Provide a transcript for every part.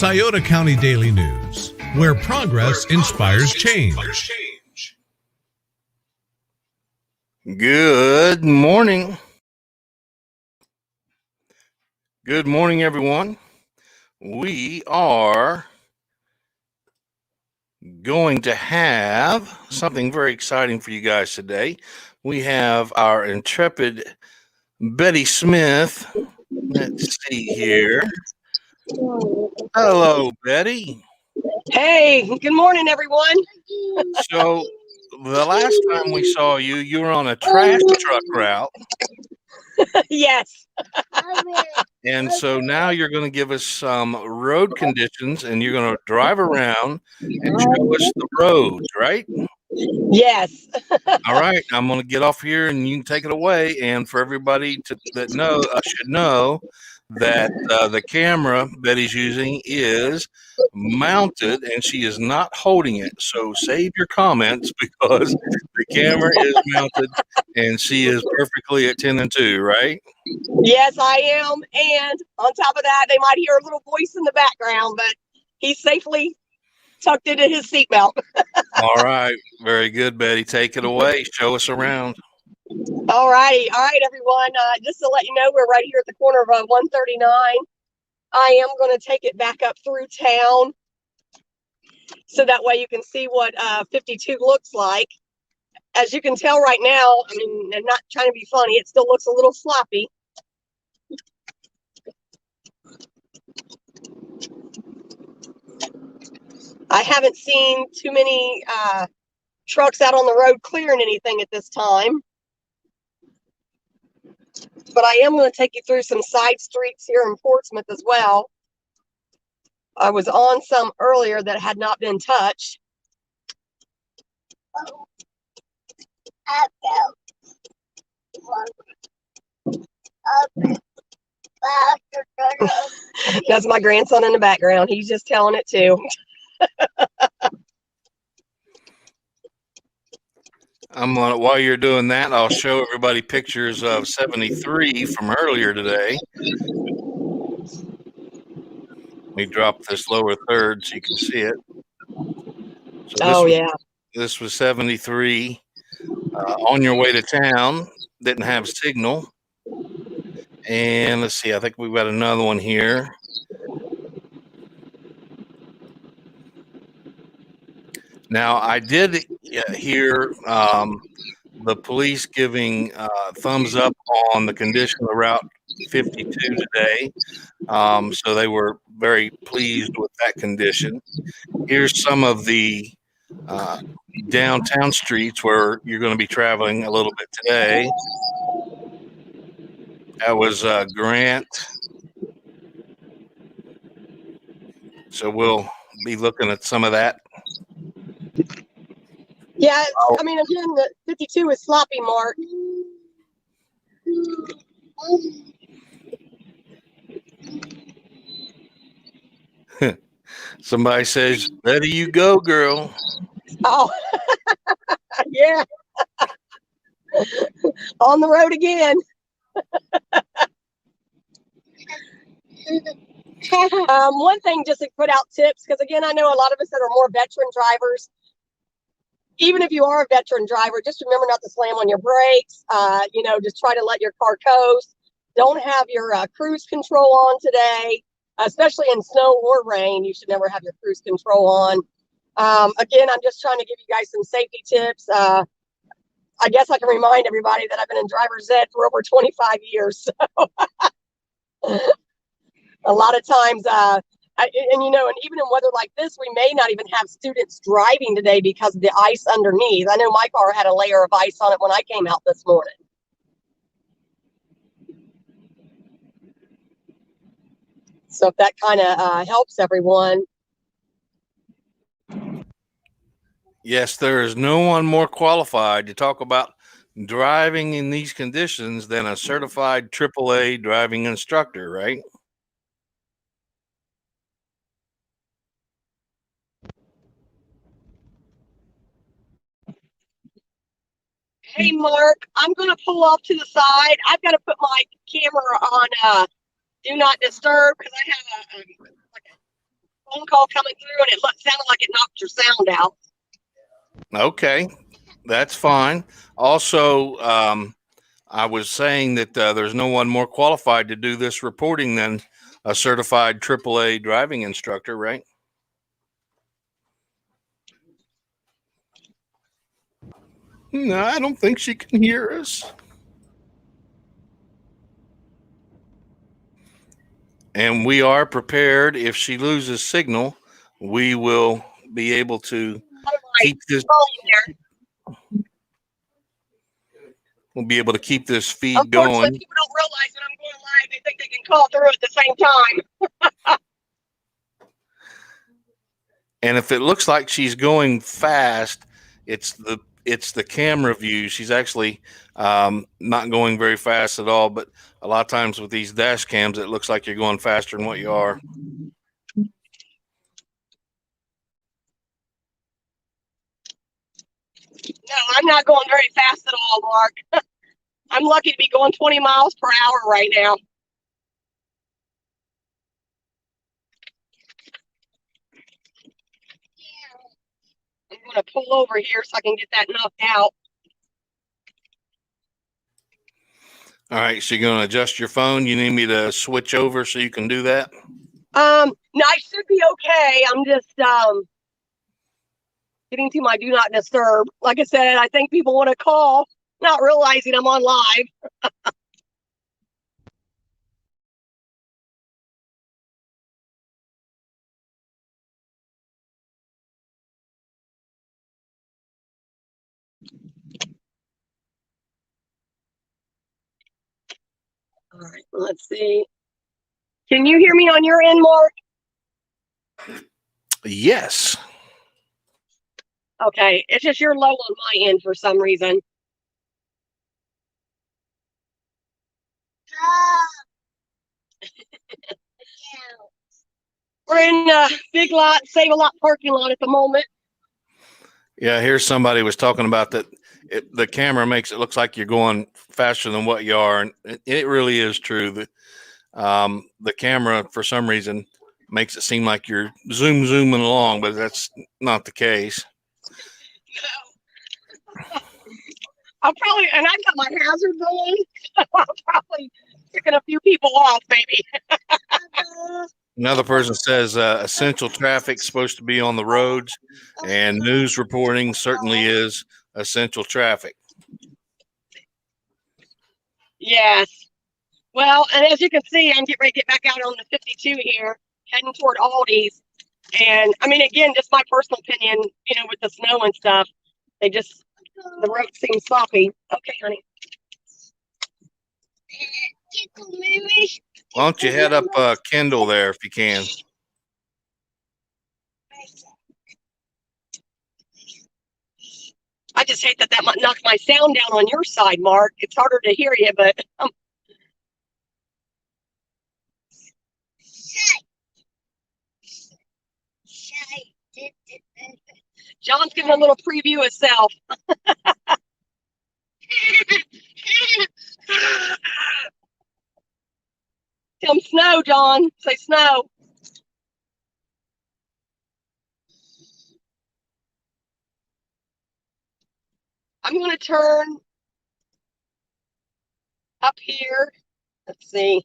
Sciota County Daily News, where progress inspires change. Good morning. Good morning, everyone. We are going to have something very exciting for you guys today. We have our intrepid Betty Smith. Let's see here. Hello, Betty. Hey, good morning, everyone. So the last time we saw you, you were on a trash truck route. Yes. And so now you're going to give us some road conditions and you're going to drive around and show us the roads, right? Yes. All right. I'm going to get off here and you can take it away. And for everybody that should know that the camera Betty's using is mounted and she is not holding it. So save your comments because the camera is mounted and she is perfectly at 10 and 2, right? Yes, I am. And on top of that, they might hear a little voice in the background, but he's safely tucked into his seatbelt. All right. Very good, Betty. Take it away. Show us around. All righty. All right, everyone. Just to let you know, we're right here at the corner of 139. I am going to take it back up through town so that way you can see what 52 looks like. As you can tell right now, I mean, I'm not trying to be funny, it still looks a little sloppy. I haven't seen too many trucks out on the road clearing anything at this time. But I am going to take you through some side streets here in Portsmouth as well. I was on some earlier that had not been touched. That's my grandson in the background. He's just telling it too. While you're doing that, I'll show everybody pictures of 73 from earlier today. We dropped this lower third so you can see it. So this was 73 on your way to town. Didn't have signal. And let's see, I think we've got another one here. Now, I did hear the police giving thumbs up on the condition of Route 52 today. So they were very pleased with that condition. Here's some of the downtown streets where you're going to be traveling a little bit today. That was Grant. So we'll be looking at some of that. Yeah, I mean, again, the 52 is sloppy, Mark. Somebody says, "Better you go, girl." Oh, yeah. On the road again. One thing, just to put out tips, because again, I know a lot of us that are more veteran drivers. Even if you are a veteran driver, just remember not to slam on your brakes. Just try to let your car coast. Don't have your cruise control on today, especially in snow or rain. You should never have your cruise control on. Again, I'm just trying to give you guys some safety tips. I guess I can remind everybody that I've been in driver's ed for over 25 years. So a lot of times, and even in weather like this, we may not even have students driving today because of the ice underneath. I know my car had a layer of ice on it when I came out this morning. So if that kind of helps everyone. Yes, there is no one more qualified to talk about driving in these conditions than a certified AAA driving instructor, right? Hey, Mark, I'm going to pull off to the side. I've got to put my camera on do not disturb because I have phone call coming through, and it sounded like it knocked your sound out. Okay, that's fine. Also, I was saying that there's no one more qualified to do this reporting than a certified AAA driving instructor, right? No, I don't think she can hear us. And we are prepared. If she loses signal, we will be able to keep this. We'll be able to keep this feed Unfortunately, going. people don't realize when I'm going live, they think they can call through at the same time. And if it looks like she's going fast, it's the camera view. She's actually not going very fast at all. But a lot of times with these dash cams, it looks like you're going faster than what you are. No, I'm not going very fast at all, Mark. I'm lucky to be going 20 miles per hour right now. I'm going to pull over here so I can get that knocked out. All right, so you're going to adjust your phone. You need me to switch over so you can do that? No, I should be okay. I'm just getting to my do not disturb. Like I said, I think people want to call, not realizing I'm on live. All right, let's see. Can you hear me on your end, Mark? Yes. Okay, it's just you're low on my end for some reason. We're in Big Lot, Save a Lot parking lot at the moment. Yeah, here's somebody was talking about that. The camera makes it looks like you're going faster than what you are, and it really is true. The camera, for some reason, makes it seem like you're zooming along, but that's not the case. No. I'll probably, and I've got my hazards on, so I'll probably picking a few people off, maybe. Another person says essential traffic supposed to be on the roads, and news reporting certainly is essential traffic. Yes. Well, and as you can see, I'm getting ready to get back out on the 52 here, heading toward Aldi's. And I mean, again, just my personal opinion, you know, with the snow and stuff, the road seems sloppy. Okay, honey. Why don't you head up Kendall there if you can? I just hate that might knock my sound down on your side, Mark. It's harder to hear you, but John's giving a little preview of self. Tell him snow, John. Say snow. I'm going to turn up here. Let's see.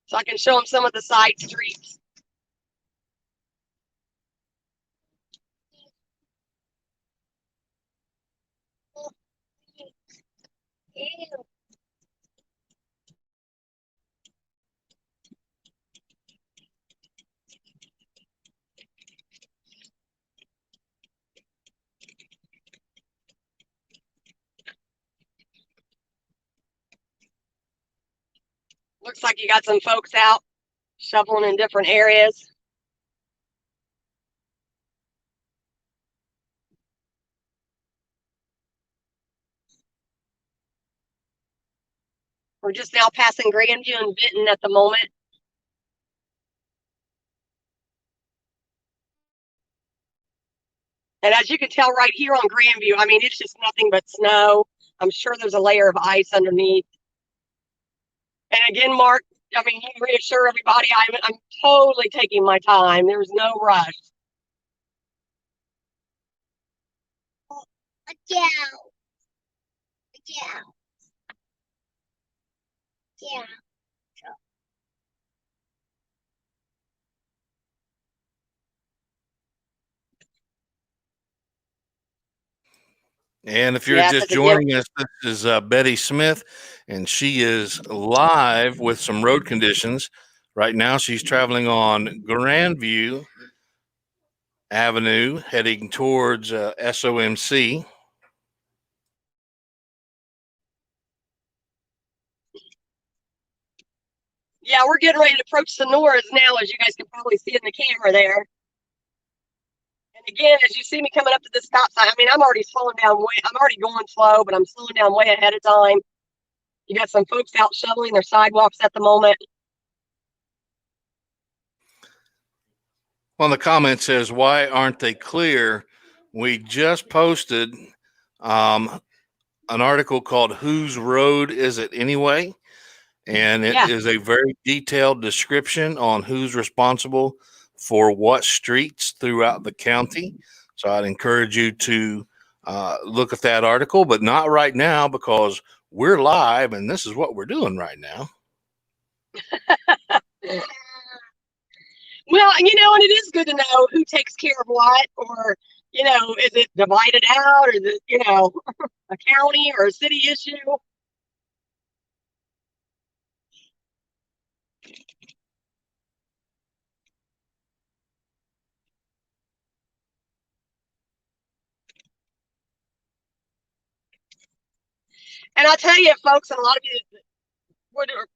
So I can show him some of the side streets. Looks like you got some folks out shoveling in different areas. We're just now passing Grandview and Benton at the moment. And as you can tell right here on Grandview, I mean, it's just nothing but snow. I'm sure there's a layer of ice underneath. And again, Mark, I mean, you reassure everybody I'm totally taking my time. There's no rush. Yeah. Yeah. Yeah. And if you're Yeah, just because again, joining us, this is Betty Smith, and she is live with some road conditions. Right now, she's traveling on Grandview Avenue, heading towards SOMC. yeah, we're getting ready to approach Sonoras now, as you guys can probably see in the camera there. And again, as you see me coming up to this stop sign, I mean, I'm already slowing down I'm already going slow, but I'm slowing down way ahead of time. You got some folks out shoveling their sidewalks at the moment. Well, the comment says, why aren't they clear? We just posted an article called Whose Road Is It Anyway? And it is a very detailed description on who's responsible for what streets throughout the county. So I'd encourage you to look at that article, but not right now because we're live and this is what we're doing right now. Well, and it is good to know who takes care of what, or, is it divided out, or is it, a county or a city issue? And I'll tell you, folks, and a lot of you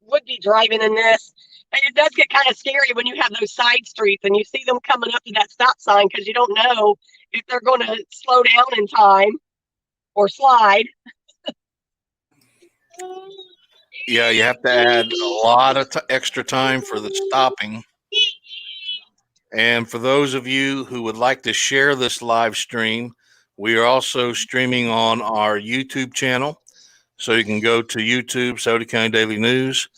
would be driving in this, and it does get kind of scary when you have those side streets and you see them coming up to that stop sign because you don't know if they're going to slow down in time or slide. Yeah, you have to add a lot of extra time for the stopping. And for those of you who would like to share this live stream, we are also streaming on our YouTube channel. So you can go to YouTube, Sciota County Daily News,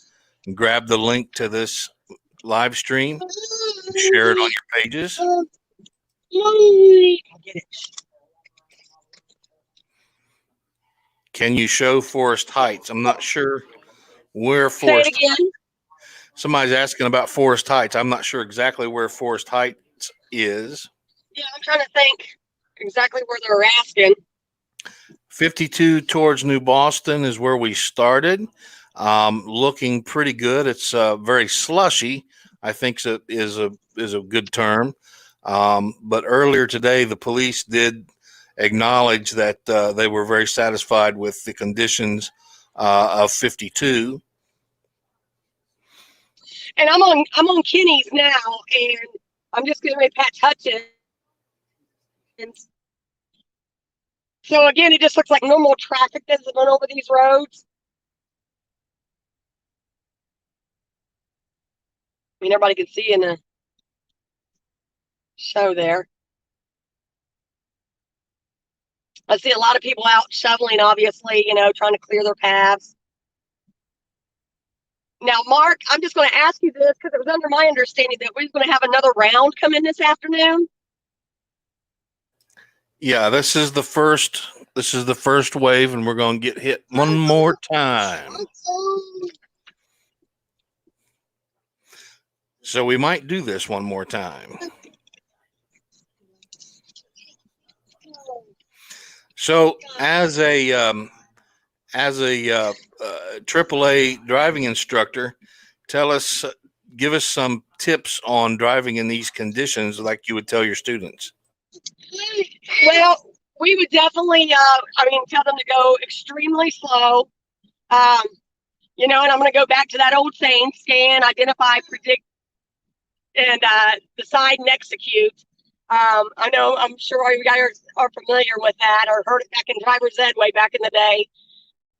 and grab the link to this live stream and share it on your pages. Can you show Forest Heights? I'm not sure where Forest Heights. Somebody's asking about Forest Heights. I'm not sure exactly where Forest Heights is. Yeah, I'm trying to think exactly where they're asking. 52 towards New Boston is where we started. Looking pretty good. It's very slushy, I think is a good term. But earlier today, the police did acknowledge that they were very satisfied with the conditions of 52. And I'm on Kenny's now, and I'm just going to patch Hutchins. So again, it just looks like normal traffic that's going over these roads. I mean, everybody can see in the show there. I see a lot of people out shoveling, obviously, trying to clear their paths. Now, Mark, I'm just going to ask you this because it was under my understanding that we were going to have another round come in this afternoon. Yeah, this is the first wave, and we're going to get hit one more time. So we might do this one more time. So as a AAA driving instructor, give us some tips on driving in these conditions like you would tell your students. Well, we would definitely, tell them to go extremely slow. And I'm going to go back to that old saying: scan, identify, predict, and decide and execute. I'm sure all you guys are familiar with that or heard it back in driver's ed way back in the day.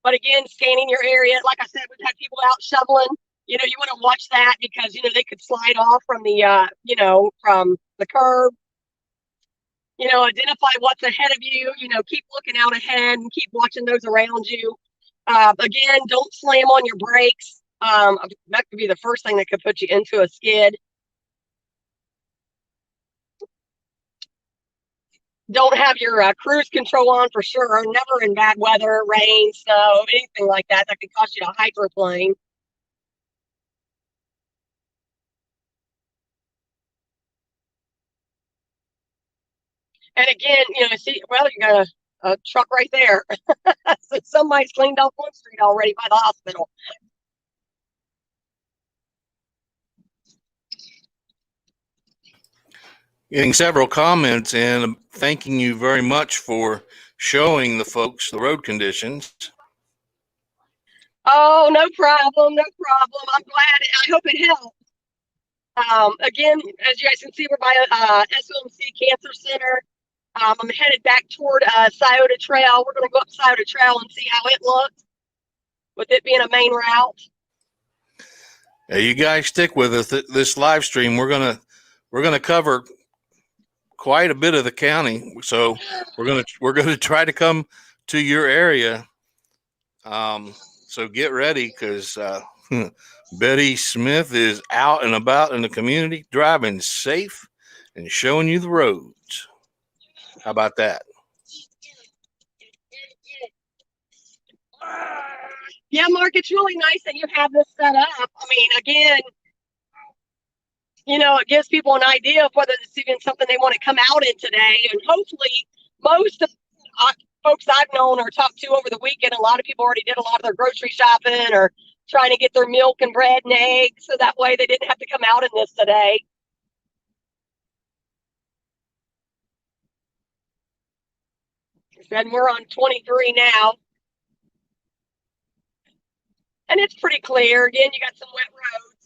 But again, scanning your area, like I said, we've had people out shoveling. You want to watch that because, they could slide off from the, from the curb. Identify what's ahead of you, keep looking out ahead and keep watching those around you. Again, don't slam on your brakes. That could be the first thing that could put you into a skid. Don't have your cruise control on for sure. Never in bad weather, rain, snow, anything like that. That could cause you to hydroplane. And again, see, well, you got a truck right there. So somebody's cleaned off one street already by the hospital. Getting several comments and thanking you very much for showing the folks the road conditions. Oh, no problem. No problem. I'm glad. I hope it helped. Again, as you guys can see, we're by SMC Cancer Center. I'm headed back toward Sciota Trail. We're going to go up Sciota Trail and see how it looks with it being a main route. Yeah, you guys stick with us. This live stream, we're gonna cover quite a bit of the county, so we're gonna try to come to your area. So get ready, because Betty Smith is out and about in the community, driving safe and showing you the roads. How about that? Yeah, Mark, it's really nice that you have this set up. I mean, again, it gives people an idea of whether it's even something they want to come out in today. And hopefully, most of folks I've known or talked to over the weekend, a lot of people already did a lot of their grocery shopping or trying to get their milk and bread and eggs, so that way they didn't have to come out in this today. And we're on 23 now. And it's pretty clear. Again, you got some wet roads.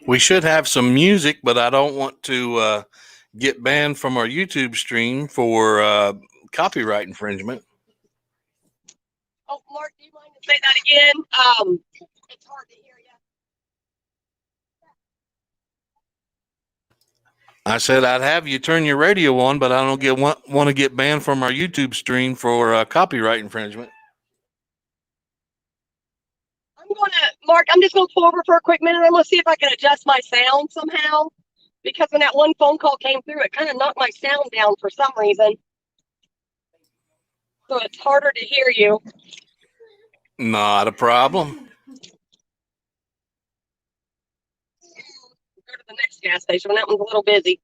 We should have some music, but I don't want to get banned from our YouTube stream for copyright infringement. Oh, Mark, do you mind to say that again? It's hard to hear you. I said I'd have you turn your radio on, but I don't want to get banned from our YouTube stream for copyright infringement. Mark, I'm just going to pull over for a quick minute. I'm going to see if I can adjust my sound somehow, because when that one phone call came through, it kind of knocked my sound down for some reason. So it's harder to hear you. Not a problem. Go to the next gas station. That one's a little busy.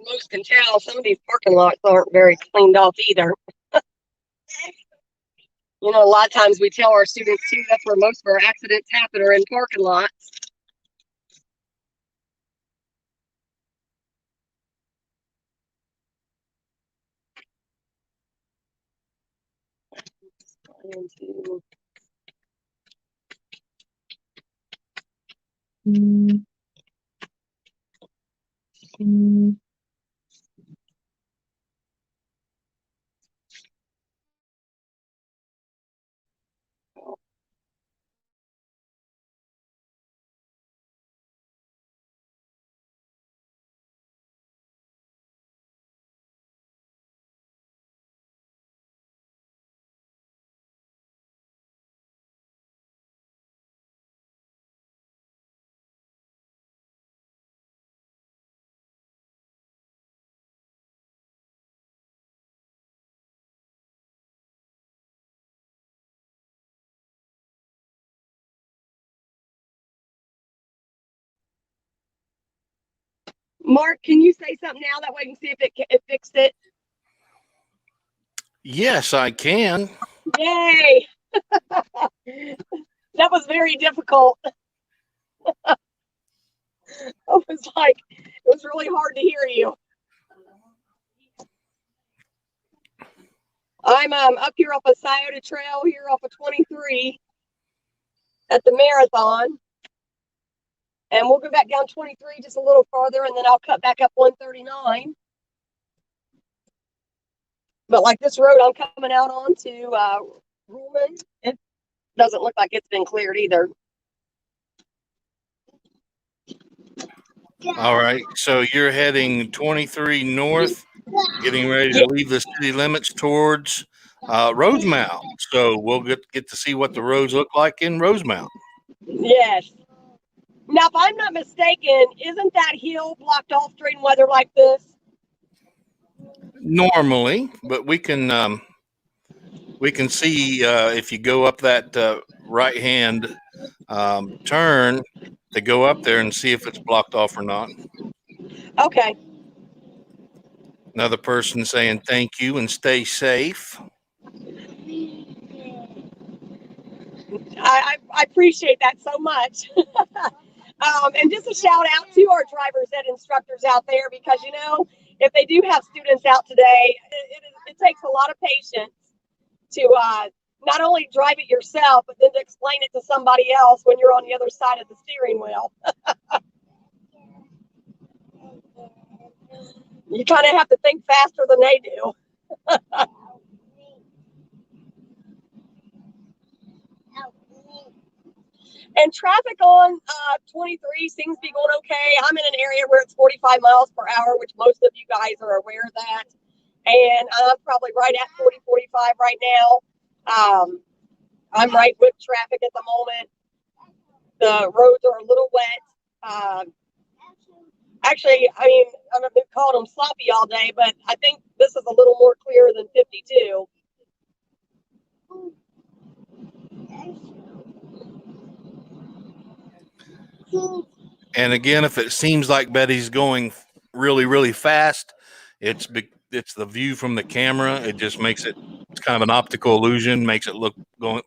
Most can tell some of these parking lots aren't very cleaned off either. A lot of times we tell our students too, that's where most of our accidents happen, are in parking lots. Mark, can you say something now? That way I can see if it fixed it. Yes, I can. Yay! That was very difficult. It was really hard to hear you. I'm up here off of Sciota Trail here off of 23 at the marathon. And we'll go back down 23 just a little farther, and then I'll cut back up 139. But like this road I'm coming out onto Ruhlman, it doesn't look like it's been cleared either. All right, so you're heading 23 north, getting ready to leave the city limits towards Rosemount. So we'll get to see what the roads look like in Rosemount. Yes. Now, if I'm not mistaken, isn't that hill blocked off during weather like this? Normally, but we can see if you go up that right hand turn to go up there and see if it's blocked off or not. Okay. Another person saying thank you and stay safe. I appreciate that so much. And just a shout out to our driver's ed instructors out there, because, you know, if they do have students out today, it takes a lot of patience to not only drive it yourself, but then to explain it to somebody else when you're on the other side of the steering wheel. You kind of have to think faster than they do. And traffic on 23 seems to be going okay. I'm in an area where it's 45 miles per hour, which most of you guys are aware of that. And I'm probably right at 40, 45 right now. I'm right with traffic at the moment. The roads are a little wet. Actually, I mean, I've been calling them sloppy all day, but I think this is a little more clear than 52. And again, if it seems like Betty's going really, really fast, it's the view from the camera. It just makes it's kind of an optical illusion, makes it look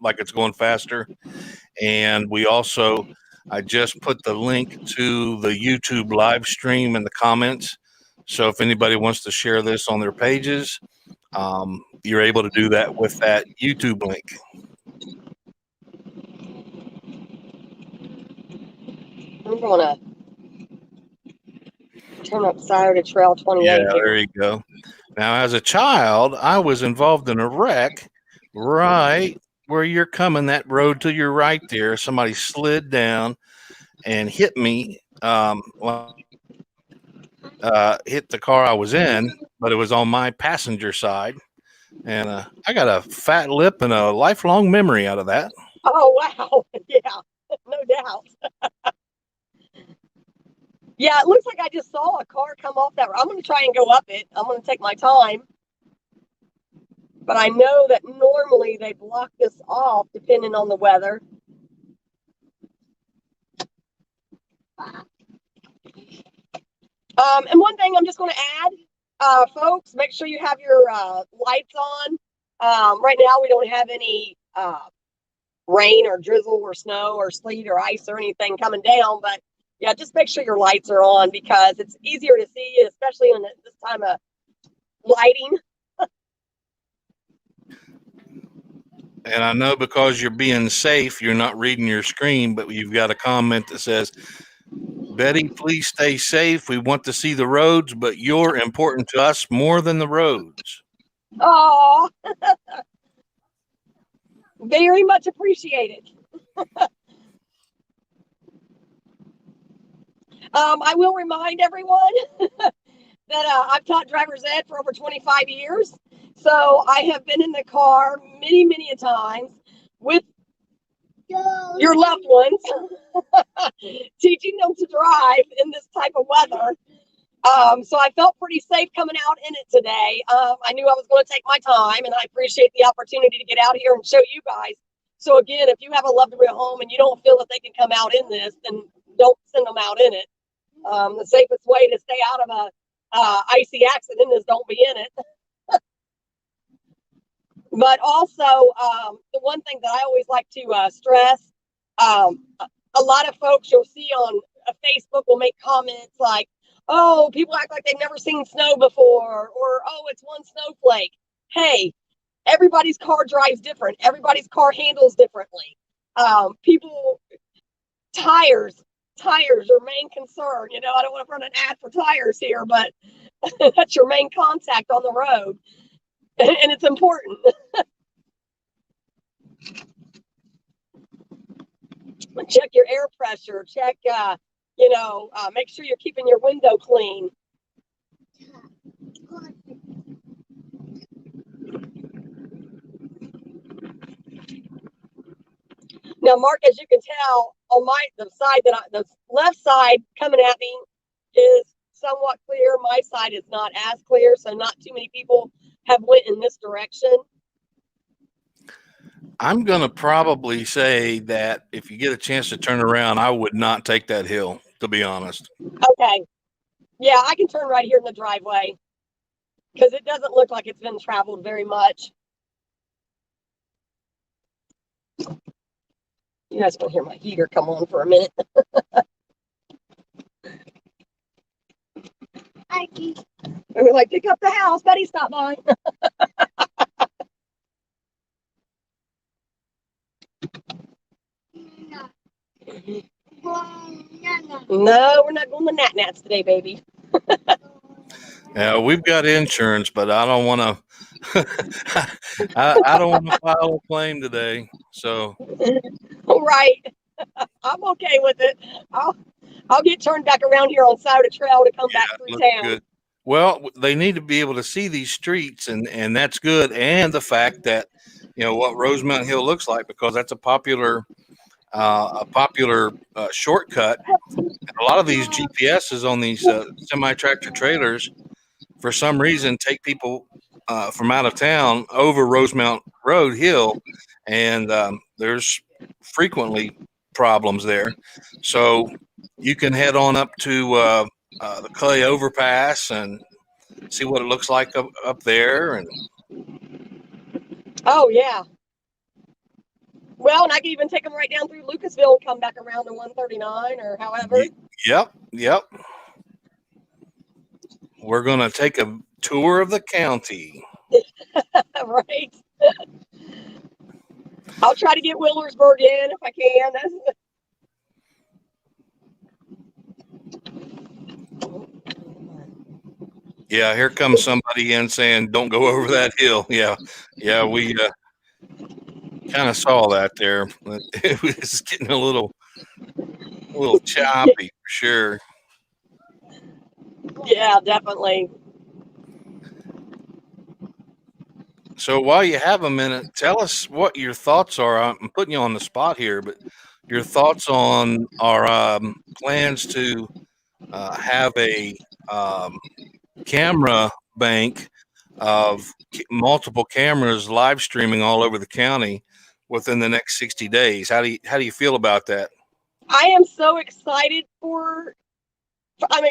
like it's going faster. And I just put the link to the YouTube live stream in the comments. So if anybody wants to share this on their pages, you're able to do that with that YouTube link. I'm going to turn up Sciota Trail 28 Yeah, here. there you go. Now, as a child, I was involved in a wreck right where you're coming, that road to your right there. Somebody slid down and hit me, hit the car I was in, but it was on my passenger side. And I got a fat lip and a lifelong memory out of that. Oh, wow. Yeah, no doubt. Yeah, it looks like I just saw a car come off that. I'm going to try and go up it. I'm going to take my time. But I know that normally they block this off depending on the weather. And one thing I'm just going to add, folks, make sure you have your lights on. Right now, we don't have any rain or drizzle or snow or sleet or ice or anything coming down. But yeah, just make sure your lights are on, because it's easier to see, especially in this time of lighting. And I know because you're being safe, you're not reading your screen, but you've got a comment that says, Betty, please stay safe. We want to see the roads, but you're important to us more than the roads. Oh, very much appreciated. I will remind everyone that I've taught driver's ed for over 25 years. So I have been in the car many, many a times with your loved ones, teaching them to drive in this type of weather. So I felt pretty safe coming out in it today. I knew I was going to take my time, and I appreciate the opportunity to get out here and show you guys. So again, if you have a loved one at home and you don't feel that they can come out in this, then don't send them out in it. The safest way to stay out of a icy accident is don't be in it. But also, the one thing that I always like to stress, a lot of folks you'll see on Facebook will make comments like, oh, people act like they've never seen snow before, or oh, it's one snowflake. Hey, everybody's car drives different. Everybody's car handles differently. People, tires your main concern. You know, I don't want to run an ad for tires here, but that's your main contact on the road, and it's important. Check your air pressure. Check, make sure you're keeping your window clean. Now, Mark, as you can tell, on the left side coming at me is somewhat clear. My side is not as clear, so not too many people have went in this direction. I'm going to probably say that if you get a chance to turn around, I would not take that hill, to be honest. Okay. Yeah, I can turn right here in the driveway because it doesn't look like it's been traveled very much. You guys can hear my heater come on for a minute. And we're like, pick up the house. Betty, stop by. No, we're not going to Nat Nats today, baby. Yeah, we've got insurance, but I don't want to. I don't want to file a claim today. So, All right, I'm okay with it. I'll get turned back around here on Sciota Trail to come back through town. Good. Well, they need to be able to see these streets, and that's good. And the fact that what Rosemount Hill looks like, because that's a popular shortcut. And a lot of these GPSs on these semi-tractor trailers, for some reason, take people from out of town over Rosemount Road Hill, and there's frequently problems there. So you can head on up to the Clay Overpass and see what it looks like up there. And oh yeah. Well, and I can even take them right down through Lucasville and come back around to 139 or however. Yep. We're going to take a tour of the county. Right. I'll try to get Willersburg in if I can. Yeah, here comes somebody in saying, don't go over that hill. Yeah, we kind of saw that there. It was getting a little choppy for sure. Yeah, definitely. So while you have a minute, tell us what your thoughts are. I'm putting you on the spot here, but your thoughts on our plans to have a camera bank of multiple cameras live streaming all over the county within the next 60 days. How do you feel about that? I am so excited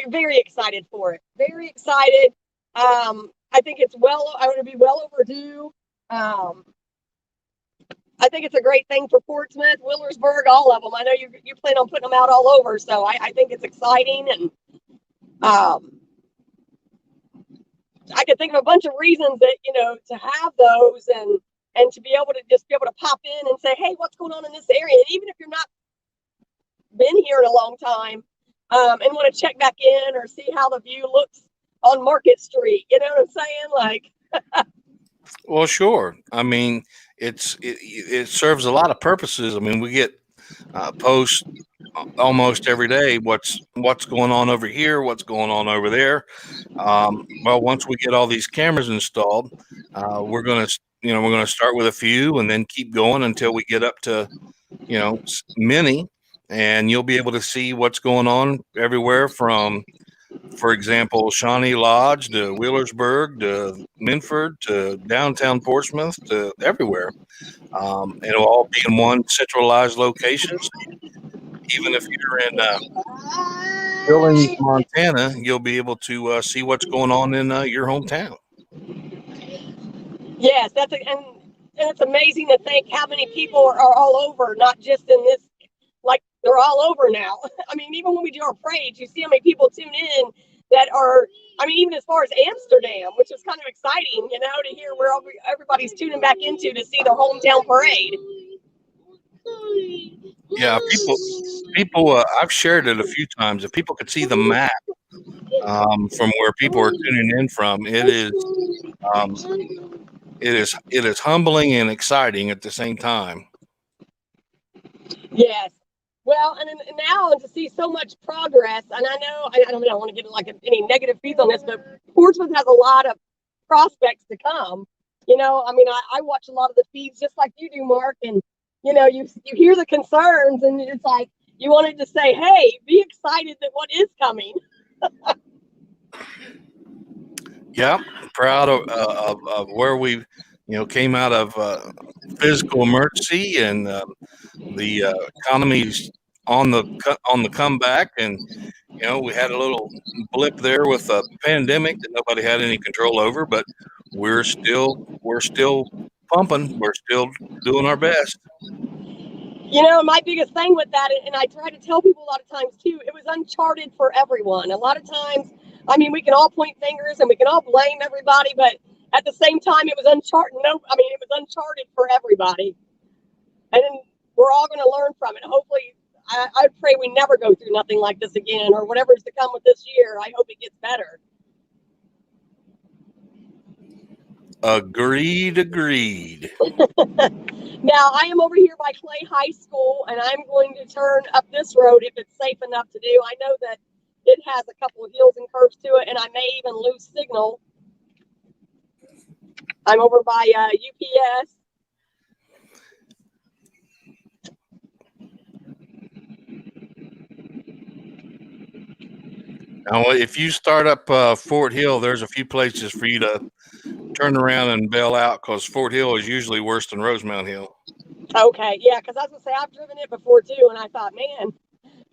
very excited for it. Very excited. I think it's going to be well overdue. I think it's a great thing for Portsmouth, Willersburg, all of them. I know you plan on putting them out all over, so I think it's exciting, and I could think of a bunch of reasons that to have those and to be able to pop in and say, hey, what's going on in this area? And even if you're not been here in a long time and want to check back in or see how the view looks on Market Street, you know what I'm saying? Like, well, sure. I mean, it serves a lot of purposes. I mean, we get posts almost every day. What's going on over here? What's going on over there? Well, once we get all these cameras installed, we're gonna start with a few and then keep going until we get up to many, and you'll be able to see what's going on everywhere from, for example, Shawnee Lodge to Wheelersburg to Minford to downtown Portsmouth to everywhere. It'll all be in one centralized location. So even if you're in Billings, Montana, you'll be able to see what's going on in your hometown. Yes, and And it's amazing to think how many people are all over, not just in this, like they're all over now. I mean, even when we do our parades, you see how many people tune in that are, I mean, even as far as Amsterdam, which is kind of exciting, you know, to hear where everybody's tuning back into to see their hometown parade. Yeah, I've shared it a few times. If people could see the map from where people are tuning in from, um, it is humbling and exciting at the same time. Yes. Well, and now to see so much progress, and I know I don't want to get like any negative feeds on this, but Portsmouth has a lot of prospects to come. You know, I mean, I watch a lot of the feeds just like you do, Mark, and you know, you hear the concerns, and it's like you wanted to say, hey, be excited that what is coming. Yeah, proud of where we, came out of physical emergency, and the economy's on the comeback, and we had a little blip there with a pandemic that nobody had any control over, but we're still pumping, we're still doing our best. You know, my biggest thing with that, and I try to tell people a lot of times too, it was uncharted for everyone. A lot of times, I mean, we can all point fingers and we can all blame everybody, but at the same time, it was uncharted. It was uncharted for everybody. And we're all going to learn from it. Hopefully, I pray we never go through nothing like this again, or whatever's to come with this year. I hope it gets better. Agreed. Now, I am over here by Clay High School, and I'm going to turn up this road if it's safe enough to do. I know that it has a couple of hills and curves to it, and I may even lose signal. I'm over by UPS. Now, if you start up Fort Hill, there's a few places for you to turn around and bail out, because Fort Hill is usually worse than Rosemount Hill. Okay, yeah, because I was going to say, I've driven it before too, and I thought, man,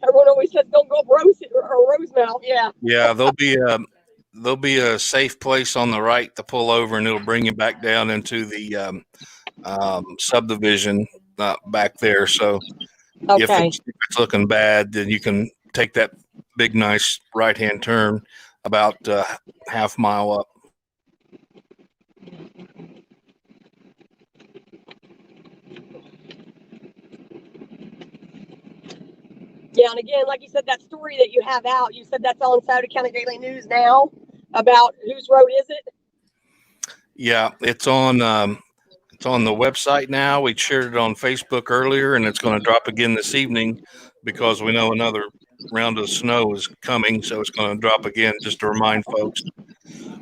everyone always says don't go up Rosemount. Yeah. Yeah, there'll be a safe place on the right to pull over, and it'll bring you back down into the subdivision back there. So Okay. if it's looking bad, then you can take that big, nice right-hand turn about half mile up. Yeah, and again, like you said, that story that you have out, you said that's on Sciota County Daily News now about whose road is it? Yeah, it's on the website now. We shared it on Facebook earlier, and it's going to drop again this evening because we know another round of snow is coming, so it's going to drop again just to remind folks.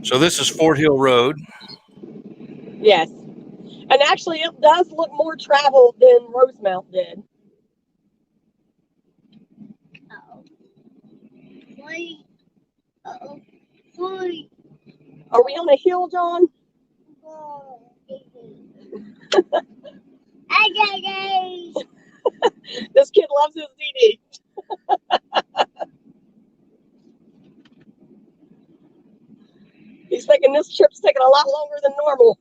So this is Fort Hill Road. Yes. And actually, it does look more traveled than Rosemount did. Are we on a hill, John? This kid loves his DD. He's thinking this trip's taking a lot longer than normal.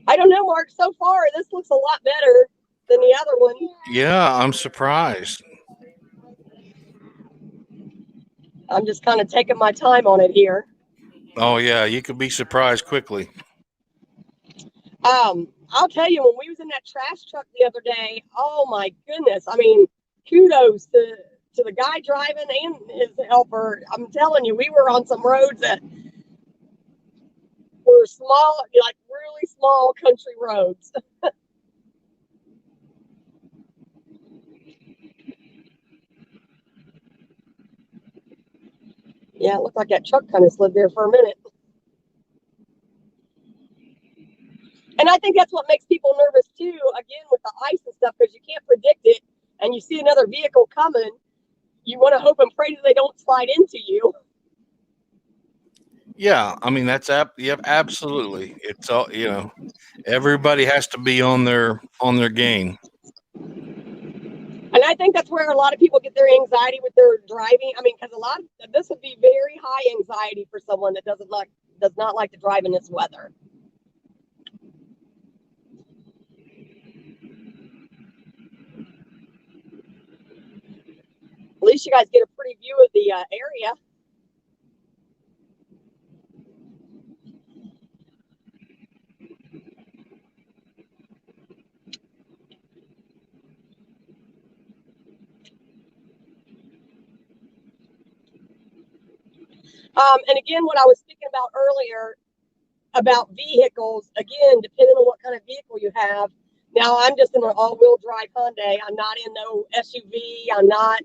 I don't know, Mark. So far, this looks a lot better than the other one. Yeah, I'm surprised. I'm just kind of taking my time on it here. Oh, yeah, you could be surprised quickly. I'll tell you, when we was in that trash truck the other day, oh my goodness. I mean, kudos to the guy driving and his helper. I'm telling you, we were on some roads that were small, like really small country roads. Yeah, it looked like that truck kind of slid there for a minute. And I think that's what makes people nervous too, again, with the ice and stuff, because you can't predict it, and you see another vehicle coming, you want to hope and pray that they don't slide into you. Yeah, I mean, that's absolutely. It's all, everybody has to be on their game. And I think that's where a lot of people get their anxiety with their driving. I mean, because this would be very high anxiety for someone that doesn't like does not like to drive in this weather. At least you guys get a pretty view of the area. And again, what I was speaking about earlier about vehicles, again, depending on what kind of vehicle you have. Now, I'm just in an all-wheel drive Hyundai. I'm not in no SUV. I'm not,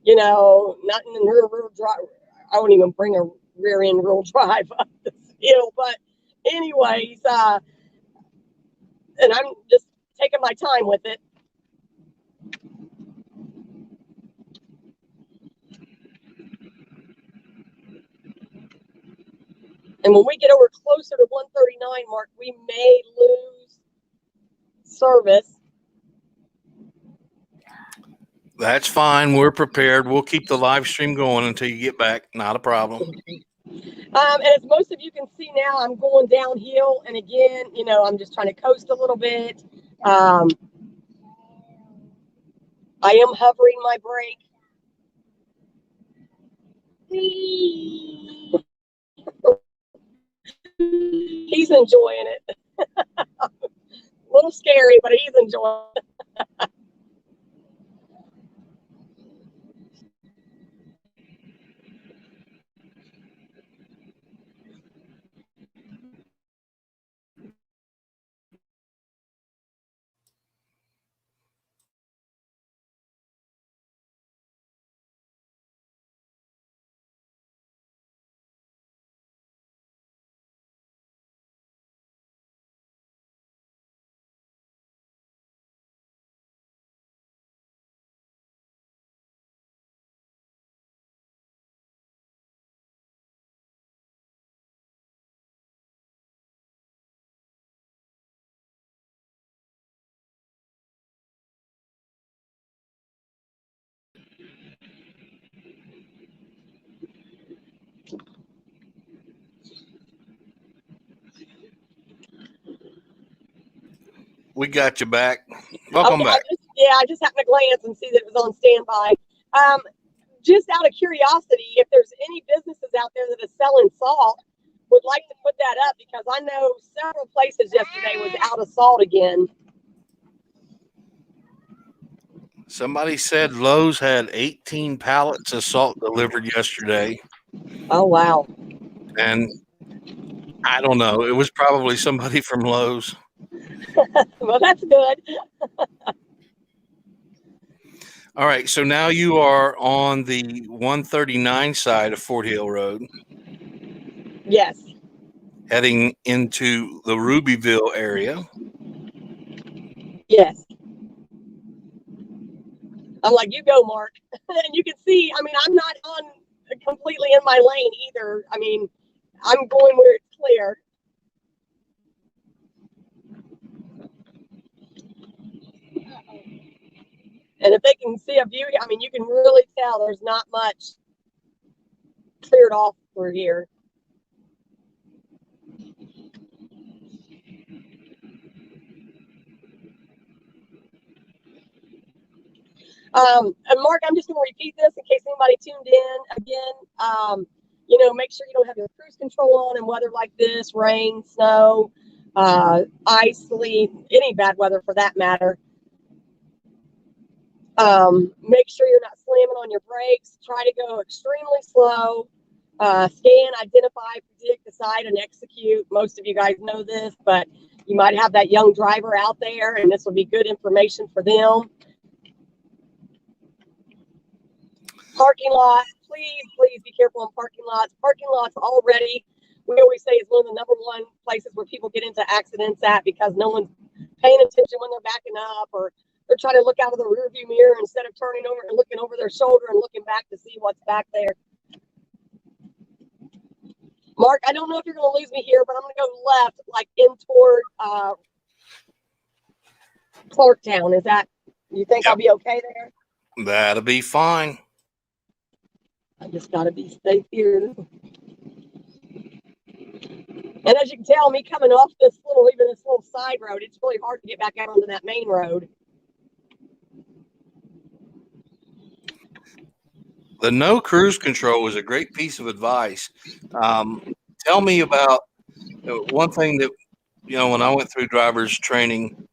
not in the rear drive. I won't even bring a rear-end wheel drive up this hill. But anyways, and I'm just taking my time with it. And when we get over closer to 139 mark, we may lose service. That's fine. We're prepared. We'll keep the live stream going until you get back. Not a problem. And as most of you can see now, I'm going downhill. And again, I'm just trying to coast a little bit. I am hovering my brake. He's enjoying it. A little scary, but he's enjoying it. We got you back. Welcome back. I just happened to glance and see that it was on standby. Just out of curiosity, if there's any businesses out there that are selling salt, would like to put that up, because I know several places yesterday was out of salt again. Somebody said Lowe's had 18 pallets of salt delivered yesterday. Oh, wow. And I don't know. It was probably somebody from Lowe's. Well, that's good. All right. So now you are on the 139 side of Fort Hill Road. Yes. Heading into the Rubyville area. Yes. I'm like, you go, Mark. And you can see, I'm not on completely in my lane either. I'm going where it's clear. And if they can see a view, you can really tell there's not much cleared off through here. And Mark, I'm just going to repeat this in case anybody tuned in again. Make sure you don't have your cruise control on in weather like this, rain, snow, ice, sleet, any bad weather for that matter. Make sure you're not slamming on your brakes. Try to go extremely slow. Scan, identify, predict, decide, and execute. Most of you guys know this, but you might have that young driver out there, and this will be good information for them. Parking lot, please be careful on parking lots. Parking lots already, we always say, is one of the number one places where people get into accidents at, because no one's paying attention when they're backing up, or they're trying to look out of the rearview mirror instead of turning over and looking over their shoulder and looking back to see what's back there. Mark, I don't know if you're going to lose me here, but I'm going to go left, like in toward Clarktown. Is that, you think I'll be okay there? That'll be fine. I just got to be safe here. And as you can tell, me coming off even this little side road, it's really hard to get back out onto that main road. The no cruise control is a great piece of advice. Tell me about one thing that, when I went through driver's training,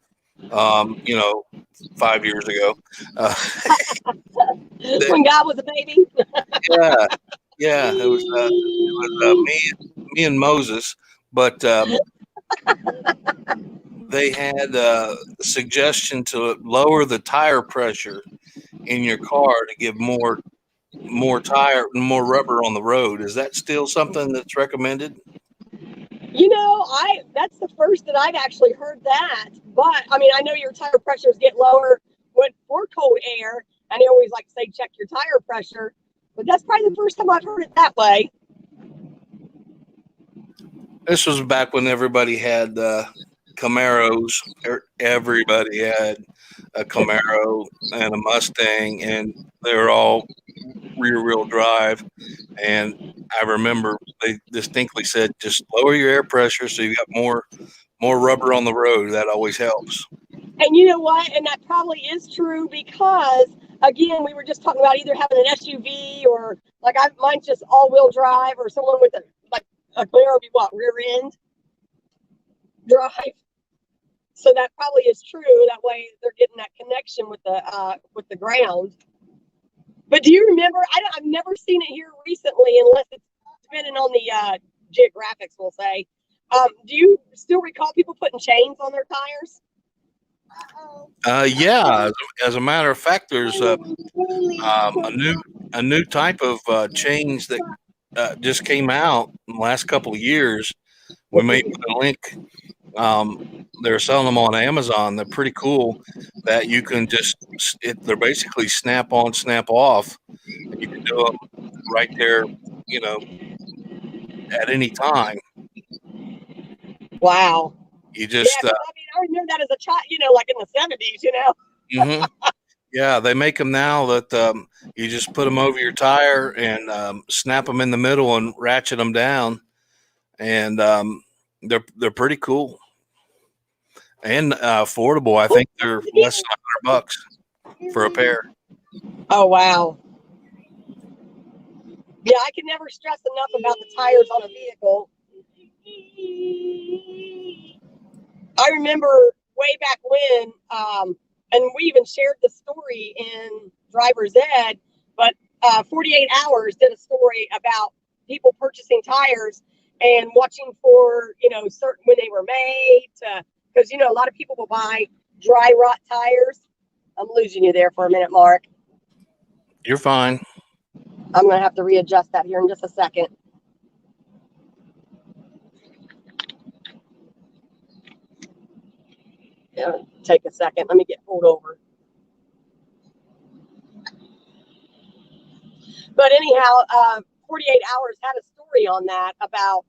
5 years ago, When God was a baby. yeah, it was me and Moses, but they had a suggestion to lower the tire pressure in your car to give more rubber on the road. Is that still something that's recommended? That's the first that I've actually heard that. But I mean, I know your tire pressures get lower for cold air, and they always like to say check your tire pressure. But that's probably the first time I've heard it that way. This was back when everybody had Camaros. Everybody had a Camaro and a Mustang, and they were all rear-wheel drive. And I remember they distinctly said, just lower your air pressure so you got more rubber on the road. That always helps. And you know what? And that probably is true because, again, we were just talking about either having an SUV or mine's just all-wheel drive, or someone with a rear end drive. So that probably is true. That way they're getting that connection with the ground. But do you remember? I've never seen it here recently, unless it's depending on the geographics, we'll say. Do you still recall people putting chains on their tires? Yeah. As a matter of fact, there's a new type of chains that just came out in the last couple of years. We may put a link. They're selling them on Amazon. They're pretty cool. That you can they're basically snap on, snap off. You can do them right there, at any time. Wow. You just, I remember that as a child, like in the 70s, Mm-hmm. Yeah, they make them now that you just put them over your tire and snap them in the middle and ratchet them down, and they're pretty cool and affordable. I think they're less than $100 for a pair. Oh wow! Yeah, I can never stress enough about the tires on a vehicle. I remember way back when, and we even shared the story in Driver's Ed, but 48 Hours did a story about people purchasing tires and watching for, certain when they were made, because, a lot of people will buy dry rot tires. I'm losing you there for a minute, Mark. You're fine. I'm going to have to readjust that here in just a second. It'll take a second. Let me get pulled over. But anyhow, 48 Hours had a story on that about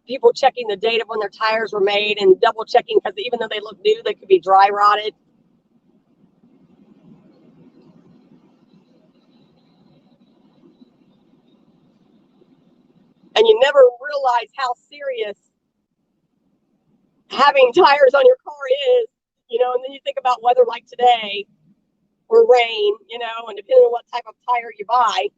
people checking the date of when their tires were made and double checking, because even though they look new, they could be dry rotted. And you never realize how serious having tires on your car is, and then you think about weather like today or rain, and depending on what type of tire you buy.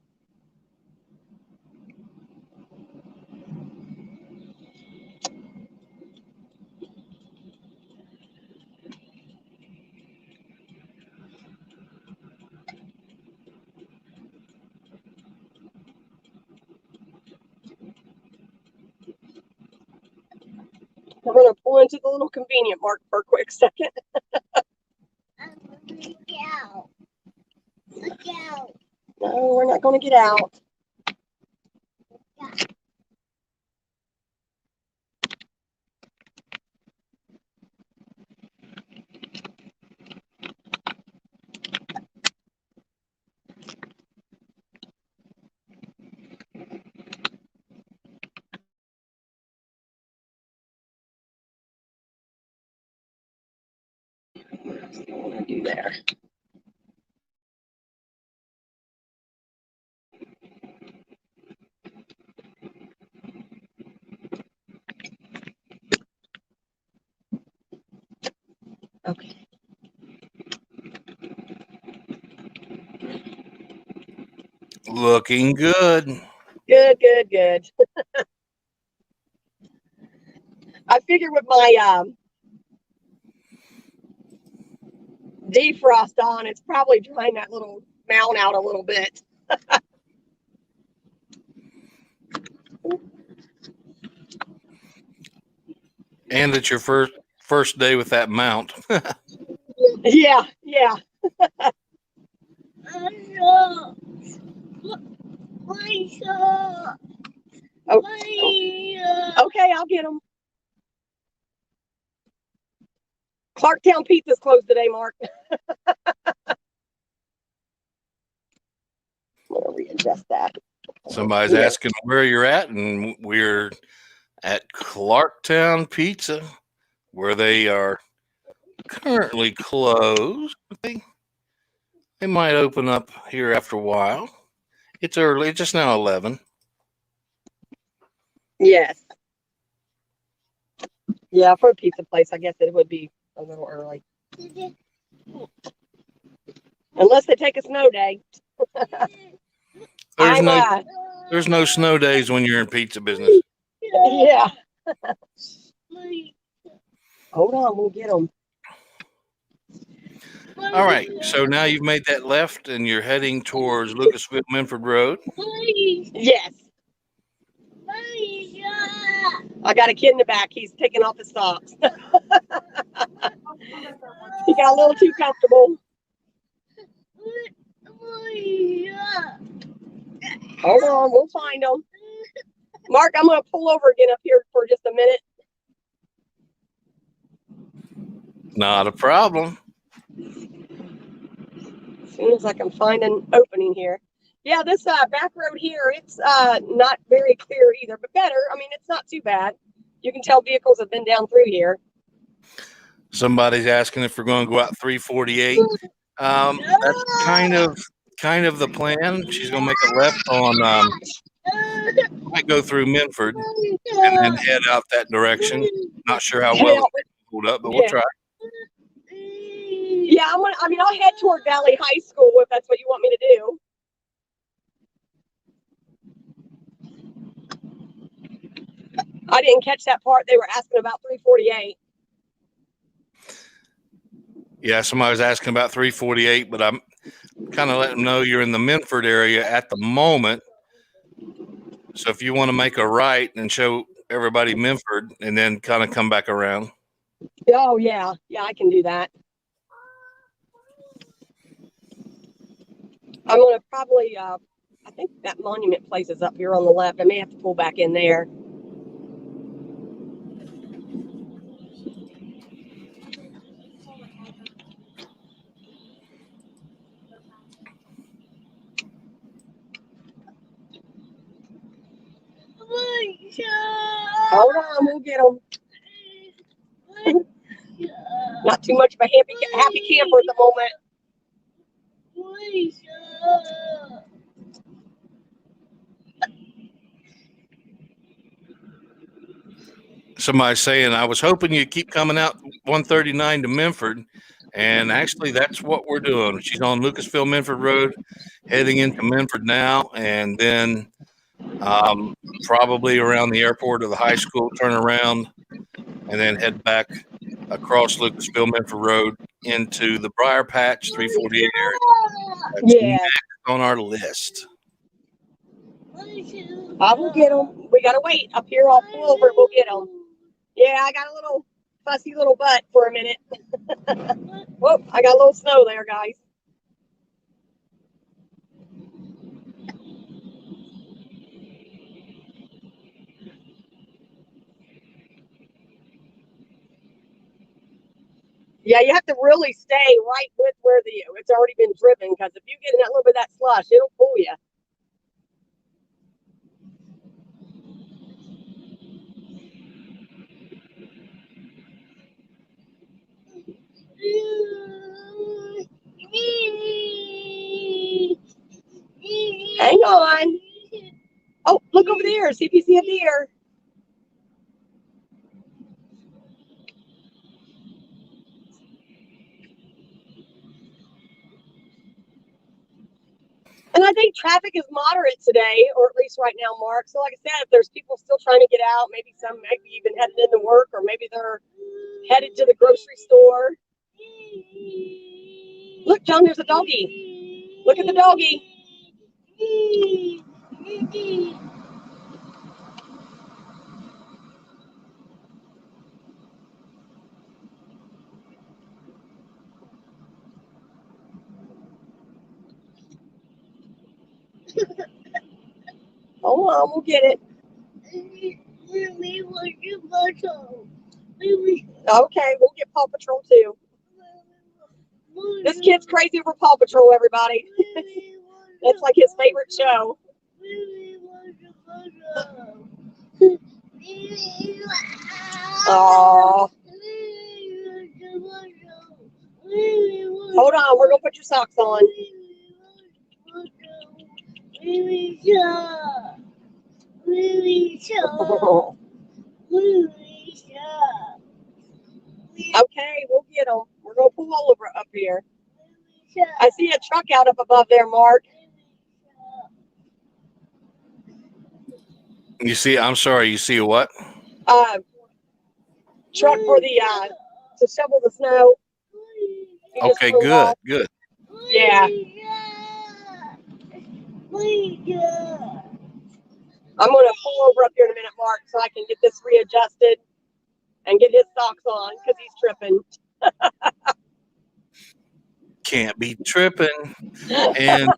We're going to pull into the little convenient mark for a quick second. Get out. Look out. No, we're not going to get out. What do I want to do there? Okay. Looking good. Good. I figure with my defrost on, it's probably drying that little mount out a little bit. And it's your first day with that mount. Yeah. Okay, I'll get them. Clarktown Pizza's closed today, Mark. I'm gonna readjust that. Somebody's asking where you're at, and we're at Clarktown Pizza, where they are currently closed. They might open up here after a while. It's early. It's just now 11. Yes. Yeah, for a pizza place, I guess it would be a little early. Unless they take a snow day. There's no snow days when you're in pizza business. Yeah. Hold on, we'll get them. All right, so now you've made that left and you're heading towards Lucasville Minford Road. Yes. I got a kid in the back. He's taking off his socks. He got a little too comfortable. Hold on, we'll find him. Mark, I'm going to pull over again up here for just a minute. Not a problem. As soon as I can find an opening here. Yeah, this back road here, it's not very clear either, but better. I mean, it's not too bad. You can tell vehicles have been down through here. Somebody's asking if we're going to go out 348. That's kind of the plan. She's going to make a left on, might go through Minford and then head out that direction. Not sure how well it's pulled up, but we'll try. Yeah, I'll head toward Valley High School if that's what you want me to do. I didn't catch that part. They were asking about 348. Yeah, somebody was asking about 348, but I'm kind of letting them know you're in the Minford area at the moment. So if you want to make a right and show everybody Minford and then kind of come back around. Oh, yeah. Yeah, I can do that. I'm going to probably, I think that Monument Place is up here on the left. I may have to pull back in there. Hold on, we'll get them. Not too much of a happy camper at the moment. Somebody's saying, I was hoping you'd keep coming out 139 to Minford. And actually, that's what we're doing. She's on Lucasville Minford Road, heading into Minford now, and then probably around the airport or the high school, turn around, and then head back across Lucasville Minford Road into the Briar Patch 348 area. That's next on our list. I will get them. We got to wait up here. I'll pull over. We'll get them. Yeah, I got a little fussy little butt for a minute. Whoop, I got a little snow there, guys. Yeah, you have to really stay right with where it's already been driven, because if you get in that little bit of that slush, it'll pull you. Hang on. Oh, look over there. See if you see a deer. And I think traffic is moderate today, or at least right now, Mark. So like I said, if there's people still trying to get out, maybe some maybe even headed into work, or maybe they're headed to the grocery store. Look, John, there's a doggy. Look at the doggy. Hold on, we'll get it. Okay, we'll get Paw Patrol too. This kid's crazy for Paw Patrol, everybody. It's like his favorite show. Oh. Hold on, we're gonna put your socks on. Okay, we'll get them. We're gonna pull over up here. I see a truck out up above there, Mark. You see, I'm sorry, you see what? Truck for the to shovel the snow. Okay, good, good. Yeah. I'm gonna pull over up here in a minute, Mark, so I can get this readjusted and get his socks on because he's tripping. Can't be tripping. And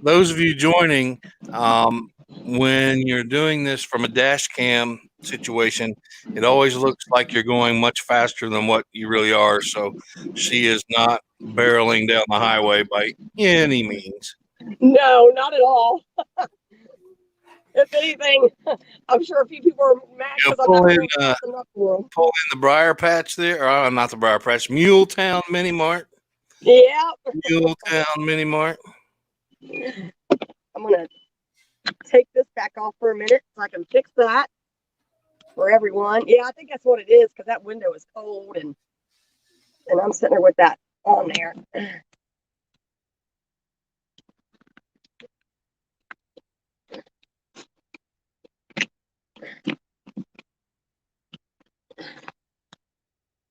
those of you joining, when you're doing this from a dash cam situation, it always looks like you're going much faster than what you really are. So she is not barreling down the highway by any means. No, not at all. If anything, I'm sure a few people are mad because I'm not doing enough for them. Pull in the Briar Patch there, or not the Briar Patch, Muletown Mini Mart. Yeah. Muletown Mini Mart. I'm gonna take this back off for a minute so I can fix that for everyone. Yeah, I think that's what it is because that window is cold and I'm sitting there with that on there.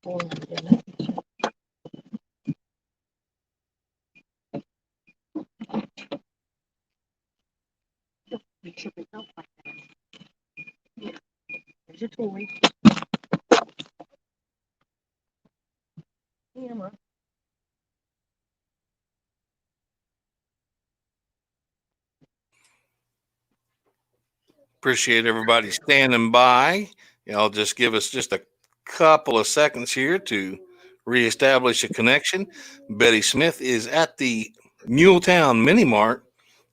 Oh, my goodness. There's your toy. Camera. Appreciate everybody standing by. Y'all just give us just a couple of seconds here to reestablish a connection. Betty Smith is at the Muletown Mini Mart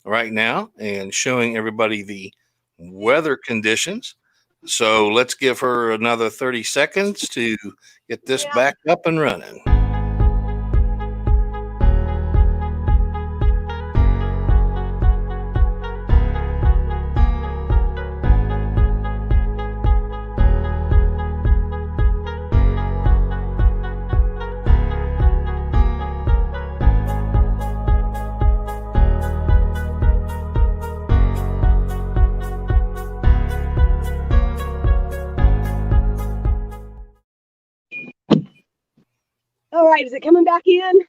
right now and showing everybody the weather conditions. So let's give her another 30 seconds to get this back up and running. All right, is it coming back in?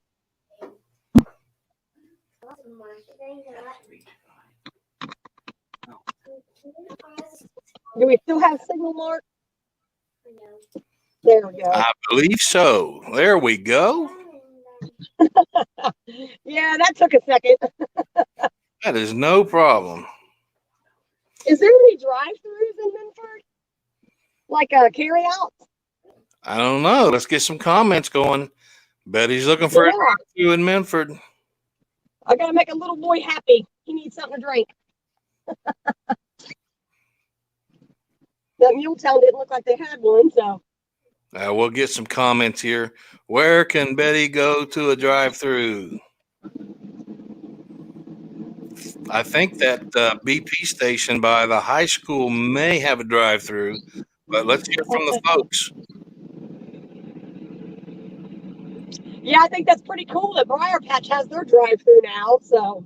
Do we still have signal, Mark? There we go. I believe so. There we go. Yeah, that took a second. That is no problem. Is there any drive-thrus in Minford? Like a carry-out? I don't know. Let's get some comments going. Betty's looking for a drive-thru in Minford. I gotta make a little boy happy. He needs something to drink. That Muletown didn't look like they had one, so. We'll get some comments here. Where can Betty go to a drive-thru? I think that BP station by the high school may have a drive-thru, but let's hear from the folks. Yeah, I think that's pretty cool that Briar Patch has their drive-thru now, so.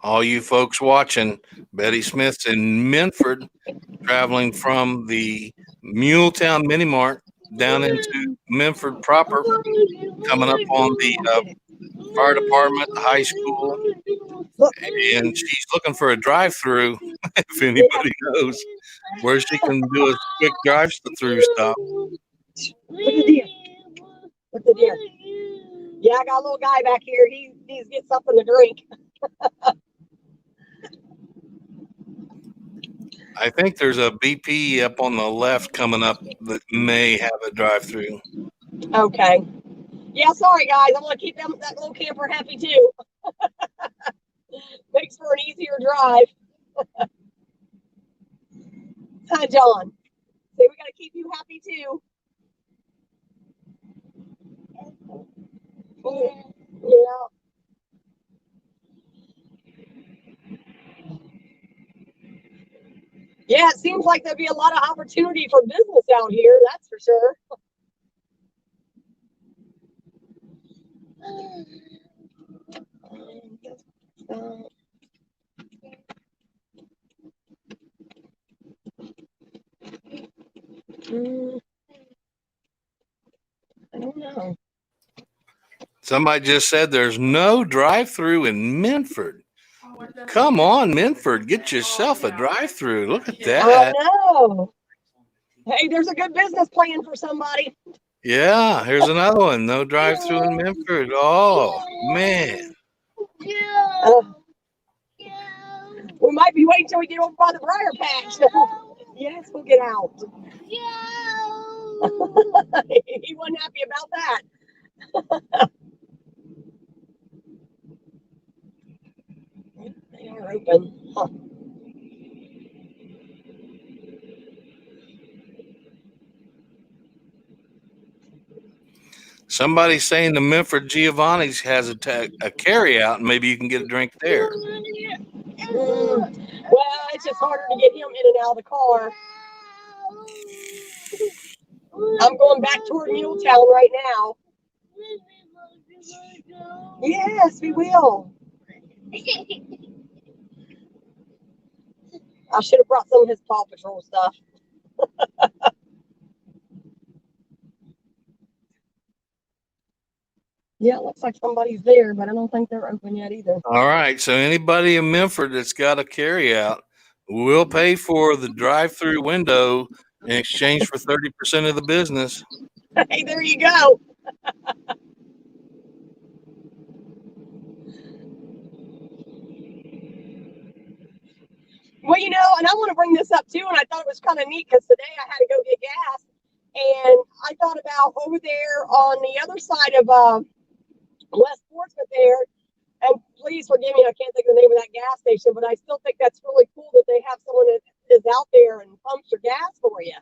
all you folks watching, Betty Smith's in Minford, traveling from the Muletown Mini Mart down into Minford proper, coming up on the fire department, high school, and she's looking for a drive-through. If anybody knows where she can do a quick drive-through stop. Look at the deer. Look at the deer. Yeah, I got a little guy back here. He needs to get something to drink. I think there's a BP up on the left coming up that may have a drive-through. Okay. Yeah, sorry guys. I want to keep that little camper happy too. Makes for an easier drive. Hi, John. So we got to keep you happy too. Yeah. Yeah, it seems like there'd be a lot of opportunity for business out here, that's for sure. I don't know. Somebody just said there's no drive-through in Minford. Come on, Minford, get yourself a drive-through. Look at that. I know. Hey, there's a good business plan for somebody. Yeah, here's another one. No drive-through in Minford. Oh, man. We might be waiting till we get over by the briar patch. Yes, we'll get out. He wasn't happy about that. They are open. Huh. Somebody's saying the Minford Giovanni's has a carry out, and maybe you can get a drink there. Well, it's just harder to get him in and out of the car. I'm going back toward Muletown right now. Yes, we will. I should have brought some of his Paw Patrol stuff. Yeah, it looks like somebody's there, but I don't think they're open yet either. All right, so anybody in Minford that's got a carry out, we'll pay for the drive-through window in exchange for 30% of the business. Hey, there you go. Well, you know, and I want to bring this up too, and I thought it was kind of neat because today I had to go get gas, and I thought about over there on the other side of West Portsmouth there, and please forgive me, I can't think of the name of that gas station, but I still think that's really cool that they have someone that is out there and pumps your gas for you.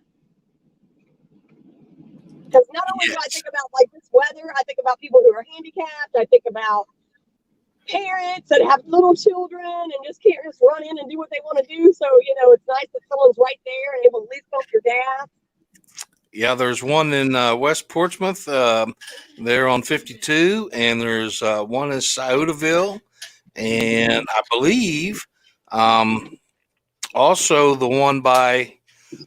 Because not only do I think about like this weather, I think about people who are handicapped, I think about parents that have little children and just can't just run in and do what they want to do. So, you know, it's nice that someone's right there and able to at least pump your gas. Yeah, there's one in West Portsmouth. They're on 52, and there's one in Sciotaville, and I believe also the one by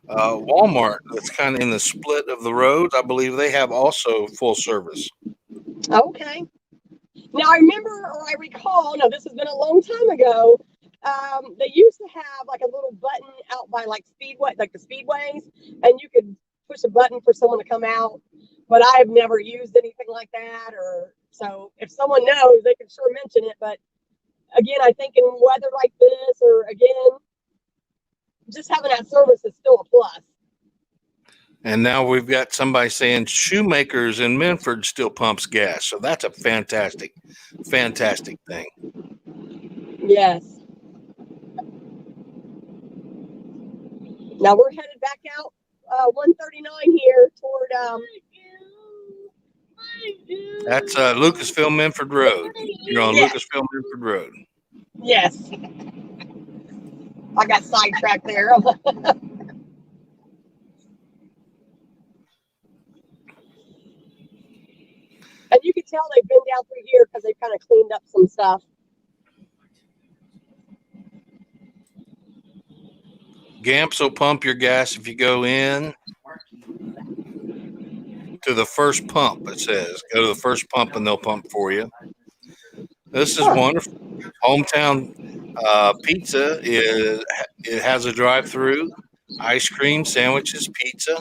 Walmart that's kind of in the split of the roads. I believe they have also full service. Okay. Now, I remember, or I recall, no, this has been a long time ago, they used to have like a little button out by like Speedway, like the Speedways, and you could push a button for someone to come out, but I have never used anything like that, or so if someone knows, they can sure mention it. But again, I think in weather like this, or again, just having that service is still a plus. And now we've got somebody saying Shoemakers in Minford still pumps gas. So that's a fantastic, fantastic thing. Yes. Now we're headed back out 139 here toward that's Lucasville Minford Road. You're on Lucasville Minford Road. Yes. I got sidetracked there. And you can tell they've been down through here because they've kind of cleaned up some stuff. Gamps will pump your gas if you go in to the first pump. It says go to the first pump and they'll pump for you. This is wonderful. Hometown Pizza it has a drive-through, ice cream, sandwiches, pizza.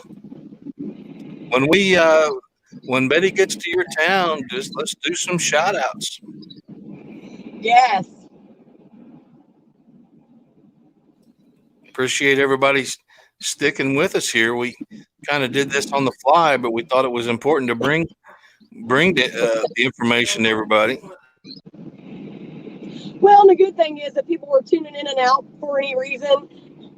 When Betty gets to your town, let's do some shout outs. Yes. Appreciate everybody sticking with us here. We kind of did this on the fly, but we thought it was important to bring the information to everybody. Well, and the good thing is that people were tuning in and out for any reason.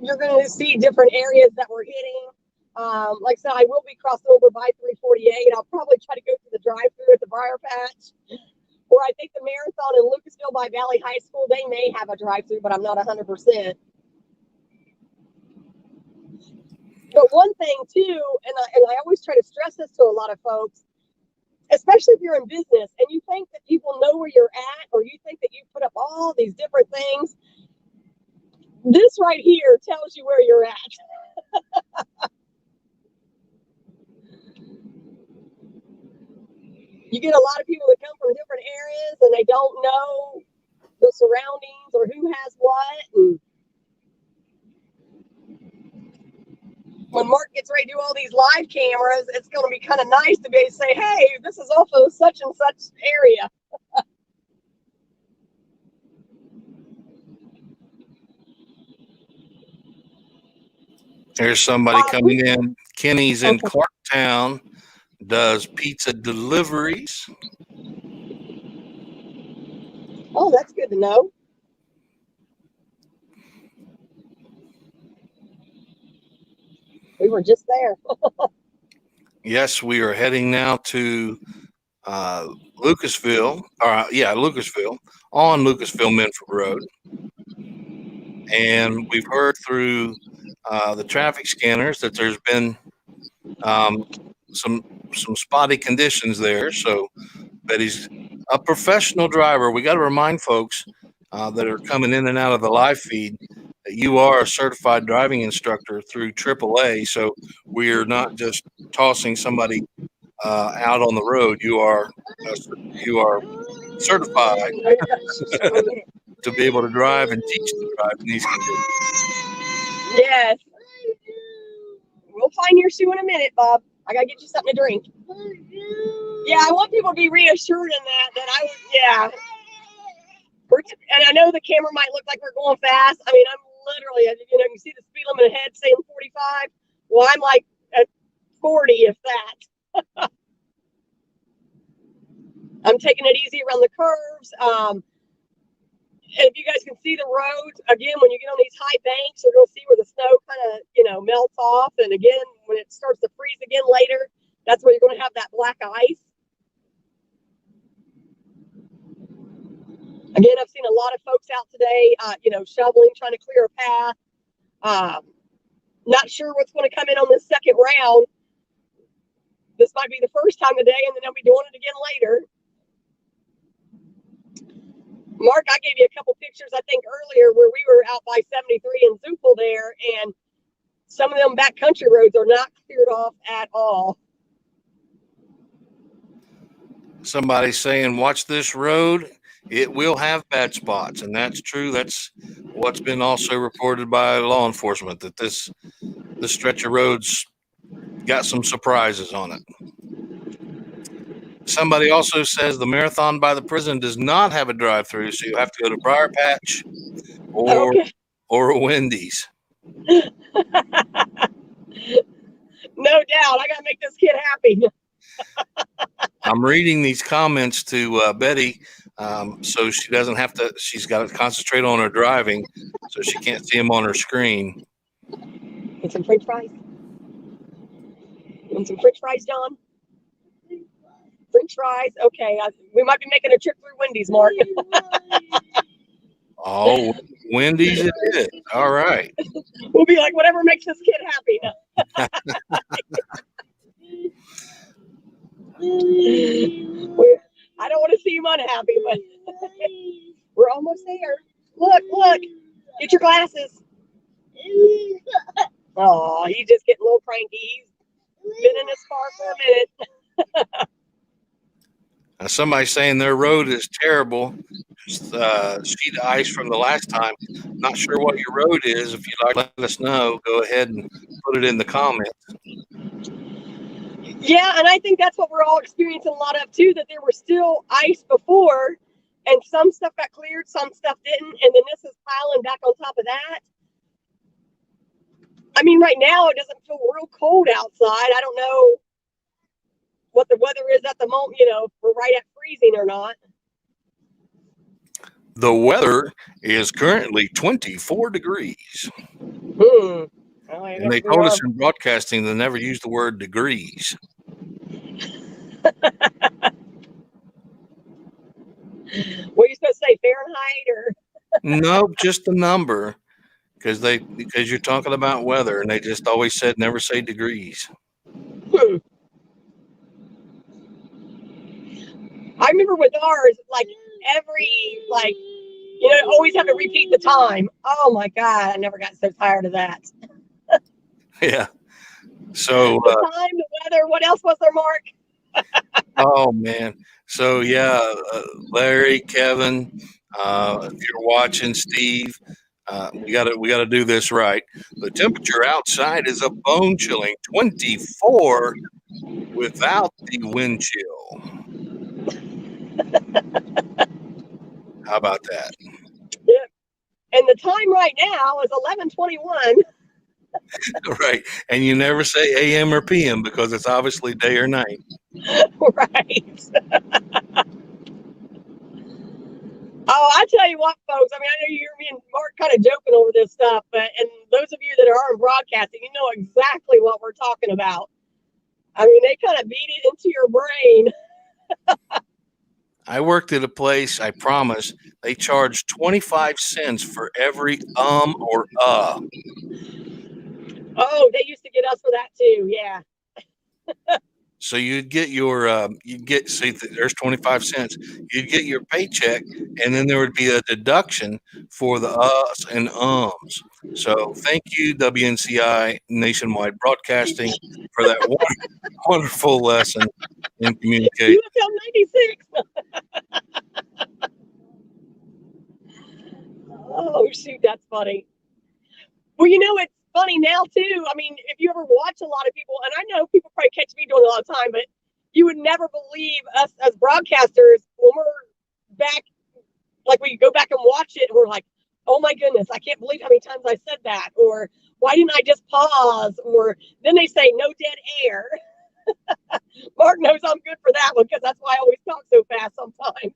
You're going to see different areas that we're hitting. Like I said, I will be crossing over by 348. I'll probably try to go through the drive-through at the Briar Patch. Or I think the marathon in Lucasville by Valley High School, they may have a drive-through, but I'm not 100%. But one thing too, and I always try to stress this to a lot of folks, especially if you're in business and you think that people know where you're at, or you think that you put up all these different things, this right here tells you where you're at. You get a lot of people that come from different areas and they don't know the surroundings or who has what. And when Mark gets ready to do all these live cameras, it's going to be kind of nice to be able to say, hey, this is also such and such area. There's somebody coming in. Kenny's in Clarktown, does pizza deliveries. Oh, that's good to know. We were just there. Yes, we are heading now to Lucasville, Lucasville, on Lucasville Menford Road. And we've heard through the traffic scanners that there's been some spotty conditions there. So Betty's a professional driver. We got to remind folks that are coming in and out of the live feed that you are a certified driving instructor through AAA. So we're not just tossing somebody out on the road. You are certified to be able to drive and teach to drive in these conditions. Yes. We'll find your shoe in a minute, Bob. I gotta get you something to drink. Yeah, I want people to be reassured in that and I know the camera might look like we're going fast. I mean, I'm literally, you see the speed limit ahead saying 45. Well, I'm like at 40, if that. I'm taking it easy around the curves. And if you guys can see the road, again, when you get on these high banks, you're going to see where the snow kind of, melts off. And again, when it starts to freeze again later, that's where you're going to have that black ice. Again, I've seen a lot of folks out today, shoveling, trying to clear a path. Not sure what's going to come in on this second round. This might be the first time today, and then they'll be doing it again later. Mark, I gave you a couple pictures, I think, earlier where we were out by 73 in Zupel there, and some of them backcountry roads are not cleared off at all. Somebody's saying, watch this road. It will have bad spots, and that's true. That's what's been also reported by law enforcement, that this stretch of roads got some surprises on it. Somebody also says the marathon by the prison does not have a drive-through, so you have to go to Briar Patch or a Wendy's. No doubt. I got to make this kid happy. I'm reading these comments to Betty, so she doesn't have to. She's got to concentrate on her driving, so she can't see them on her screen. Get some French fries. Want some French fries, John? French fries. Okay, we might be making a trip through Wendy's, Mark. Oh, Wendy's it is. All right. We'll be like, whatever makes this kid happy. I don't want to see him unhappy, but we're almost there. Look, get your glasses. Oh, he's just getting a little cranky. He's been in this car for a minute. Now, somebody's saying their road is terrible. Sheet of ice from the last time. Not sure what your road is. If you'd like to let us know, go ahead and put it in the comments. Yeah, and I think that's what we're all experiencing a lot of too, that there were still ice before, and some stuff got cleared, some stuff didn't, and then this is piling back on top of that. I mean, right now it doesn't feel real cold outside. I don't know what the weather is at the moment, you know, if we're right at freezing or not. The weather is currently 24 degrees. Well, And they told us in broadcasting they never use the word degrees. Were you supposed to say Fahrenheit or? Nope, just the number. Because you're talking about weather, and they just always said never say degrees. I remember with ours, like always have to repeat the time. Oh my God, I never got so tired of that. Yeah. So the time, the weather, what else was there, Mark? Oh man. So yeah, Larry, Kevin, if you're watching, Steve, we gotta do this right. The temperature outside is a bone chilling 24 without the wind chill. How about that? Yeah. And the time right now is 11:21. Right. And you never say AM or PM because it's obviously day or night. Right. Oh, I tell you what, folks. I mean, I know you hear me and Mark kind of joking over this stuff, and those of you that are in broadcasting, you know exactly what we're talking about. I mean, they kind of beat it into your brain. I worked at a place, I promise, they charge 25 cents for every or Oh, they used to get us for that too. Yeah. So you'd get your, see, there's 25 cents. You'd get your paycheck, and then there would be a deduction for the uhs and ums. So thank you, WNCI Nationwide Broadcasting, for that wonderful lesson in communication. UFL 96. Oh, shoot, that's funny. Well, you know, it's funny now, too. I mean, if you ever watch a lot of people, and I know people probably catch me doing it all the time, but you would never believe us as broadcasters when we're back, like we go back and watch it, and we're like, oh my goodness, I can't believe how many times I said that. Or why didn't I just pause? Or then they say no dead air. Mark knows I'm good for that one because that's why I always talk so fast sometimes.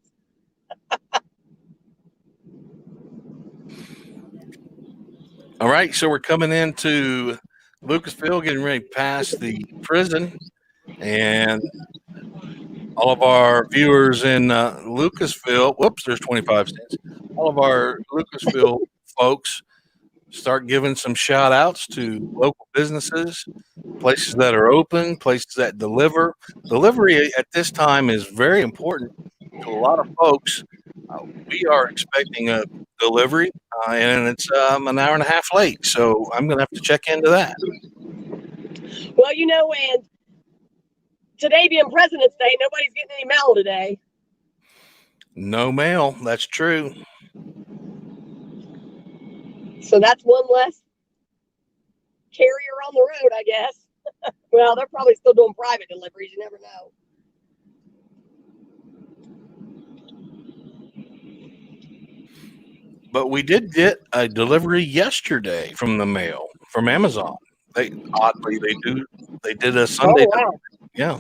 All right, so we're coming into Lucasville, getting ready to pass the prison, and all of our viewers in Lucasville, whoops, there's 25 cents. All of our Lucasville folks start giving some shout outs to local businesses, places that are open, places that deliver. Delivery at this time is very important to a lot of folks. We are expecting a delivery, and it's an hour and a half late, so I'm going to have to check into that. Well, you know, and today being President's Day, nobody's getting any mail today. No mail, that's true. So that's one less carrier on the road, I guess. Well, they're probably still doing private deliveries. You never know. But we did get a delivery yesterday from the mail, from Amazon. They did a Sunday. Oh, wow. Yeah.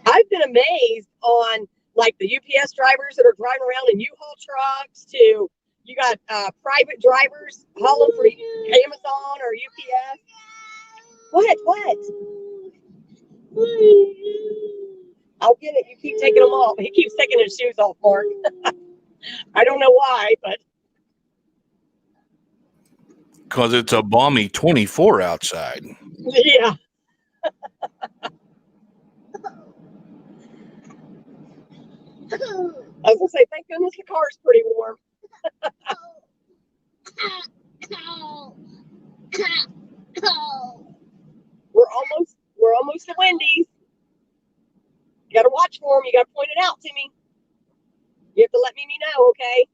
I've been amazed on like the UPS drivers that are driving around in U-Haul trucks to you got private drivers hauling for Amazon or UPS. What? I'll get it. You keep taking them off. He keeps taking his shoes off, Mark. I don't know why, but. Because it's a balmy 24 outside. Yeah. I was going to say, thank goodness the car's pretty warm. We're almost to Wendy's. You got to watch for them. You got to point it out to me. You have to let me know, okay?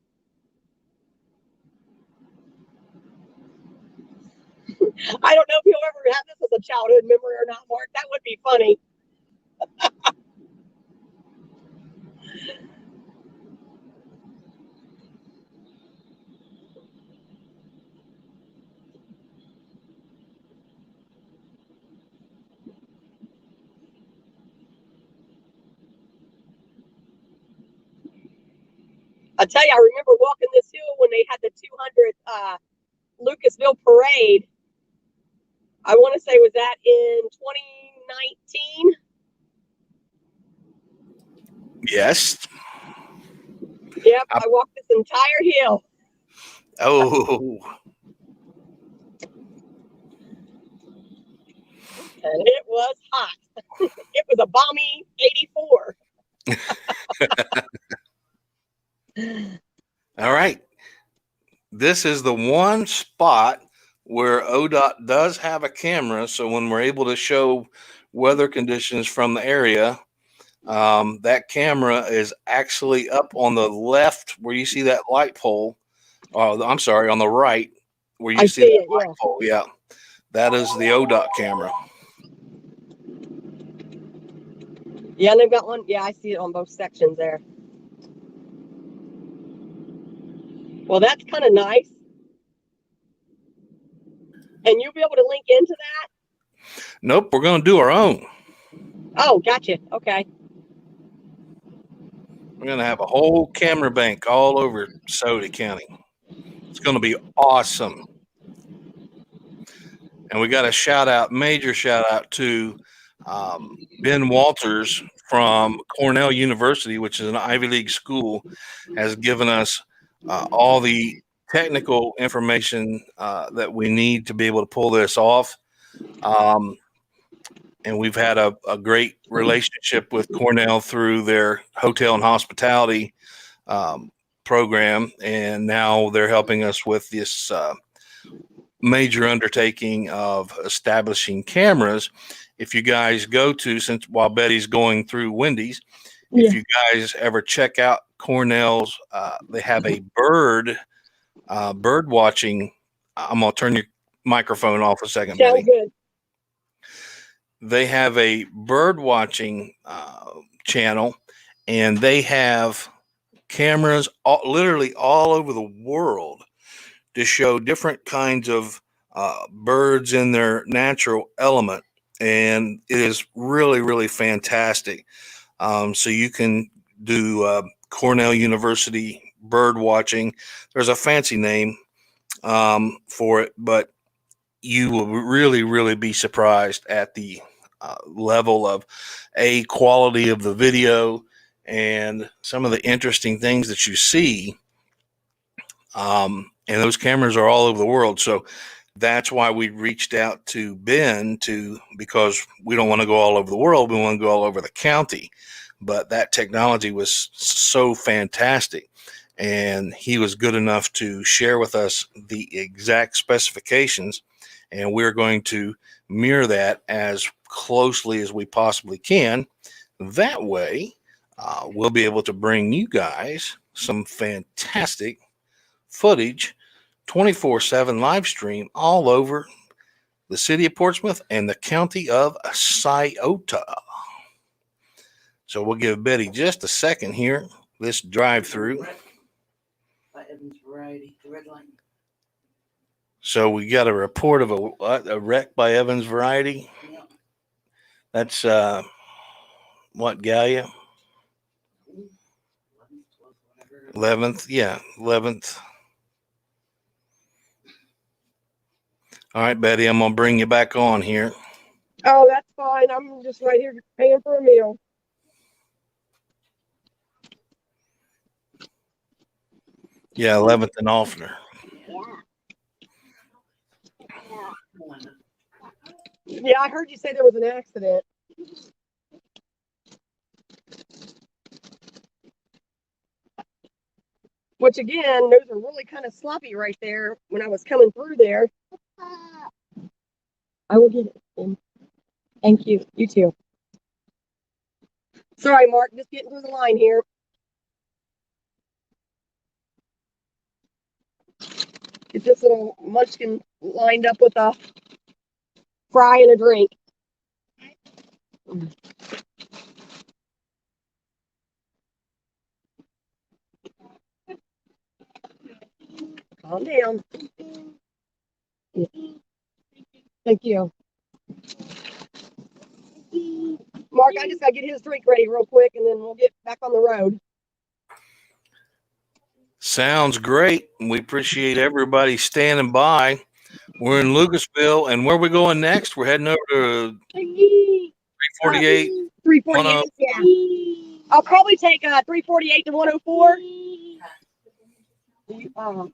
I don't know if you'll ever have this as a childhood memory or not, Mark. That would be funny. I tell you, I remember walking this hill when they had the 200th Lucasville parade. I want to say, was that in 2019? Yes. Yep, I walked this entire hill. Oh. And it was hot. It was a balmy 84. All right. This is the one spot where ODOT does have a camera. So when we're able to show weather conditions from the area, that camera is actually up on the left where you see that light pole. I'm sorry, on the right where you see that light pole. Yeah. That is the ODOT camera. Yeah, they've got one. Yeah, I see it on both sections there. Well, that's kind of nice. And you'll be able to link into that? Nope, we're going to do our own. Oh, gotcha. Okay. We're going to have a whole camera bank all over Sciota County. It's going to be awesome. And we got a major shout out to Ben Walters from Cornell University, which is an Ivy League school, has given us all the technical information that we need to be able to pull this off. And we've had a great relationship with Cornell through their hotel and hospitality program. And now they're helping us with this major undertaking of establishing cameras. If you guys go to, while Betty's going through Wendy's, if you guys ever check out Cornell's, they have a bird watching. I'm going to turn your microphone off a second, Betty. Good. They have a bird watching channel, and they have cameras literally all over the world to show different kinds of birds in their natural element. And it is really, really fantastic. So you can do Cornell University bird watching. There's a fancy name for it, but you will really, really be surprised at the level of quality of the video and some of the interesting things that you see. And those cameras are all over the world. So that's why we reached out to Ben because we don't want to go all over the world. We want to go all over the county. But that technology was so fantastic. And he was good enough to share with us the exact specifications. And we're going to mirror that as closely as we possibly can. That way, we'll be able to bring you guys some fantastic footage, 24/7 live stream all over the city of Portsmouth and the county of Sciota. So we'll give Betty just a second here. This drive-through. By Evans Variety, the red line. So we got a report of a wreck by Evans Variety. Yeah. That's what Gallia? 11th, yeah, 11th. All right, Betty, I'm gonna bring you back on here. Oh, that's fine. I'm just right here paying for a meal. Yeah, 11th and Offner. Yeah, I heard you say there was an accident. which again, those are really kind of sloppy right there when I was coming through there. I will get it. Thank you. You too. Sorry, Mark, just getting through the line here. Get this little munchkin lined up with a fry and a drink. Calm down. Yeah. Thank you. Mark, I just gotta get his drink ready real quick and then we'll get back on the road. Sounds great. We appreciate everybody standing by. We're in Lucasville, and where are we going next? We're heading over to 348. 348, yeah. I'll probably take 348 to 104. All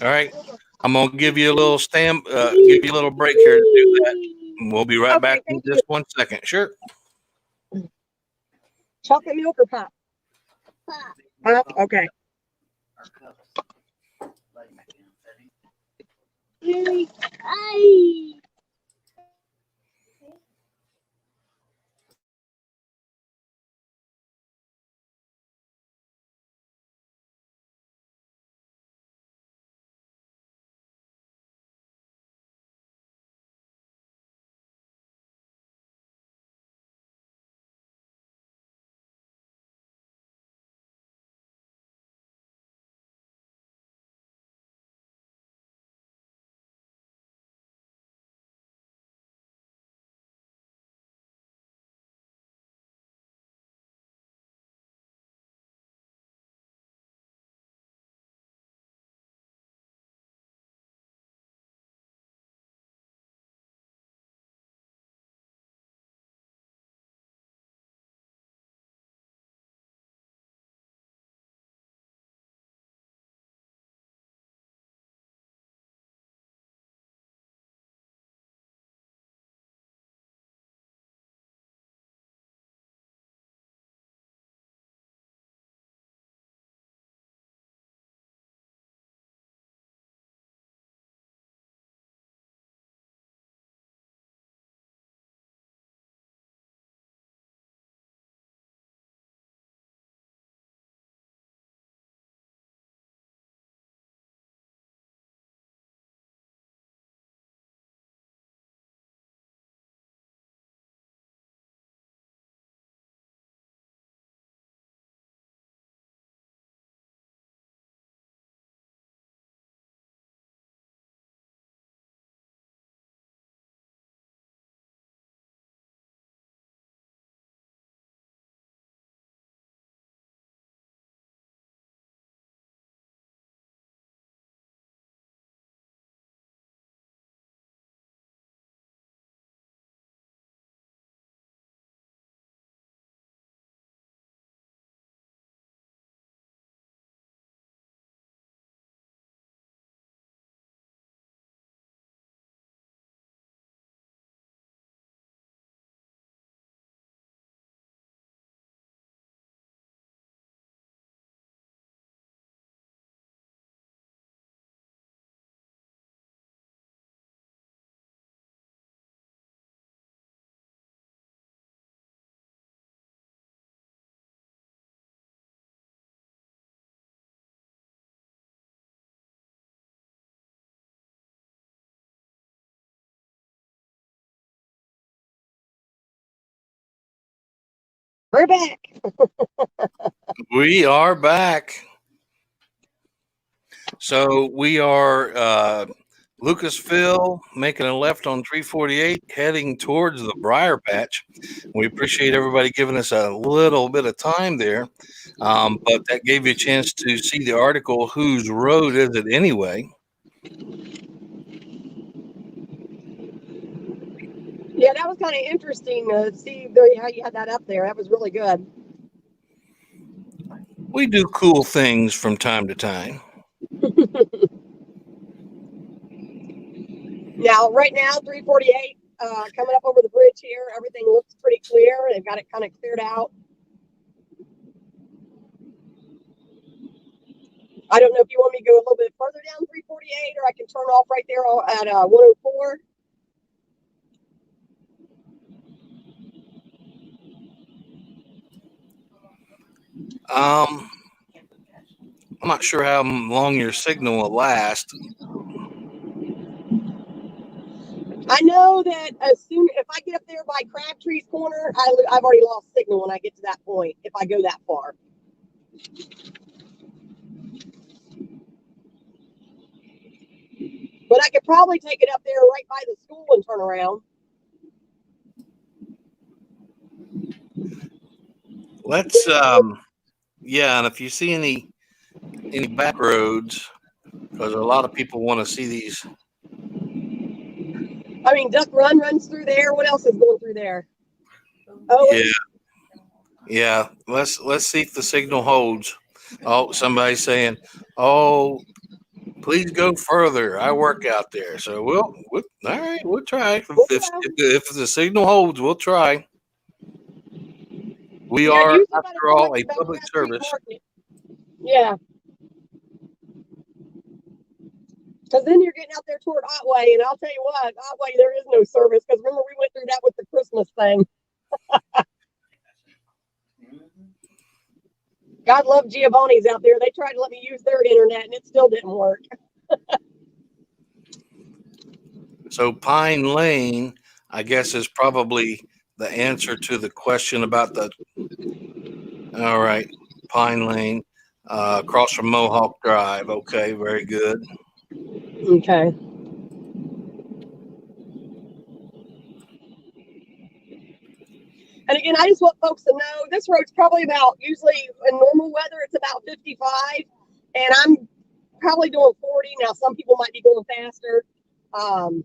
right. I'm going to give you a little give you a little break here to do that. And we'll be right back in just 1 second. Sure. Chocolate milk or pop? Pop, okay. We're back. We are back. So we are Lucasville, making a left on 348, heading towards the Briar Patch. We appreciate everybody giving us a little bit of time there, but that gave you a chance to see the article, Whose Road Is It Anyway? Yeah, that was kind of interesting to see how you had that up there. That was really good. We do cool things from time to time. Now, right now, 348, coming up over the bridge here, everything looks pretty clear. They've got it kind of cleared out. I don't know if you want me to go a little bit further down 348, or I can turn off right there at 104. I'm not sure how long your signal will last. I know that as soon if I get up there by Crabtree's Corner, I've already lost signal when I get to that point. If I go that far. But I could probably take it up there right by the school and turn around. Let's yeah, and if you see any back roads, because a lot of people want to see these. I mean, Duck Run runs through there. What else is going through there? Oh, Yeah. Let's see if the signal holds. Oh, somebody's saying, "Oh, please go further. I work out there." So we'll all right. We'll try. If the signal holds, we'll try. We are, after all, a public service. Yeah. Because then you're getting out there toward Otway, and I'll tell you what, Otway, there is no service. Because remember, we went through that with the Christmas thing. God love Giovanni's out there. They tried to let me use their internet, and it still didn't work. So Pine Lane, I guess, is probably the answer to the question about the. All right, Pine Lane, across from Mohawk Drive. Okay, very good. Okay. And again, I just want folks to know this road's probably usually in normal weather, it's about 55. And I'm probably doing 40. Now, some people might be going faster. I'm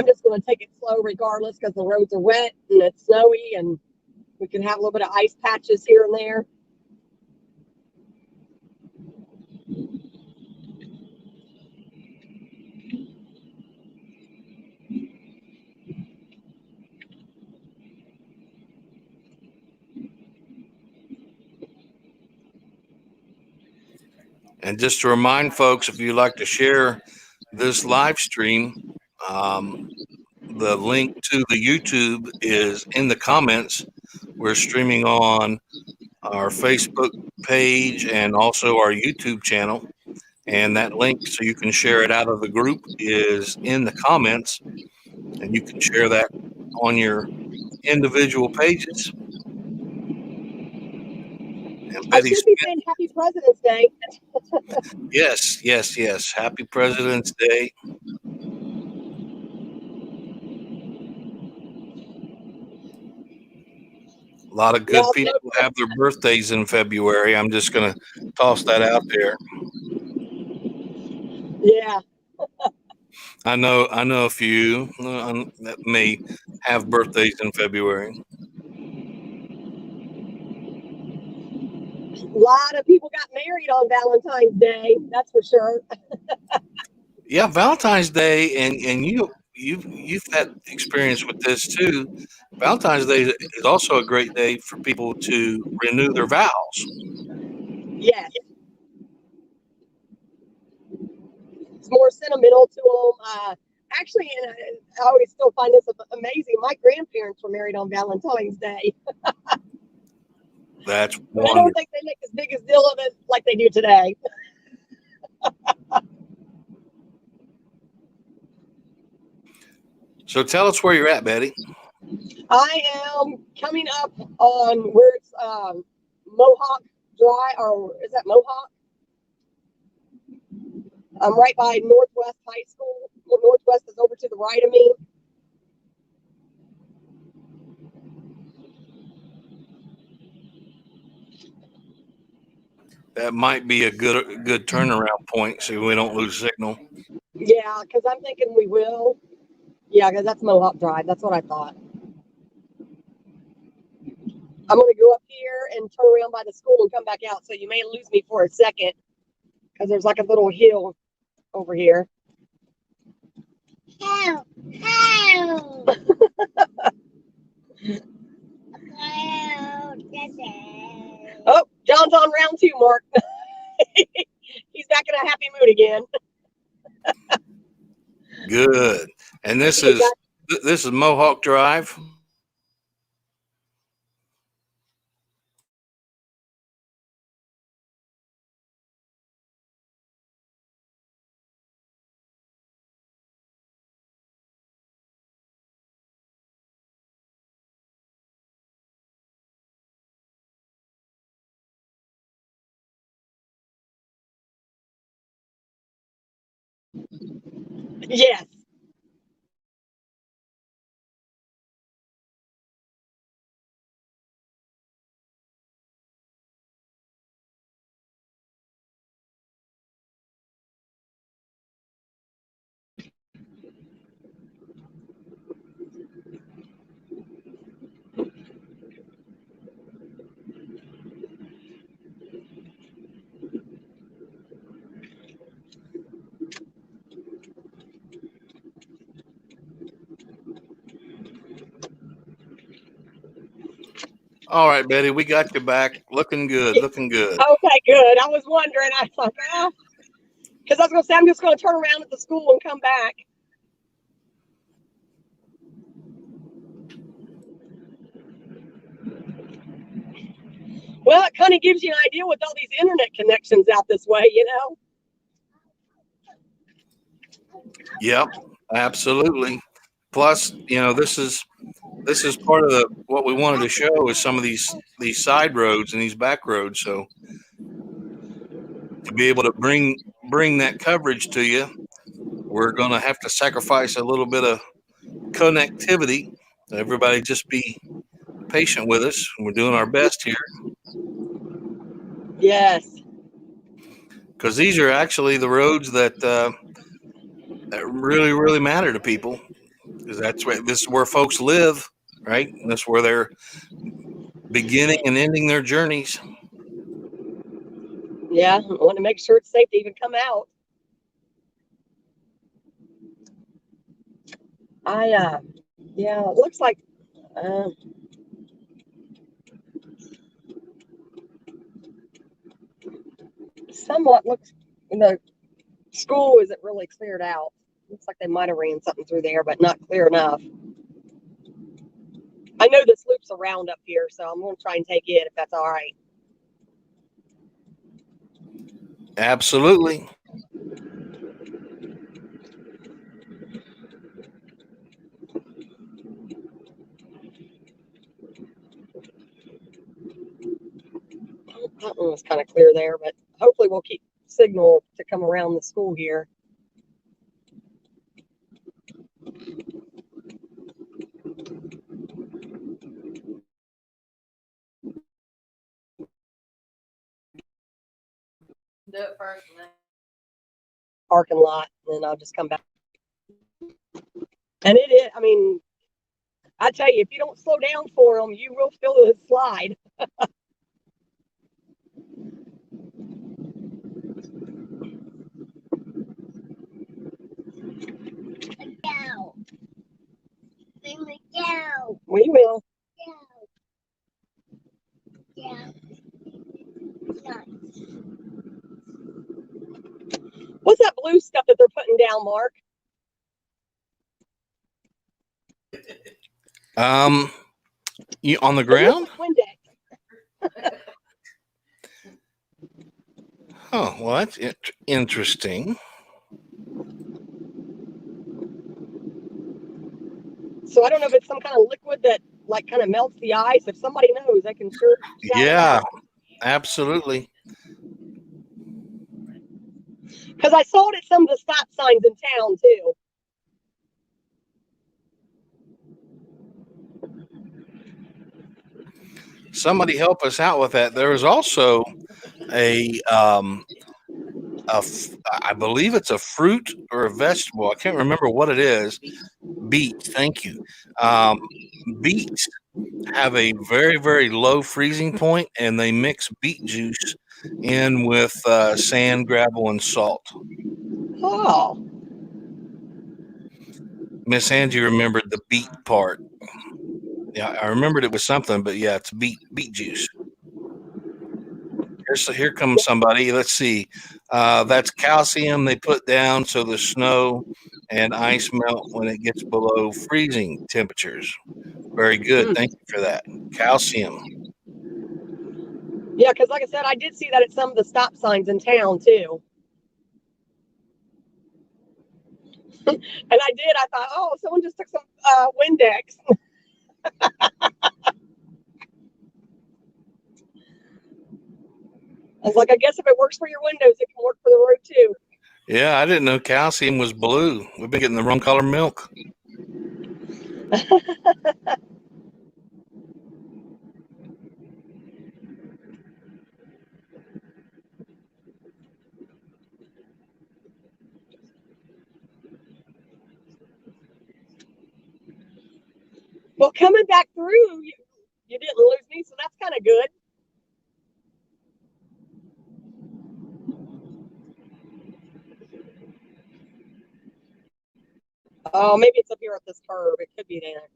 just going to take it slow regardless because the roads are wet and it's snowy and we can have a little bit of ice patches here and there. And just to remind folks, if you'd like to share this live stream, the link to the YouTube is in the comments. We're streaming on our Facebook page and also our YouTube channel. And that link, so you can share it out of the group, is in the comments. And you can share that on your individual pages. And I should be saying Happy President's Day. Yes. Happy President's Day. A lot of good people have their birthdays in February. I'm just going to toss that out there. Yeah. I know a few that may have birthdays in February. A lot of people got married on Valentine's Day, that's for sure. Yeah, Valentine's Day, and you've had experience with this too. Valentine's Day is also a great day for people to renew their vows. Yes. It's more sentimental to them. Actually, and I always still find this amazing. My grandparents were married on Valentine's Day. That's but I don't think they make as big a deal of it like they do today. So tell us where you're at, Betty. I am coming up on where it's Mohawk Drive, or is that Mohawk? I'm right by Northwest High School. Northwest is over to the right of me. That might be a good turnaround point so we don't lose signal. Yeah, because I'm thinking we will. Yeah, because that's Mohawk Drive. That's what I thought. I'm going to go up here and turn around by the school and come back out. So you may lose me for a second because there's like a little hill over here. Help! Help! Oh, John's on round 2, Mark. He's back in a happy mood again. Good. And this is Mohawk Drive. Yes. All right, Betty, we got you back. Looking good. Looking good. Okay, good. I was wondering. I was like, because I was going to say, I'm just going to turn around at the school and come back. Well, it kind of gives you an idea with all these internet connections out this way, you know? Yep, absolutely. Plus, this is part of what we wanted to show is some of these side roads and these back roads. So to be able to bring that coverage to you, we're going to have to sacrifice a little bit of connectivity. Everybody just be patient with us. We're doing our best here. Yes. Because these are actually the roads that really, really matter to people. Because this is where folks live, right? And that's where they're beginning and ending their journeys. Yeah, I want to make sure it's safe to even come out. Yeah, it looks like, somewhat looks, the school isn't really cleared out. Looks like they might have ran something through there, but not clear enough. I know this loops around up here, so I'm going to try and take it if that's all right. Absolutely. That one was kind of clear there, but hopefully we'll keep signal to come around the school here. Do it first. Parking lot, and then I'll just come back. And it is, I mean, I tell you, if you don't slow down for them, you will feel the slide. Go. Bring me down. We will. Yeah. What's that blue stuff that they're putting down, Mark? You on the ground? Oh, well, that's interesting. So I don't know if it's some kind of liquid that like kind of melts the ice. If somebody knows, I can sure. Yeah, absolutely. Because I saw it at some of the stop signs in town too. Somebody help us out with that. There is also I believe it's a fruit or a vegetable. I can't remember what it is. Beets. Thank you. Beets have a very, very low freezing point, and they mix beet juice in with sand, gravel, and salt. Oh. Miss Angie remembered the beet part. Yeah, I remembered it was something, but yeah, it's beet juice. Here comes somebody. Let's see. That's calcium they put down so the snow and ice melt when it gets below freezing temperatures. Very good. Thank you for that. Calcium. Yeah, because like I said, I did see that at some of the stop signs in town too. And I thought, oh, someone just took some Windex. I was like, I guess if it works for your windows, it can work for the road too. Yeah, I didn't know calcium was blue. We've been getting the wrong color milk. Well, coming back through, you didn't lose me, so that's kind of good. Oh, maybe it's up here at this curve. It could be there.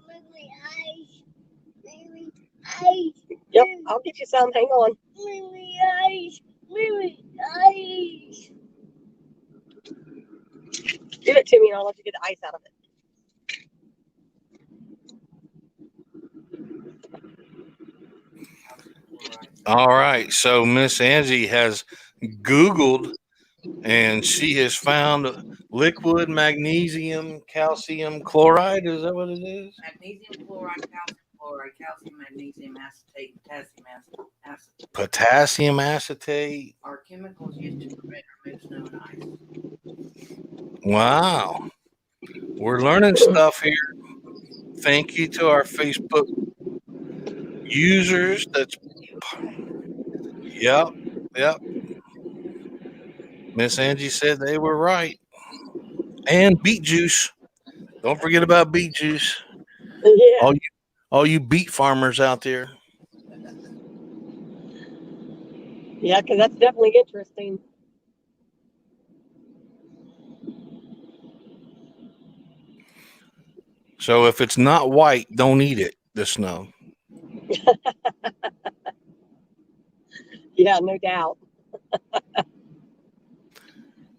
Mommy, ice. Mommy, ice. Yep, I'll get you some. Hang on. Mommy, ice. Mommy, ice. Give it to me and I'll let you get the ice out of it. All right. So Miss Angie has Googled and she has found liquid magnesium calcium chloride. Is that what it is? Magnesium chloride, calcium, magnesium acetate, potassium acetate Potassium acetate. are chemicals used to prevent or remove snow and ice. Wow. We're learning stuff here. Thank you to our Facebook users. Yep. Miss Angie said they were right. And beet juice. Don't forget about beet juice. Yeah. All you beet farmers out there. Yeah, because that's definitely interesting. So if it's not white, don't eat it, the snow. Yeah, no doubt.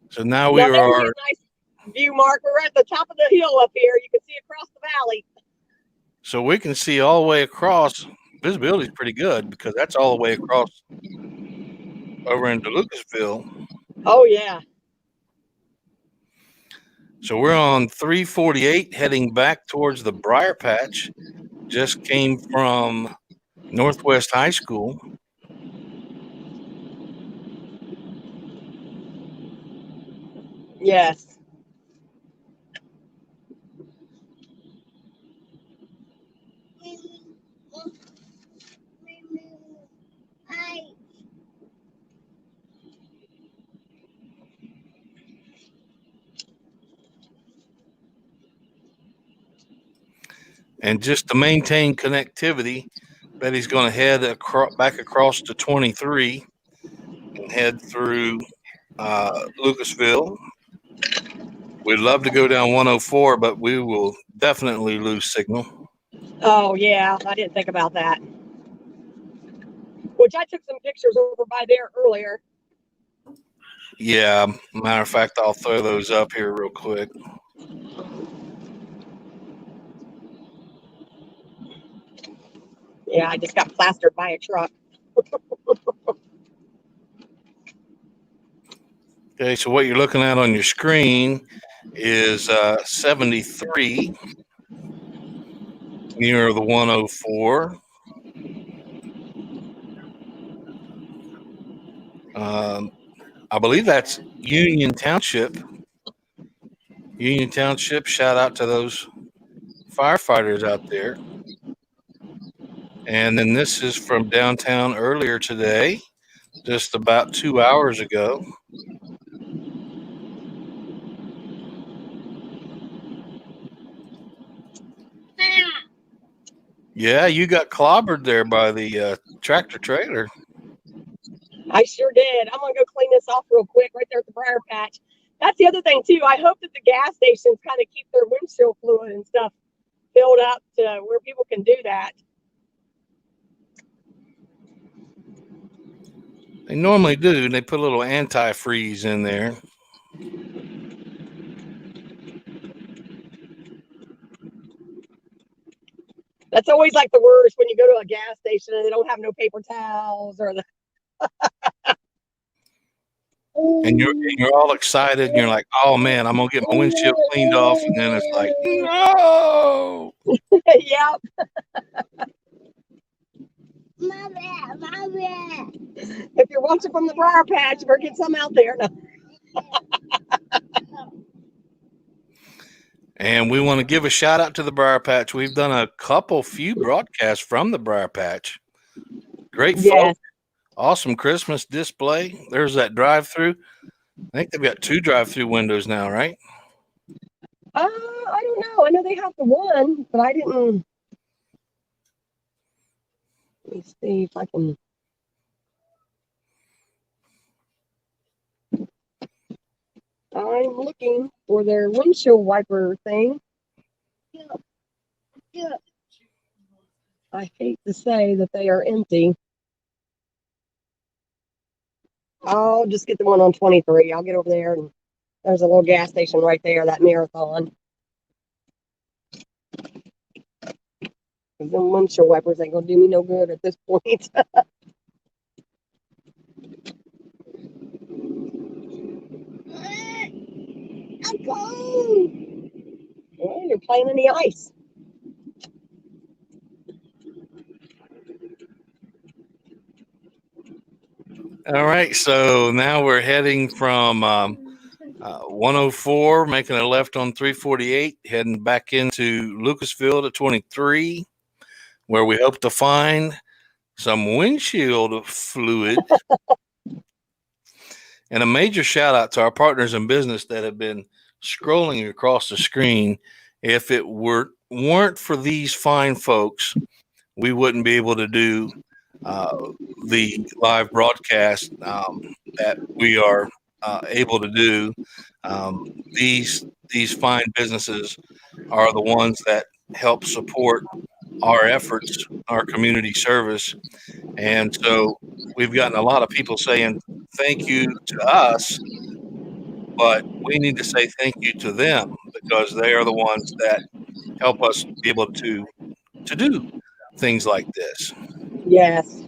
So now we Now, there's are. a nice view, Mark. We're at the top of the hill up here. You can see across the valley. So we can see all the way across. Visibility is pretty good because that's all the way across over into Lucasville. Oh, yeah. So we're on 348 heading back towards the Briar Patch. Just came from Northwest High School. Yes. Ice. And just to maintain connectivity, Betty's going to head back across to 23 and head through Lucasville. We'd love to go down 104, but we will definitely lose signal. Oh, yeah. I didn't think about that. Which I took some pictures over by there earlier. Yeah, matter of fact, I'll throw those up here real quick. Yeah, I just got plastered by a truck. Okay, so what you're looking at on your screen is 73 near the 104. I believe that's Union Township. Union Township, shout out to those firefighters out there. And then this is from downtown earlier today, just about 2 hours ago. Yeah, you got clobbered there by the tractor trailer. I sure did. I'm gonna go clean this off real quick right there at the briar patch. That's the other thing too. I hope that the gas stations kind of keep their windshield fluid and stuff filled up to where people can do that. They normally do. They put a little antifreeze in there. That's always like the worst when you go to a gas station and they don't have no paper towels or the. And you're all excited. And you're like, oh man, I'm gonna get my windshield cleaned off, and then it's like, no. Yep. My bad, my bad. If you're watching from the briar patch, you better get some out there. No. And we want to give a shout out to the Briar Patch. We've done a few broadcasts from the Briar Patch. Great folks. Yes. Awesome Christmas display. There's that drive-through. I think they've got 2 drive-through windows now, right? I don't know. I know they have the one, but I didn't. Let me see if I can. I'm looking for their windshield wiper thing. Yeah. I hate to say that they are empty. I'll just get the one on 23. I'll get over there, and there's a little gas station right there, that Marathon. The windshield wipers ain't gonna do me no good at this point. I'm cold. Well, you're playing in the ice. All right, so now we're heading from 104, making a left on 348, heading back into Lucasville to 23, where we hope to find some windshield fluid. And a major shout out to our partners in business that have been scrolling across the screen. If it weren't for these fine folks, we wouldn't be able to do the live broadcast that we are able to do. These fine businesses are the ones that help support our efforts, our community service. And so we've gotten a lot of people saying thank you to us, but we need to say thank you to them because they are the ones that help us be able to do things like this. Yes.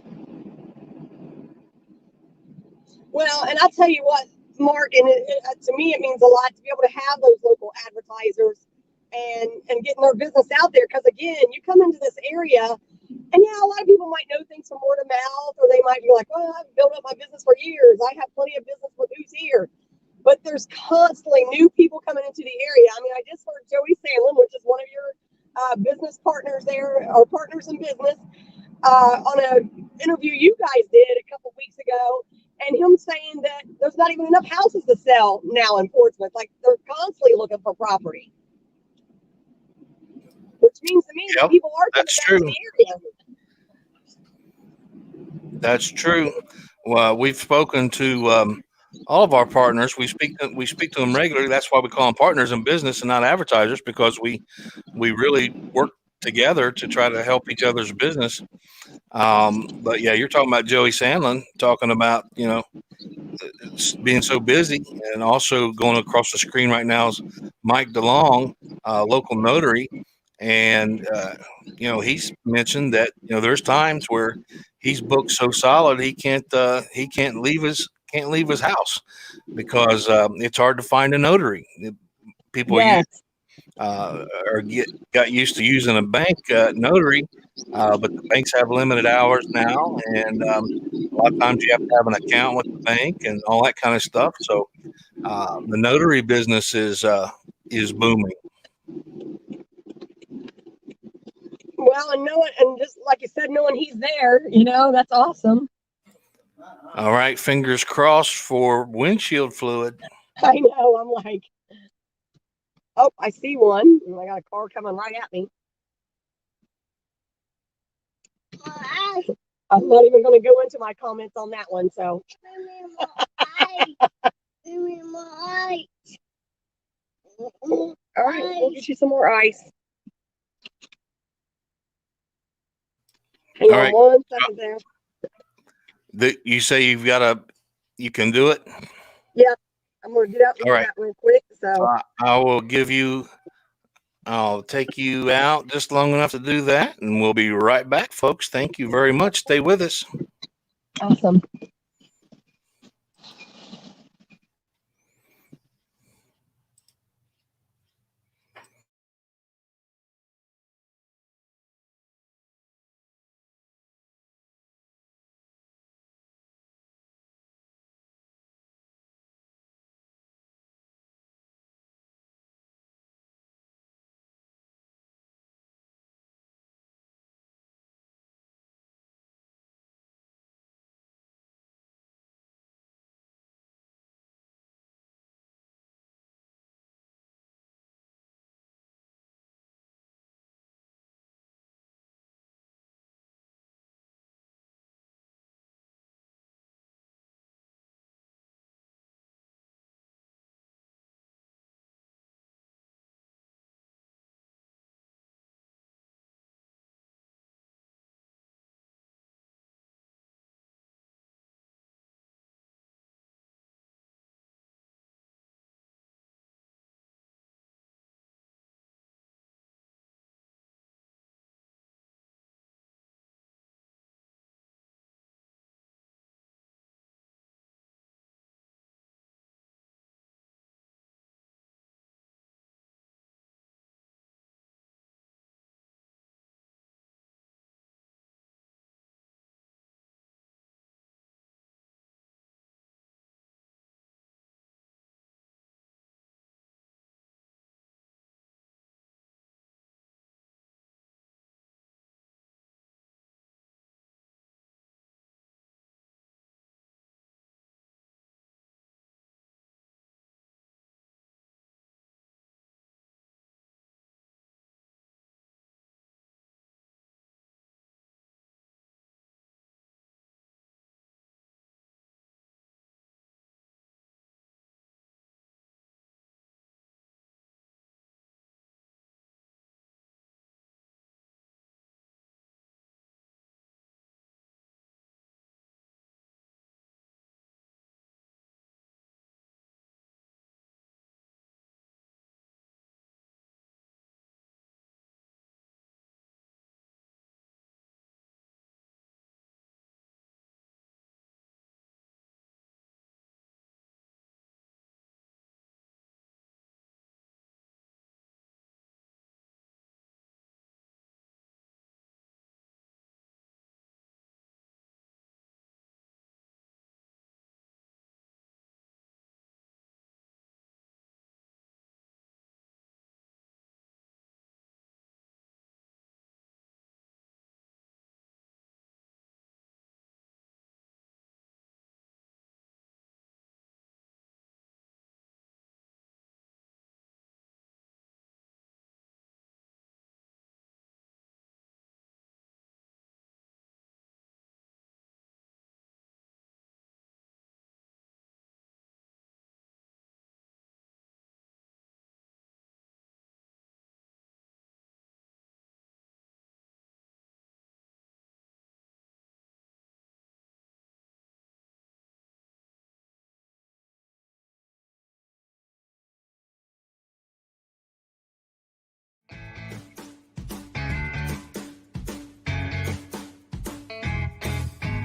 Well, and I'll tell you what, Mark, and to me it means a lot to be able to have those local advertisers and getting their business out there. Because again, you come into this area, and yeah, a lot of people might know things from word of mouth, or they might be like, "Well, I've built up my business for years. I have plenty of business with who's here." But there's constantly new people coming into the area. I mean, I just heard Joey Sandlin, which is one of your business partners there, or partners in business, on an interview you guys did a couple weeks ago, and him saying that there's not even enough houses to sell now in Portsmouth. Like, they're constantly looking for property, which means to me that people are coming back to the area. That's true. Well, we've spoken to all of our partners. We speak to them regularly. That's why we call them partners in business and not advertisers, because we really work together to try to help each other's business. But yeah, you're talking about Joey Sandlin, talking about, being so busy, and also going across the screen right now is Mike DeLong, local notary. And, he's mentioned that, there's times where he's booked so solid, he can't leave his house because it's hard to find a notary. People got used to using a bank notary, but the banks have limited hours now, and a lot of times you have to have an account with the bank and all that kind of stuff. So the notary business is booming. Well, and just like you said, knowing he's there, that's awesome. All right, fingers crossed for windshield fluid. I know. I'm like, oh, I see one. I got a car coming right at me. I'm not even going to go into my comments on that one. So, Give me more ice. all right, we'll get you some more ice. Hang All on right. 1 second there. You say you can do it? Yep. I'm going to get out and All do right. that real quick. So, I'll take you out just long enough to do that, and we'll be right back, folks. Thank you very much. Stay with us. awesome.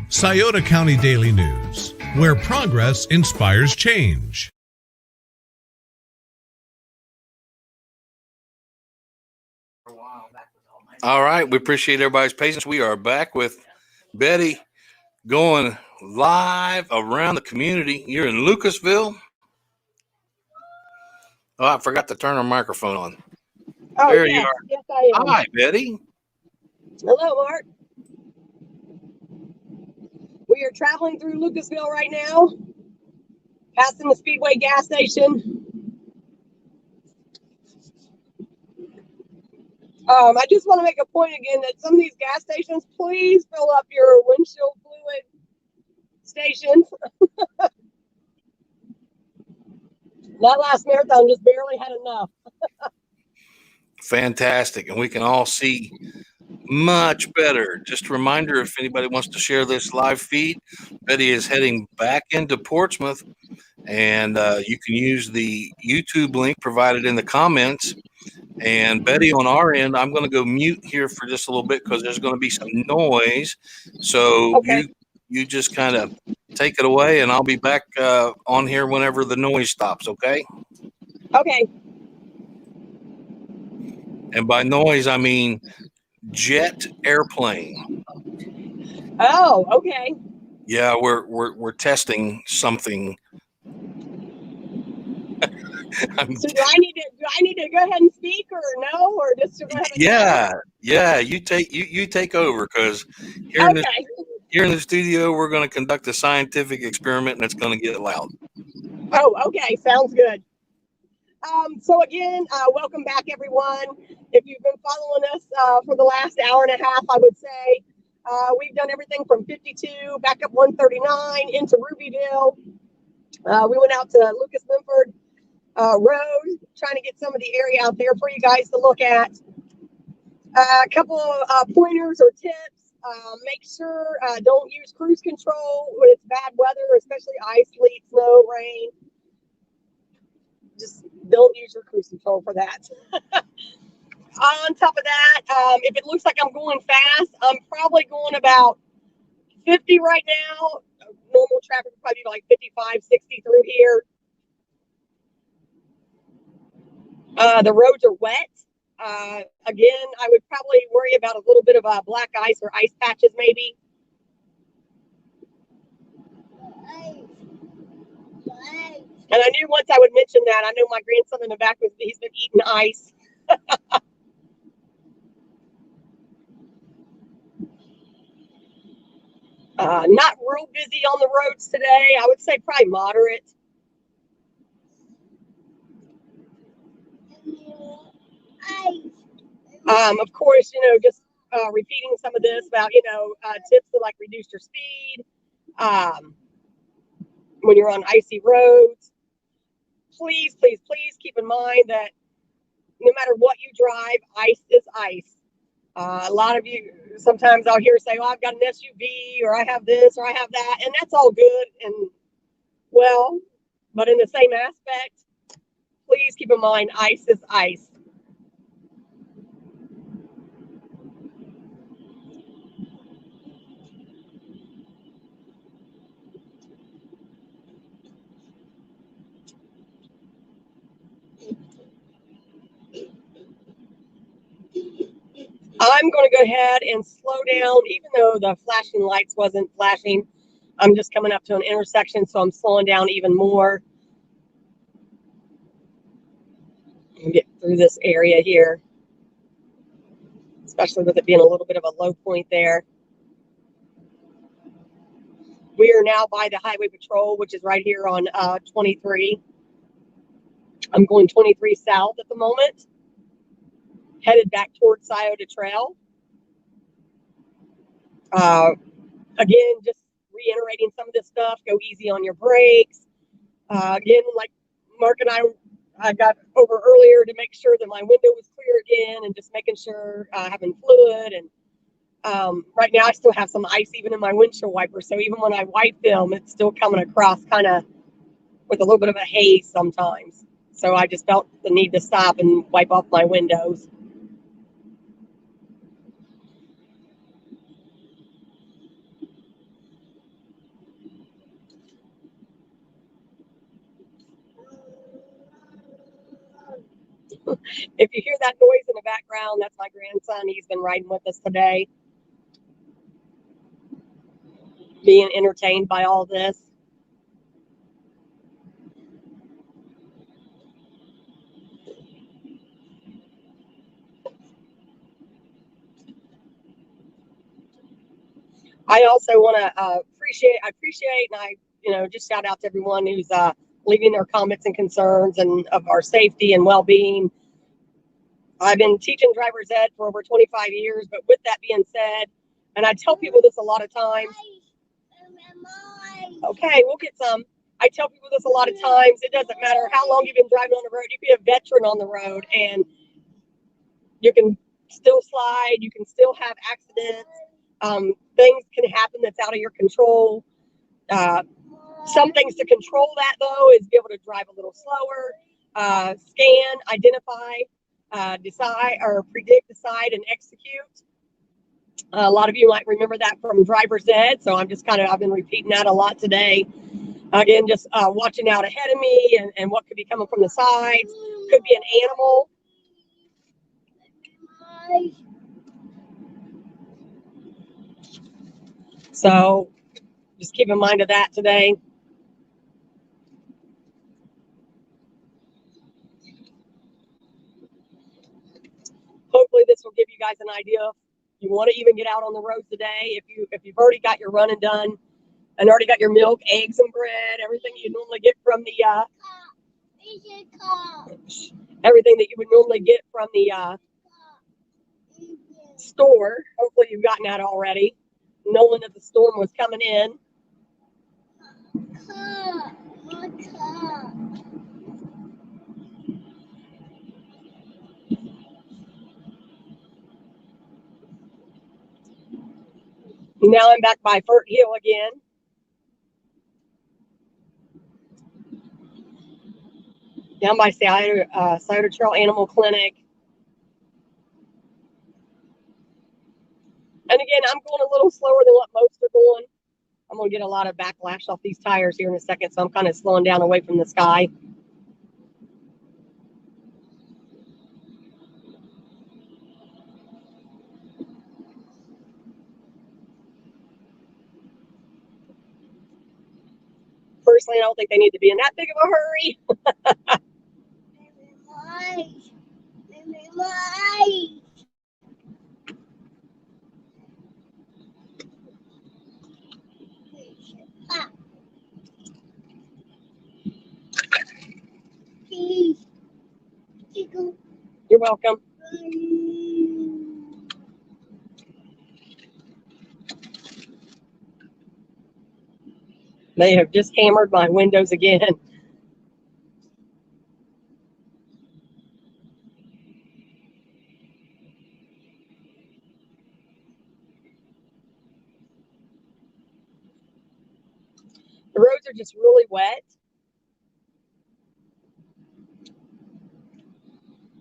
Sciota County Daily News, where progress inspires change. All right. We appreciate everybody's patience. We are back with Betty going live around the community. You're in Lucasville. Oh, I forgot to turn our microphone on. Oh, There yes, you are. yes, I am. Hi, Betty. Hello, Mark. We are traveling through Lucasville right now, passing the Speedway gas station. I just want to make a point again that some of these gas stations, please fill up your windshield fluid stations. That last marathon just barely had enough. Fantastic. And we can all see much better. Just a reminder, if anybody wants to share this live feed, Betty is heading back into Portsmouth, and you can use the YouTube link provided in the comments. And Betty, on our end, I'm going to go mute here for just a little bit because there's going to be some noise. So Okay. you just kind of take it away, and I'll be back on here whenever the noise stops, okay? Okay. And by noise, I mean jet airplane. Oh, okay. Yeah, we're testing something. So do I need to go ahead and speak or no, or just to go ahead and Yeah. You take over, because here in the studio we're going to conduct a scientific experiment, and it's going to get loud. Oh, okay. Sounds good. So again, welcome back, everyone. If you've been following us for the last hour and a half, I would say we've done everything from 52 back up 139 into Rubyville. We went out to Lucas Binford Road, trying to get some of the area out there for you guys to look at. A couple of pointers or tips. Make sure don't use cruise control when it's bad weather, especially ice, sleet, snow, rain. Just don't use your cruise control for that. On top of that, if it looks like I'm going fast, I'm probably going about 50 right now. Normal traffic would probably be like 55, 60 through here. The roads are wet. Again, I would probably worry about a little bit of black ice or ice patches maybe. And I knew once I would mention that. I know my grandson in the back, he's been eating ice. Not real busy on the roads today. I would say probably moderate. Of course, just repeating some of this about, tips to like reduce your speed when you're on icy roads. Please, please, please keep in mind that no matter what you drive, ice is ice. A lot of you, sometimes I'll hear say, "Oh, I've got an SUV, or I have this, or I have that," and that's all good and well, but in the same aspect, please keep in mind ice is ice. I'm going to go ahead and slow down, even though the flashing lights wasn't flashing. I'm just coming up to an intersection, so I'm slowing down even more. And get through this area here, especially with it being a little bit of a low point there. We are now by the Highway Patrol, which is right here on 23. I'm going 23 south at the moment, headed back towards Sciota Trail. Again, just reiterating some of this stuff. Go easy on your brakes. Again, like Mark and I got over earlier, to make sure that my window was clear again, and just making sure having fluid. And right now I still have some ice even in my windshield wiper. So even when I wipe them, it's still coming across kind of with a little bit of a haze sometimes. So I just felt the need to stop and wipe off my windows. If you hear that noise in the background, that's my grandson. He's been riding with us today, being entertained by all this. I also want to appreciate, and I, just shout out to everyone who's leaving their comments and concerns and of our safety and well-being. I've been teaching driver's ed for over 25 years, but with that being said, and I tell people this a lot of times. Okay, we'll get some. I tell people this a lot of times. It doesn't matter how long you've been driving on the road. You can be a veteran on the road, and you can still slide. You can still have accidents. Things can happen that's out of your control. Some things to control that, though, is be able to drive a little slower, scan, identify, decide, or predict, decide, and execute. A lot of you might remember that from driver's ed, so I've been repeating that a lot today. Again, just watching out ahead of me and what could be coming from the sides. Could be an animal. So just keep in mind of that today. Hopefully this will give you guys an idea if you want to even get out on the road today. If you've already got your running done and already got your milk, eggs, and bread, everything you normally get from the everything that you would normally get from the store. Hopefully you've gotten that already, knowing that the storm was coming in. Now I'm back by Fort Hill again. Down by Sciota Trail Animal Clinic. And again, I'm going a little slower than what most are going. I'm going to get a lot of backlash off these tires here in a second, so I'm kind of slowing down away from the sky. Personally, I don't think they need to be in that big of a hurry. You're welcome. They have just hammered my windows again. The roads are just really wet.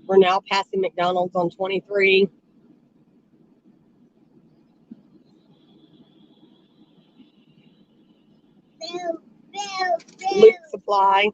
We're now passing McDonald's on 23. Luke Supply.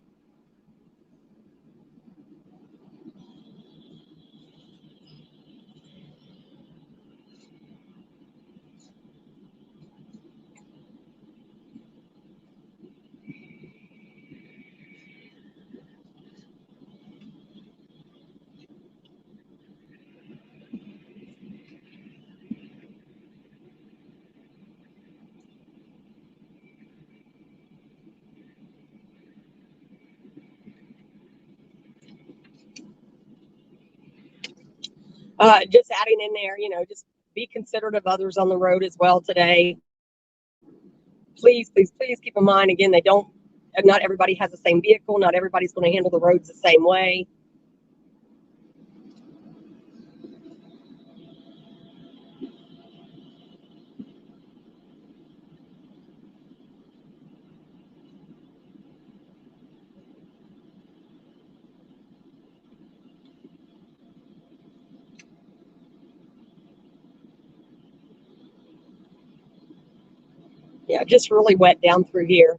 Just adding in there, just be considerate of others on the road as well today. Please, please, please keep in mind, again, not everybody has the same vehicle. Not everybody's going to handle the roads the same way. Yeah, just really wet down through here.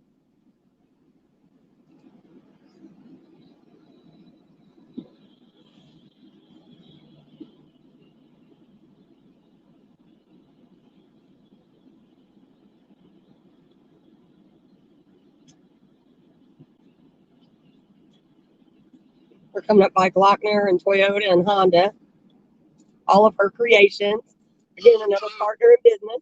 We're coming up by Glockner and Toyota and Honda. All of her creations. Again, another partner in business.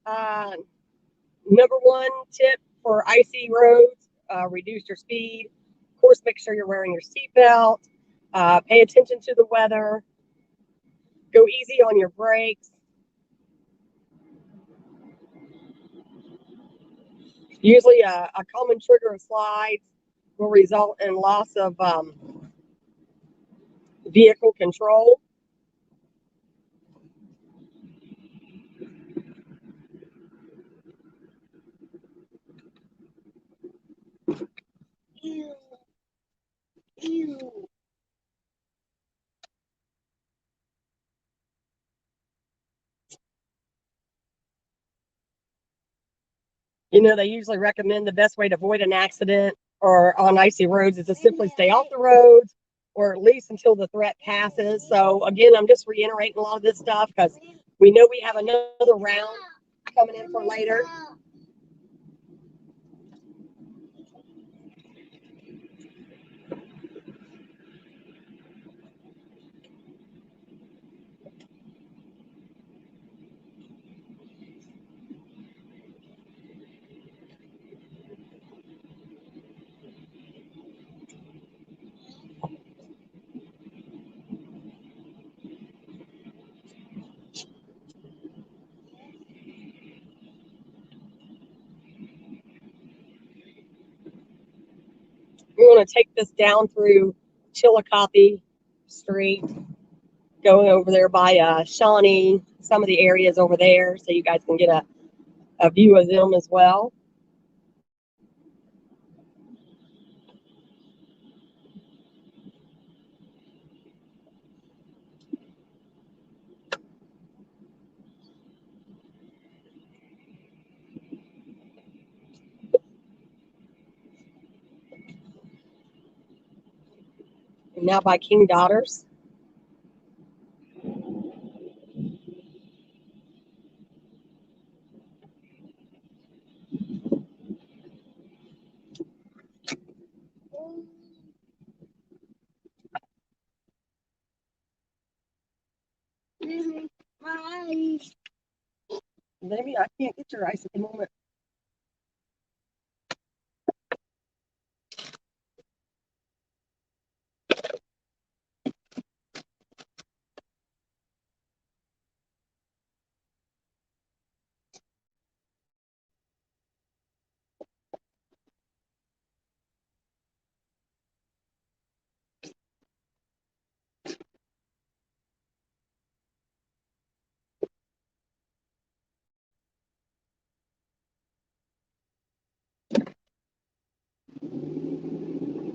Number one tip for icy roads, reduce your speed. Of course, make sure you're wearing your seatbelt. Pay attention to the weather. Go easy on your brakes. Usually a common trigger of slides will result in loss of vehicle control. Ew. Ew. You know, they usually recommend the best way to avoid an accident or on icy roads is to simply stay off the roads or at least until the threat passes. So again, I'm just reiterating a lot of this stuff because we know we have another round coming in for later. We want to take this down through Chillicothe Street, going over there by Shawnee, some of the areas over there, so you guys can get a view of them as well. And now by King Daughters. My eyes. Maybe I can't get your ice at the moment.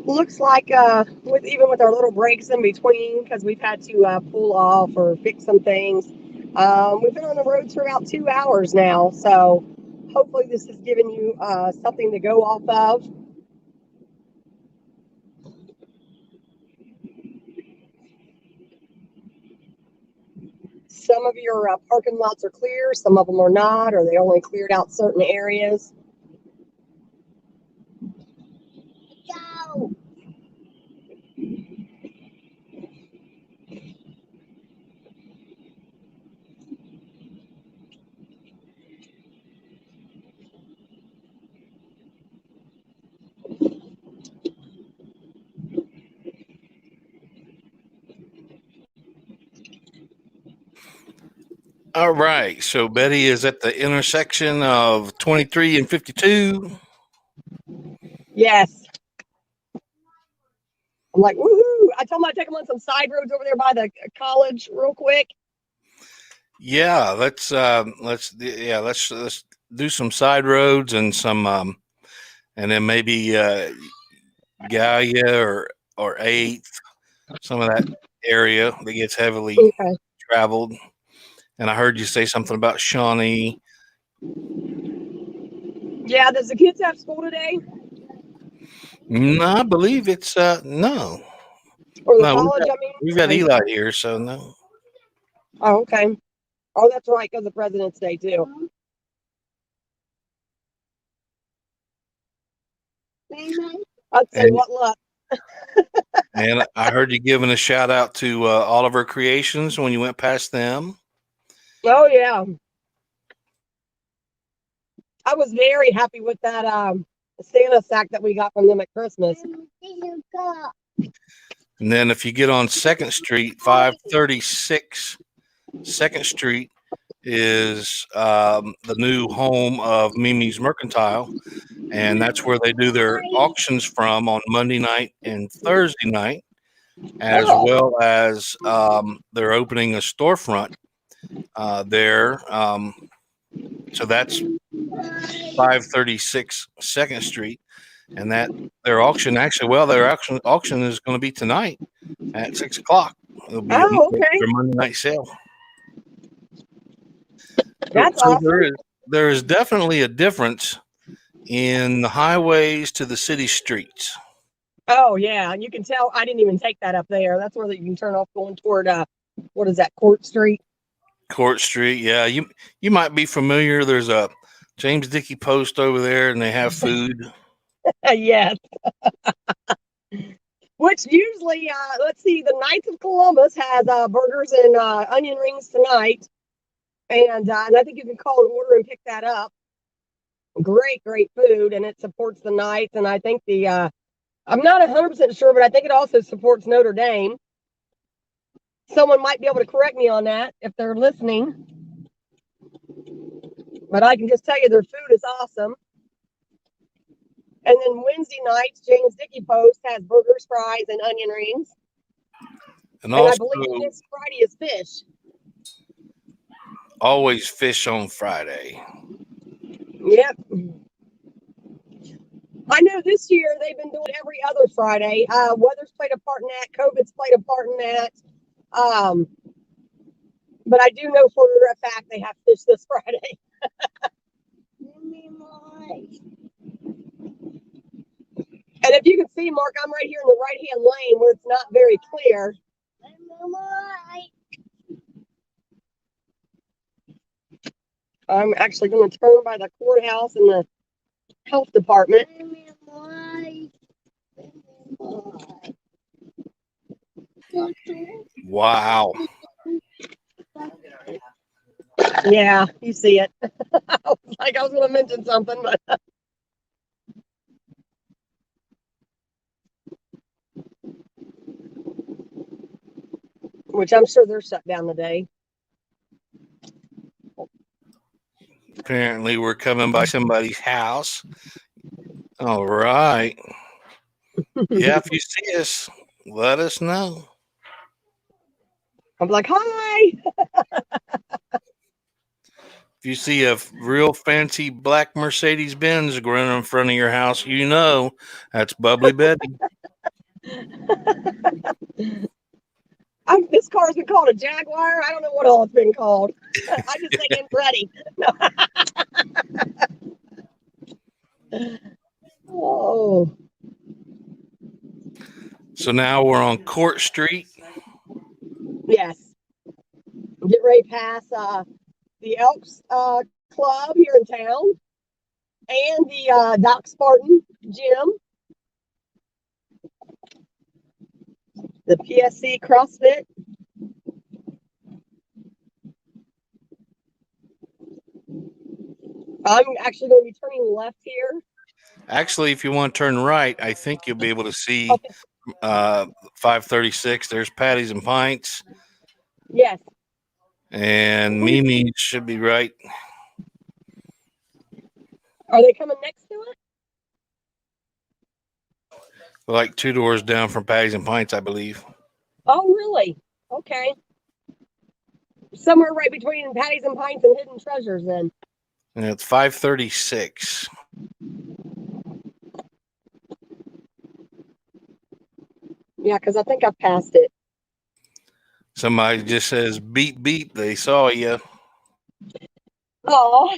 Looks like with our little breaks in between, because we've had to pull off or fix some things. We've been on the roads for about 2 hours now, so hopefully this has given you something to go off of. Some of your parking lots are clear, some of them are not, or they only cleared out certain areas. Go. All right. So Betty is at the intersection of 23 and 52. Yes. I'm like, woohoo! I told him I'd take them on some side roads over there by the college real quick. Yeah, let's do some side roads and some and then maybe Gallia or 8th, some of that area that gets heavily Okay. traveled. And I heard you say something about Shawnee. Yeah, does the kids have school today? No, I believe it's no. Or the No, college, we've got Okay. Eli here, so no. Oh, okay. Oh, that's right, because of President's Day, too. I'd say And, what luck. and I heard you giving a shout out to Oliver Creations when you went past them. Oh, yeah. I was very happy with that Santa sack that we got from them at Christmas. And then if you get on 2nd Street, 536 2nd Street is the new home of Mimi's Mercantile. And that's where they do their auctions from on Monday night and Thursday night, as well as they're opening a storefront there. So that's 536 2nd Street. And that their auction auction is going to be tonight at 6 o'clock. It'll be okay. their Monday night sale. That's awesome. There is definitely a difference in the highways to the city streets. Oh yeah, you can tell. I didn't even take that up there. That's where you can turn off going toward what is that, Court Street? Court Street, yeah. You might be familiar. There's a James Dickey Post over there, and they have food. Yes. Which usually, let's see, the Knights of Columbus has burgers and onion rings tonight, and I think you can call an order and pick that up. Great food, and it supports the Knights, and I think I'm not 100% sure, but I think it also supports Notre Dame. Someone might be able to correct me on that if they're listening. But I can just tell you their food is awesome. And then Wednesday nights, James Dickey Post has burgers, fries, and onion rings. And also, I believe this Friday is fish. Always fish on Friday. Yep. I know this year they've been doing every other Friday. Weather's played a part in that. COVID's played a part in that. But I do know for a fact they have fish this Friday. And if you can see, Mark, I'm right here in the right-hand lane where it's not very clear. I'm actually going to turn by the courthouse and the health department. Wow. Yeah, you see it. I was going to mention something, but which I'm sure they're shut down today. Apparently, we're coming by somebody's house. All right. Yeah, if you see us, let us know. I'm like, hi. If you see a real fancy black Mercedes Benz going in front of your house, you know that's Bubbly Betty. This car's been called a Jaguar. I don't know what all it's been called. I just say Andretti. Oh. So now we're on Court Street. Yes. Get ready past the Elks Club here in town and the Doc Spartan gym. The PSC CrossFit. I'm actually going to be turning left here. Actually, if you want to turn right, I think you'll be able to see 536. There's Patties and Pints. Yes. And Mimi should be right. Are they coming next to it? Like 2 doors down from Patties and Pints, I believe. Oh, really? Okay. Somewhere right between Patties and Pints and Hidden Treasures, then. And it's 536. Yeah, because I think I passed it. Somebody just says, beep, beep. They saw you. Oh.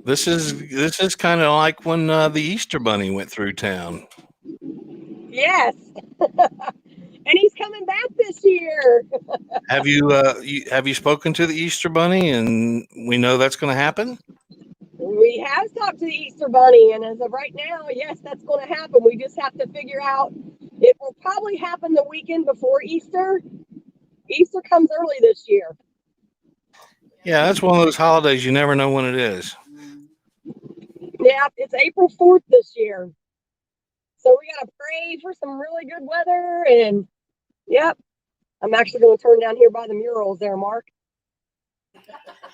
This is kind of like when the Easter Bunny went through town. Yes. And he's coming back this year. Have you spoken to the Easter Bunny, and we know that's going to happen? We have talked to the Easter Bunny, and as of right now, yes, that's going to happen. We just have to figure out. It will probably happen the weekend before Easter, Easter comes early this year. Yeah, that's one of those holidays you never know when it is. Yeah, it's April 4th this year. So we got to pray for some really good weather. And yep, I'm actually going to turn down here by the murals there, Mark.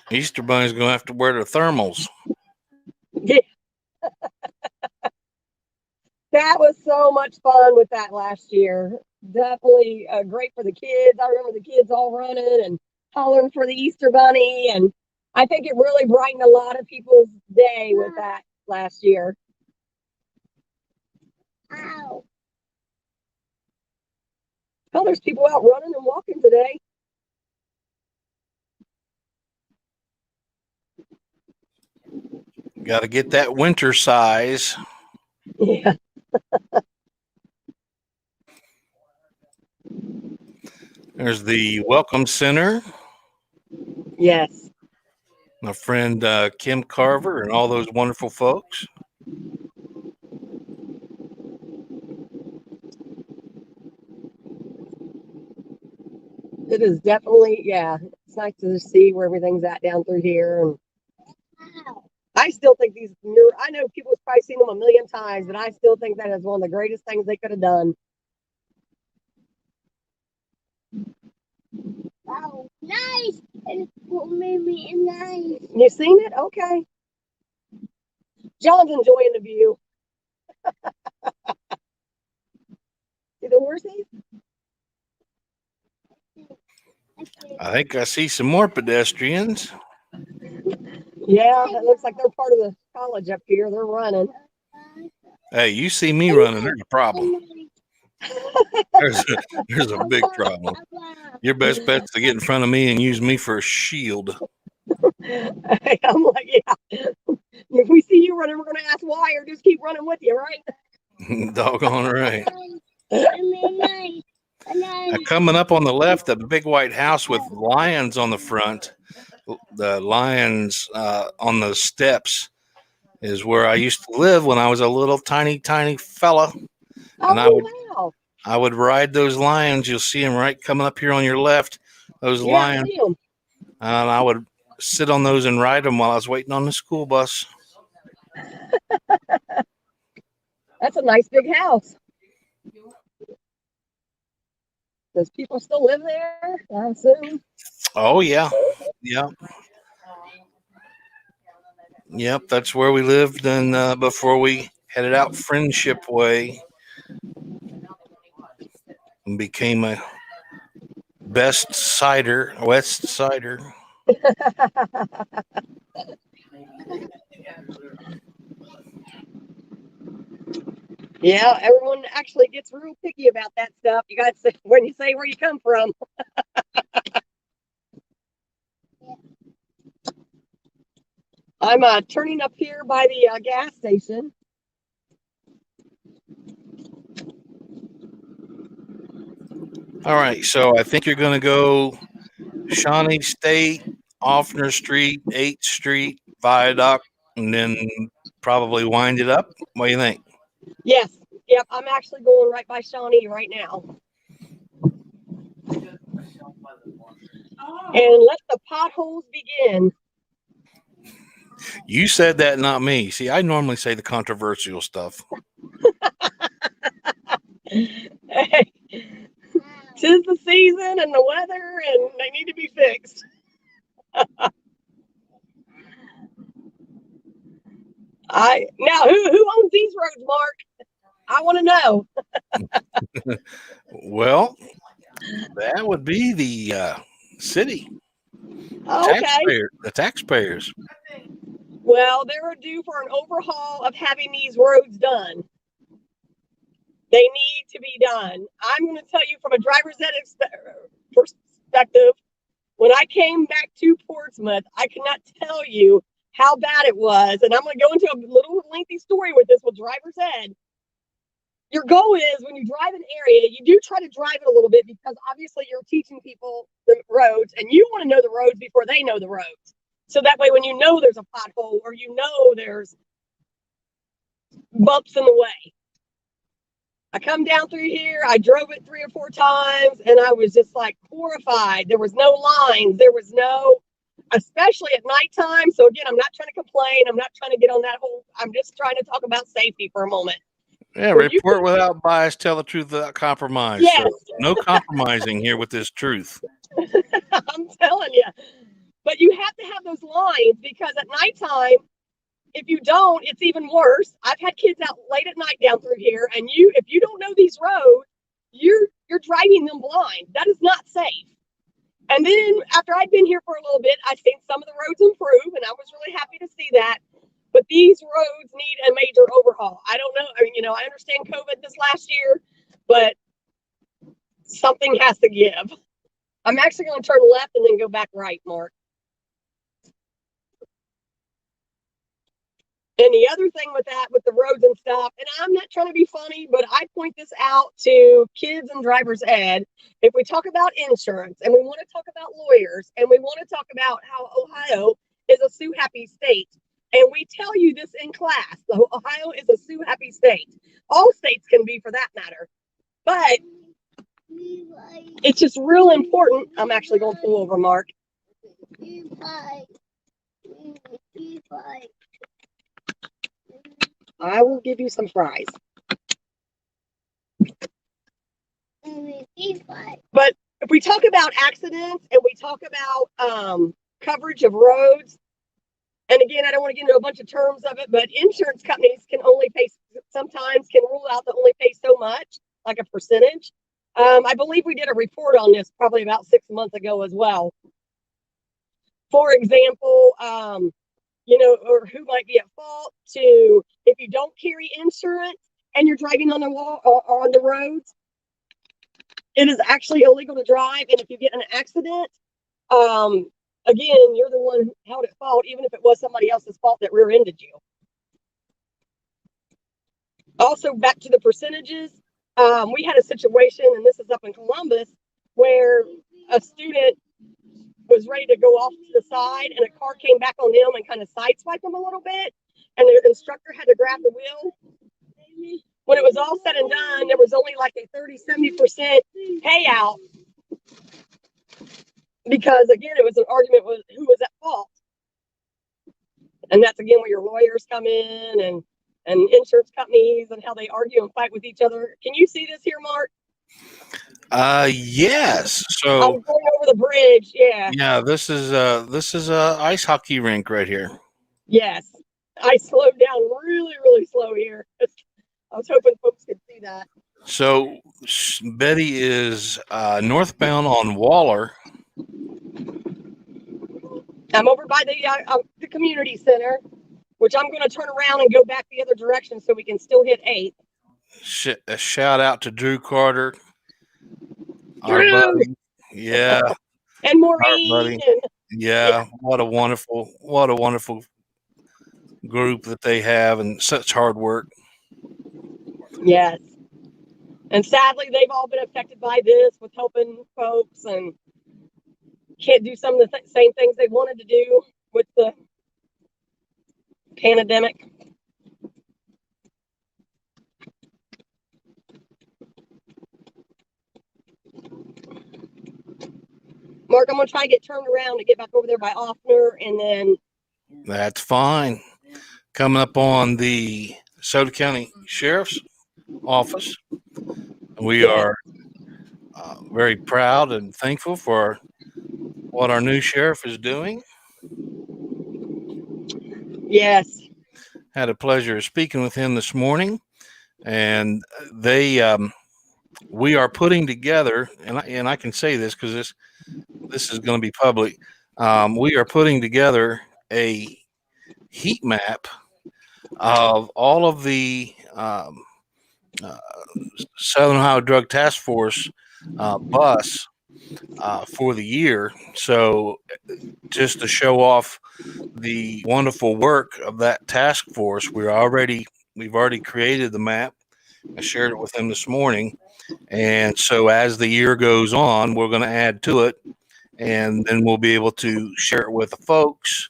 Easter Bunny's going to have to wear their thermals. Yeah. That was so much fun with that last year. Definitely great for the kids. I remember the kids all running and hollering for the Easter Bunny. And I think it really brightened a lot of people's day with that last year. Ow. Well, there's people out running and walking today. Got to get that winter size. Yeah. There's the Welcome Center. Yes. My friend Kim Carver and all those wonderful folks. It is definitely, yeah. It's nice to see where everything's at down through here. And Ow. I still think these murals, I know people have probably seen them a million times, but I still think that is one of the greatest things they could have done. Wow. Nice. And what made me nice? You seen it? Okay. John's enjoying the view. See the horses? I think I see some more pedestrians. Yeah, it looks like they're part of the college up here. They're running. Hey, you see me running, there's a problem. There's a big problem. Your best bet's to get in front of me and use me for a shield. I'm like, yeah. If we see you running, we're going to ask why or just keep running with you, right? Doggone right. Nice. Now, coming up on the left, the big white house with lions on the front, the lions on the steps, is where I used to live when I was a little tiny fella. And Wow. I would ride those lions. You'll see them right coming up here on your left. Those Yeah, I lions. see 'em. And I would sit on those and ride them while I was waiting on the school bus. That's a nice big house. Does people still live there? I assume. Oh, yeah. Yeah. Yep, that's where we lived and before we headed out Friendship Way and became a West Sider. Yeah, everyone actually gets real picky about that stuff. You got to say when you say where you come from. I'm turning up here by the gas station. All right, so I think you're going to go Shawnee State, Offner Street, 8th Street, Viaduct, and then probably wind it up. What do you think? Yes. Yep. I'm actually going right by Shawnee right now. And let the potholes begin. You said that, not me. See, I normally say the controversial stuff. Hey, 'tis the season and the weather, and they need to be fixed. Now who owns these roads, Mark? I want to know. Well, that would be the city. Okay. The taxpayers. Well, they're due for an overhaul of having these roads done. They need to be done. I'm going to tell you from a driver's ed perspective, when I came back to Portsmouth, I cannot tell you how bad it was. And I'm going to go into a little lengthy story with this with driver's ed. Your goal is when you drive an area, you do try to drive it a little bit because obviously you're teaching people the roads and you want to know the roads before they know the roads. So that way, when you know there's a pothole or you know there's bumps in the way, I come down through here. I drove it 3 or 4 times, and I was just like horrified. There was no lines. There was no, especially at nighttime. So again, I'm not trying to complain. I'm not trying to get on that whole. I'm just trying to talk about safety for a moment. Yeah, When you report without bias, tell the truth without compromise. Yes. So no compromising here with this truth. I'm telling you. But you have to have those lines because at nighttime, if you don't, it's even worse. I've had kids out late at night down through here, and if you don't know these roads, you're driving them blind. That is not safe. And then after I'd been here for a little bit, I seen some of the roads improve, and I was really happy to see that. But these roads need a major overhaul. I don't know. I mean, I understand COVID this last year, but something has to give. I'm actually going to turn left and then go back right, Mark. And the other thing with that, with the roads and stuff, and I'm not trying to be funny, but I point this out to kids and driver's ed. If we talk about insurance and we want to talk about lawyers and we want to talk about how Ohio is a sue happy state, and we tell you this in class, so Ohio is a sue happy state. All states can be for that matter. But it's just real important. I'm actually going to pull over, Mark. I will give you some fries. But if we talk about accidents and we talk about coverage of roads, and again, I don't want to get into a bunch of terms of it, but insurance companies sometimes can rule out to only pay so much, like a percentage. I believe we did a report on this probably about 6 months ago as well. For example, or who might be at fault to if you don't carry insurance and you're driving on the roads, it is actually illegal to drive. And if you get in an accident, again, you're the one held at fault, even if it was somebody else's fault that rear-ended you. Also, back to the percentages, we had a situation, and this is up in Columbus, where a student was ready to go off to the side, and a car came back on them and kind of sideswiped them a little bit, and the instructor had to grab the wheel. When it was all said and done, there was only like a 30-70% payout because, again, it was an argument with who was at fault. And that's, again, where your lawyers come in and insurance companies and how they argue and fight with each other. Can you see this here, Mark? Yes. So I'm going over the bridge. Yeah. Yeah, this is a ice hockey rink right here. Yes. I slowed down really, really slow here. I was hoping folks could see that. So Betty is northbound on Waller. I'm over by the community center, which I'm going to turn around and go back the other direction so we can still hit 8. A shout out to Drew Carter. Drew! Our buddy. Yeah. And Maureen. Yeah. What a wonderful group that they have, and such hard work. Yes. And sadly, they've all been affected by this with helping folks and can't do some of the same things they wanted to do with the pandemic. Mark, I'm going to try to get turned around to get back over there by Offner, and then... That's fine. Coming up on the Sciota County Sheriff's Office. We are very proud and thankful for what our new sheriff is doing. Yes. Had a pleasure of speaking with him this morning, and we are putting together, and I can say this because this is going to be public. We are putting together a heat map of all of the Southern Ohio Drug Task Force bus for the year. So just to show off the wonderful work of that task force, we've already created the map. I shared it with them this morning. And so as the year goes on, we're going to add to it, and then we'll be able to share it with the folks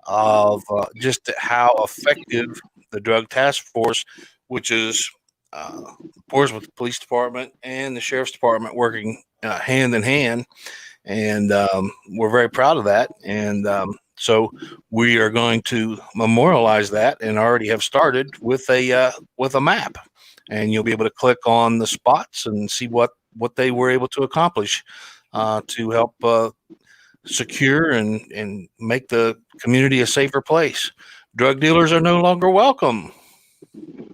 of just how effective the drug task force, which is Portsmouth Police Department and the Sheriff's Department working hand in hand, and we're very proud of that. And so we are going to memorialize that, and already have started with a map, and you'll be able to click on the spots and see what they were able to accomplish to help secure and make the community a safer place. Drug dealers are no longer welcome.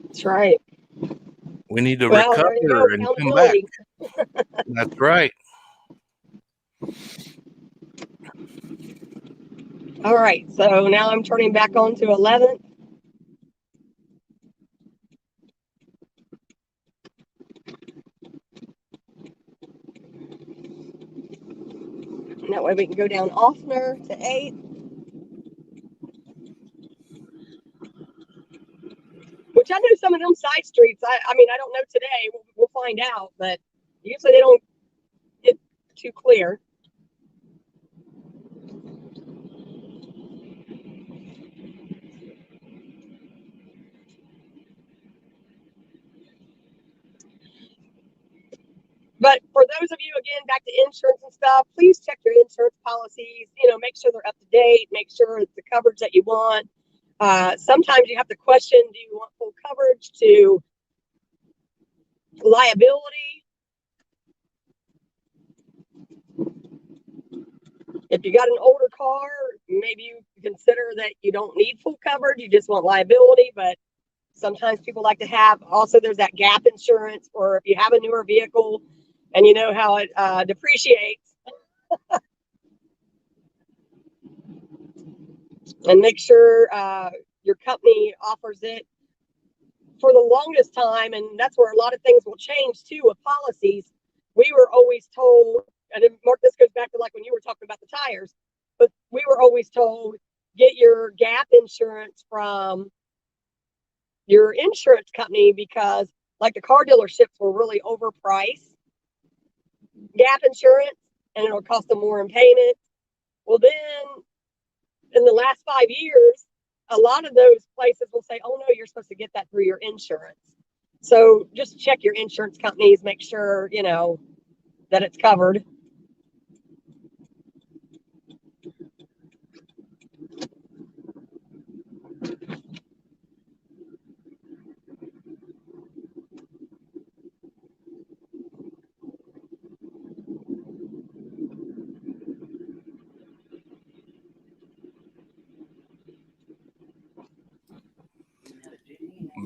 That's right. We need to Well, there you go. recover and come back. Accountability. That's right. All right, so now I'm turning back on to 11th. And that way we can go down Offner to 8th. Which I know some of them side streets, I mean, I don't know today. We'll find out, but usually they don't get too clear. But for those of you, again, back to insurance and stuff, please check your insurance policies. You know, make sure they're up to date. Make sure it's the coverage that you want. Sometimes you have to question, do you want full coverage to liability? If you got an older car, maybe you consider that you don't need full coverage. You just want liability. But sometimes people like to have, also there's that gap insurance, or if you have a newer vehicle and you know how it depreciates. And make sure your company offers it for the longest time. And that's where a lot of things will change too with policies. We were always told, and Mark, this goes back to like when you were talking about the tires, but we were always told, get your gap insurance from your insurance company, because like the car dealerships were really overpriced gap insurance, and it'll cost them more in payment. Well, then in the last 5 years, a lot of those places will say, oh no, you're supposed to get that through your insurance. So just check your insurance companies, make sure, you know, that it's covered.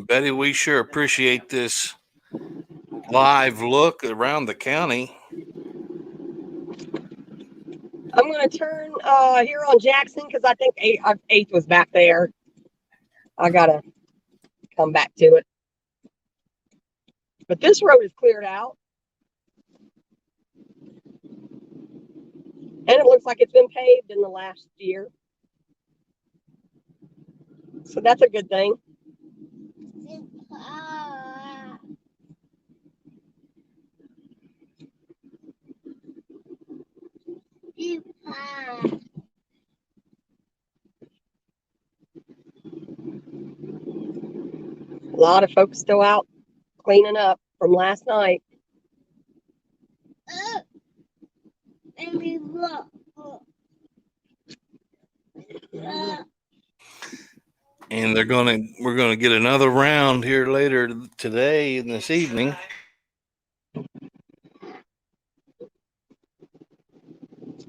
Betty, we sure appreciate this live look around the county. I'm going to turn here on Jackson, because I think 8th was back there. I got to come back to it. But this road is cleared out. And it looks like it's been paved in the last year. So that's a good thing. A lot of folks still out cleaning up from last night. And we're gonna get another round here later today and this evening.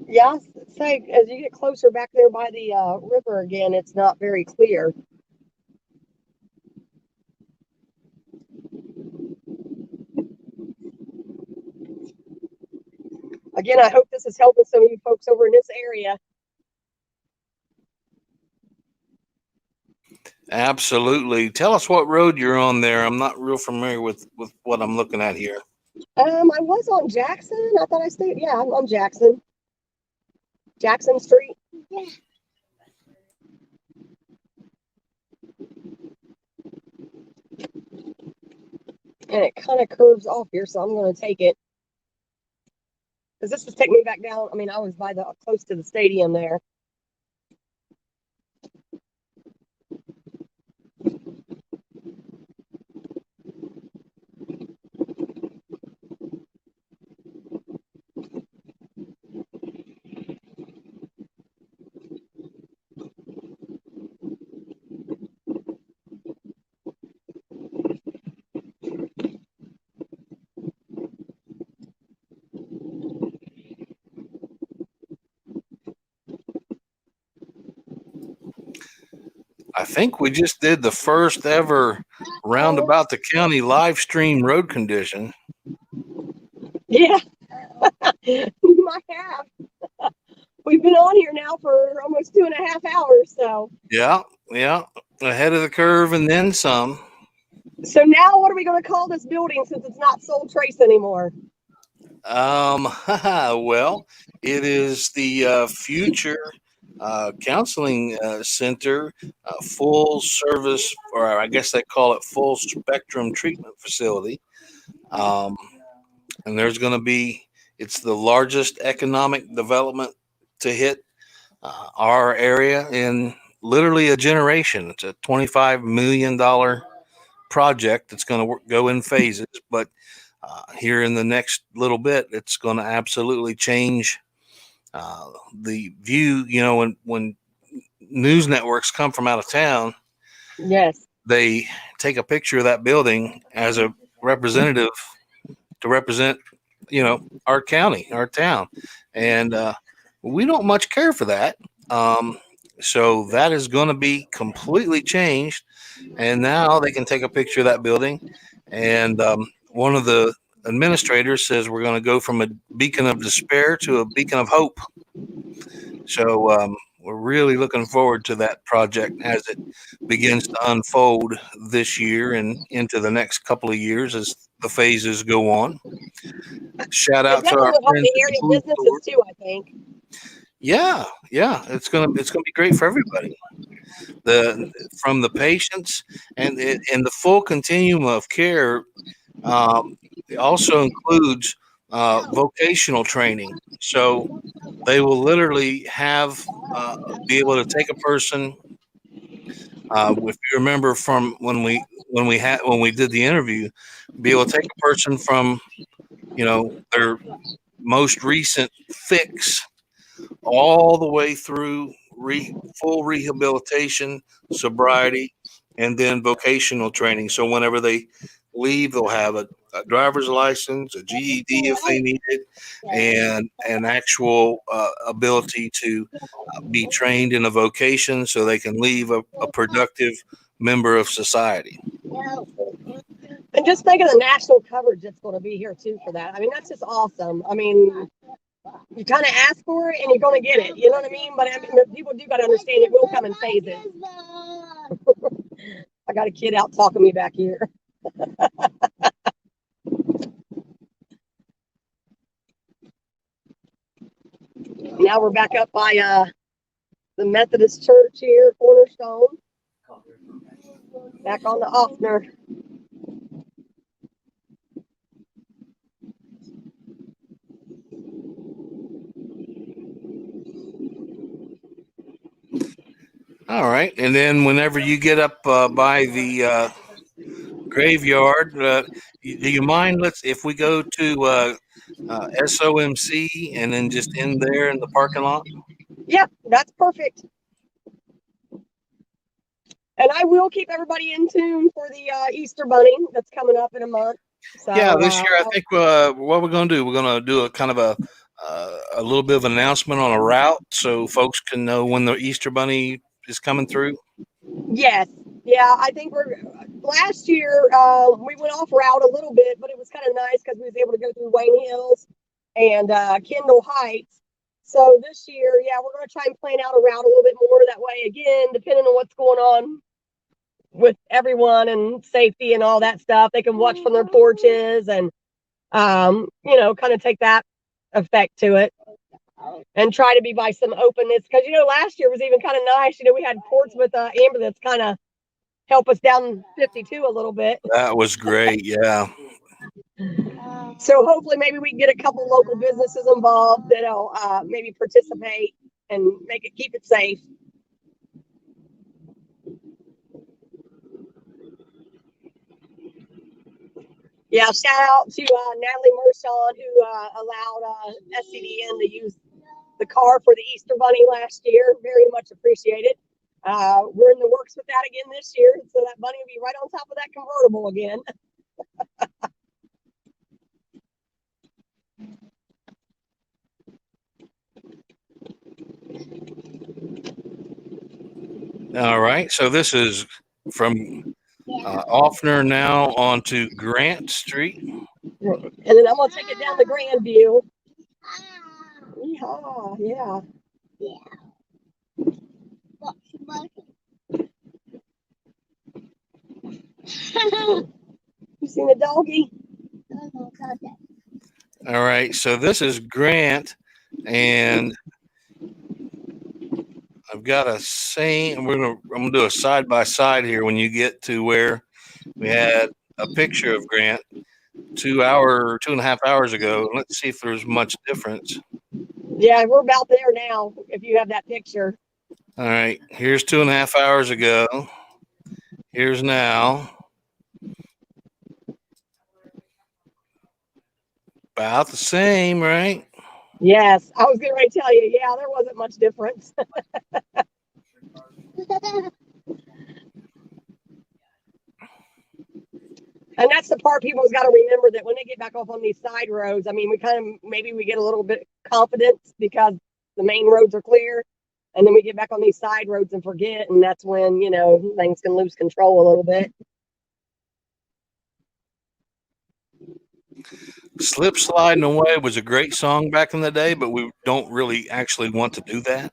Yeah, say as you get closer back there by the river again, it's not very clear. Again, I hope this is helping some of you folks over in this area. Absolutely. Tell us what road you're on there. I'm not real familiar with what I'm looking at here. I was on Jackson. I thought I stayed. Yeah, I'm on Jackson. Jackson Street. Yeah. And it kind of curves off here, so I'm going to take it. Because this was taking me back down. I mean, I was by the close to the stadium there. I think we just did the first ever roundabout the county live stream road condition. Yeah, you might have. We've been on here now for almost 2.5 hours. So Yeah, yeah, ahead of the curve and then some. now what are we going to call this building since it's not Soul Trace anymore? Well, it is the future counseling center, full service, or I guess they call it full spectrum treatment facility. Um, and there's going to be, it's the largest economic development to hit our area in literally a generation. It's a $25 million project that's going to go in phases, but here in the next little bit, it's going to absolutely change the view. You know, when news networks come from out of town, Yes. they take a picture of that building as a representative to represent, you know, our county, our town, and we don't much care for that. So that is going to be completely changed, and now they can take a picture of that building. And one of the administrators says we're going to go from a beacon of despair to a beacon of hope. So we're really looking forward to that project as it begins to unfold this year and into the next couple of years as the phases go on. Shout It out to definitely our will help friends the at the area Blue Store. businesses too, I think. Yeah, it's gonna be great for everybody. From the patients and the full continuum of care. It also includes vocational training, so they will literally have be able to take a person. If you remember from when we did the interview, be able to take a person from, you know, their most recent fix all the way through full rehabilitation, sobriety, and then vocational training. So whenever they leave, they'll have a driver's license, a GED if they need it, and an actual ability to be trained in a vocation so they can leave a productive member of society. And just think of the national coverage that's going to be here too for that. I mean, that's just awesome. I mean, you kind of ask for it and you're going to get it. You know what I mean? But I mean, people do got to understand it will come in phases. I got a kid out talking to me back here. Now we're back up by the Methodist Church here, Cornerstone. Back on the Offner. All right, and then whenever you get up by the graveyard, do you mind? If we go to SOMC and then just end there in the parking lot. Yep, that's perfect. And I will keep everybody in tune for the Easter Bunny that's coming up in a month. So, yeah, this year I think what we're going to do, we're going to do a kind of a little bit of an announcement on a route so folks can know when the Easter Bunny is coming through. Yes, yeah, I think last year we went off route a little bit, but it was kind of nice because we was able to go through Wayne Hills and Kendall Heights. So this year, yeah, we're going to try and plan out a route a little bit more that way. Again, depending on what's going on with everyone and safety and all that stuff, they can watch from their porches and you know, kind of take that effect to it and try to be by some openness, because you know last year was even kind of nice. You know, we had Portsmouth ambulance kind of help us down 52 a little bit. That was great. Yeah. So hopefully maybe we can get a couple local businesses involved that'll maybe participate and keep it safe. Yeah, shout out to Natalie Mershon, who allowed SCDN to use the car for the Easter Bunny last year. Very much appreciated. We're in the works with that again this year, so that bunny will be right on top of that convertible again. All right. So this is from Offner now onto Grant Street. And then I'm gonna take it down to Grandview. Yeehaw, yeah. You seen a doggy? All right. So this is Grant, and I've got a same. I'm gonna do a side by side here. When you get to where we had a picture of Grant 2.5 hours ago. Let's see if there's much difference. Yeah, we're about there now. If you have that picture. All right. Here's 2.5 hours ago. Here's now. About the same, right? Yes, I was getting ready to tell you. Yeah, there wasn't much difference. And that's the part people's got to remember, that when they get back off on these side roads, I mean, we kind of, maybe we get a little bit confidence because the main roads are clear. And then we get back on these side roads and forget. And that's when, you know, things can lose control a little bit. Slip Sliding Away was a great song back in the day, but we don't really actually want to do that.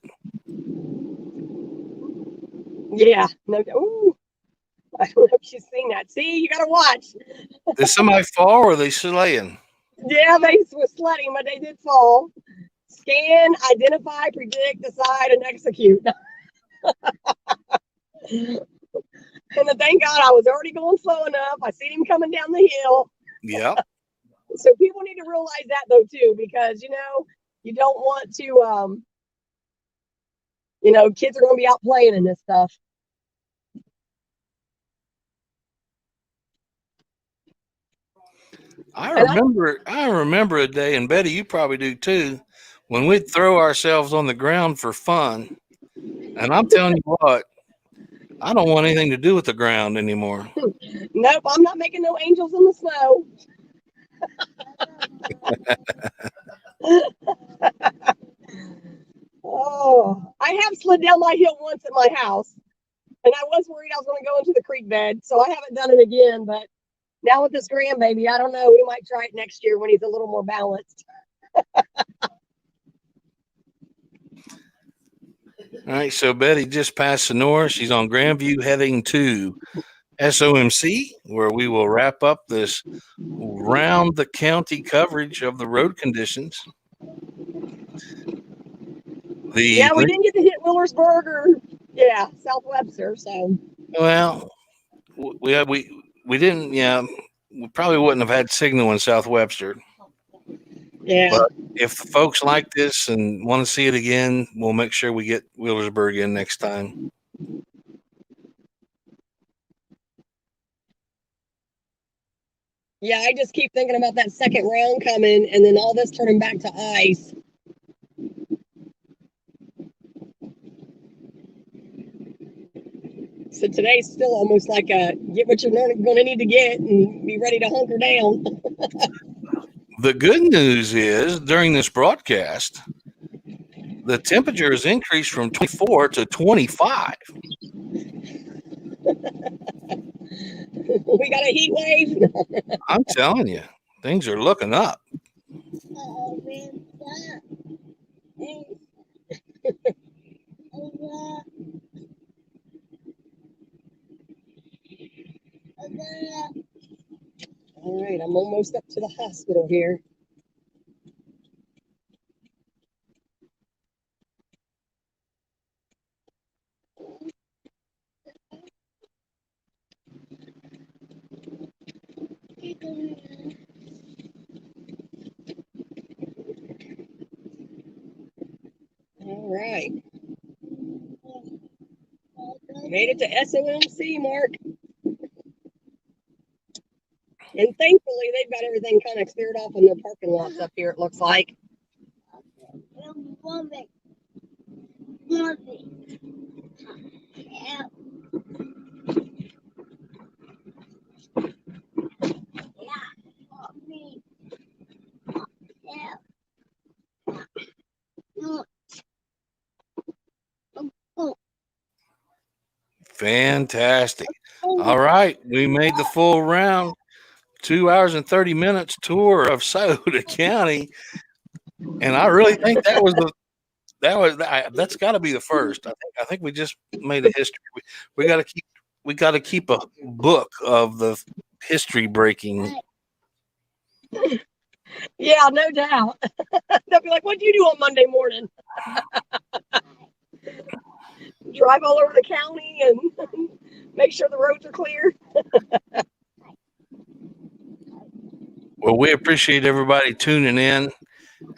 Yeah. No. Ooh. I don't know if you've seen that. See, you got to watch. Did somebody fall or are they slaying? Yeah, they were sledding, but they did fall. Scan, identify, predict, decide, and execute. And thank God I was already going slow enough. I seen him coming down the hill. Yeah. So people need to realize that though too, because you know, you don't want to you know, kids are gonna be out playing in this stuff. I remember a day, and Betty, you probably do too, when we'd throw ourselves on the ground for fun. And I'm telling you what, I don't want anything to do with the ground anymore. Nope, I'm not making no angels in the snow. Oh, I have slid down my hill once at my house, and I was worried I was going to go into the creek bed, so I haven't done it again. But now with this grandbaby, I don't know. We might try it next year when he's a little more balanced. All right, so Betty just passed Sonora. She's on Grandview heading to SOMC, where we will wrap up this round the county coverage of the road conditions. Yeah, we didn't get to hit Willersburg or South Webster. So well, we didn't. Yeah, we probably wouldn't have had signal in South Webster. Yeah. But if folks like this and want to see it again, we'll make sure we get Willersburg in next time. Yeah, I just keep thinking about that second round coming and then all this turning back to ice. So today's still almost like a get what you're going to need to get and be ready to hunker down. The good news is during this broadcast, the temperature has increased from 24 to 25. We got a heat wave. I'm telling you, things are looking up. All right, I'm almost up to the hospital here. All right. Made it to SOMC, Mark. And thankfully, they've got everything kind of cleared off in the parking lots up here, it looks like. Fantastic. All right. We made the full round. 2 hours and 30 minutes tour of Sciota County. And I really think that's got to be the first. I think we just made a history. We got to keep a book of the history breaking. Yeah, no doubt. They'll be like, "What do you do on Monday morning?" Drive all over the county and make sure the roads are clear. Well, we appreciate everybody tuning in.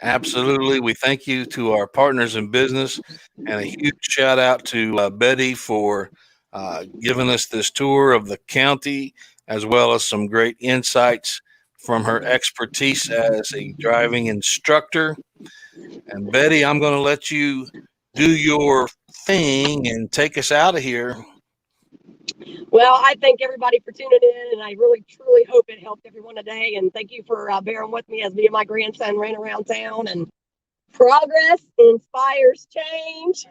Absolutely. We thank you to our partners in business, and a huge shout out to Betty for giving us this tour of the county, as well as some great insights from her expertise as a driving instructor. And Betty, I'm going to let you do your thing and take us out of here. Well, I thank everybody for tuning in, and I really, truly hope it helped everyone today. And thank you for bearing with me as me and my grandson ran around town. And progress inspires change.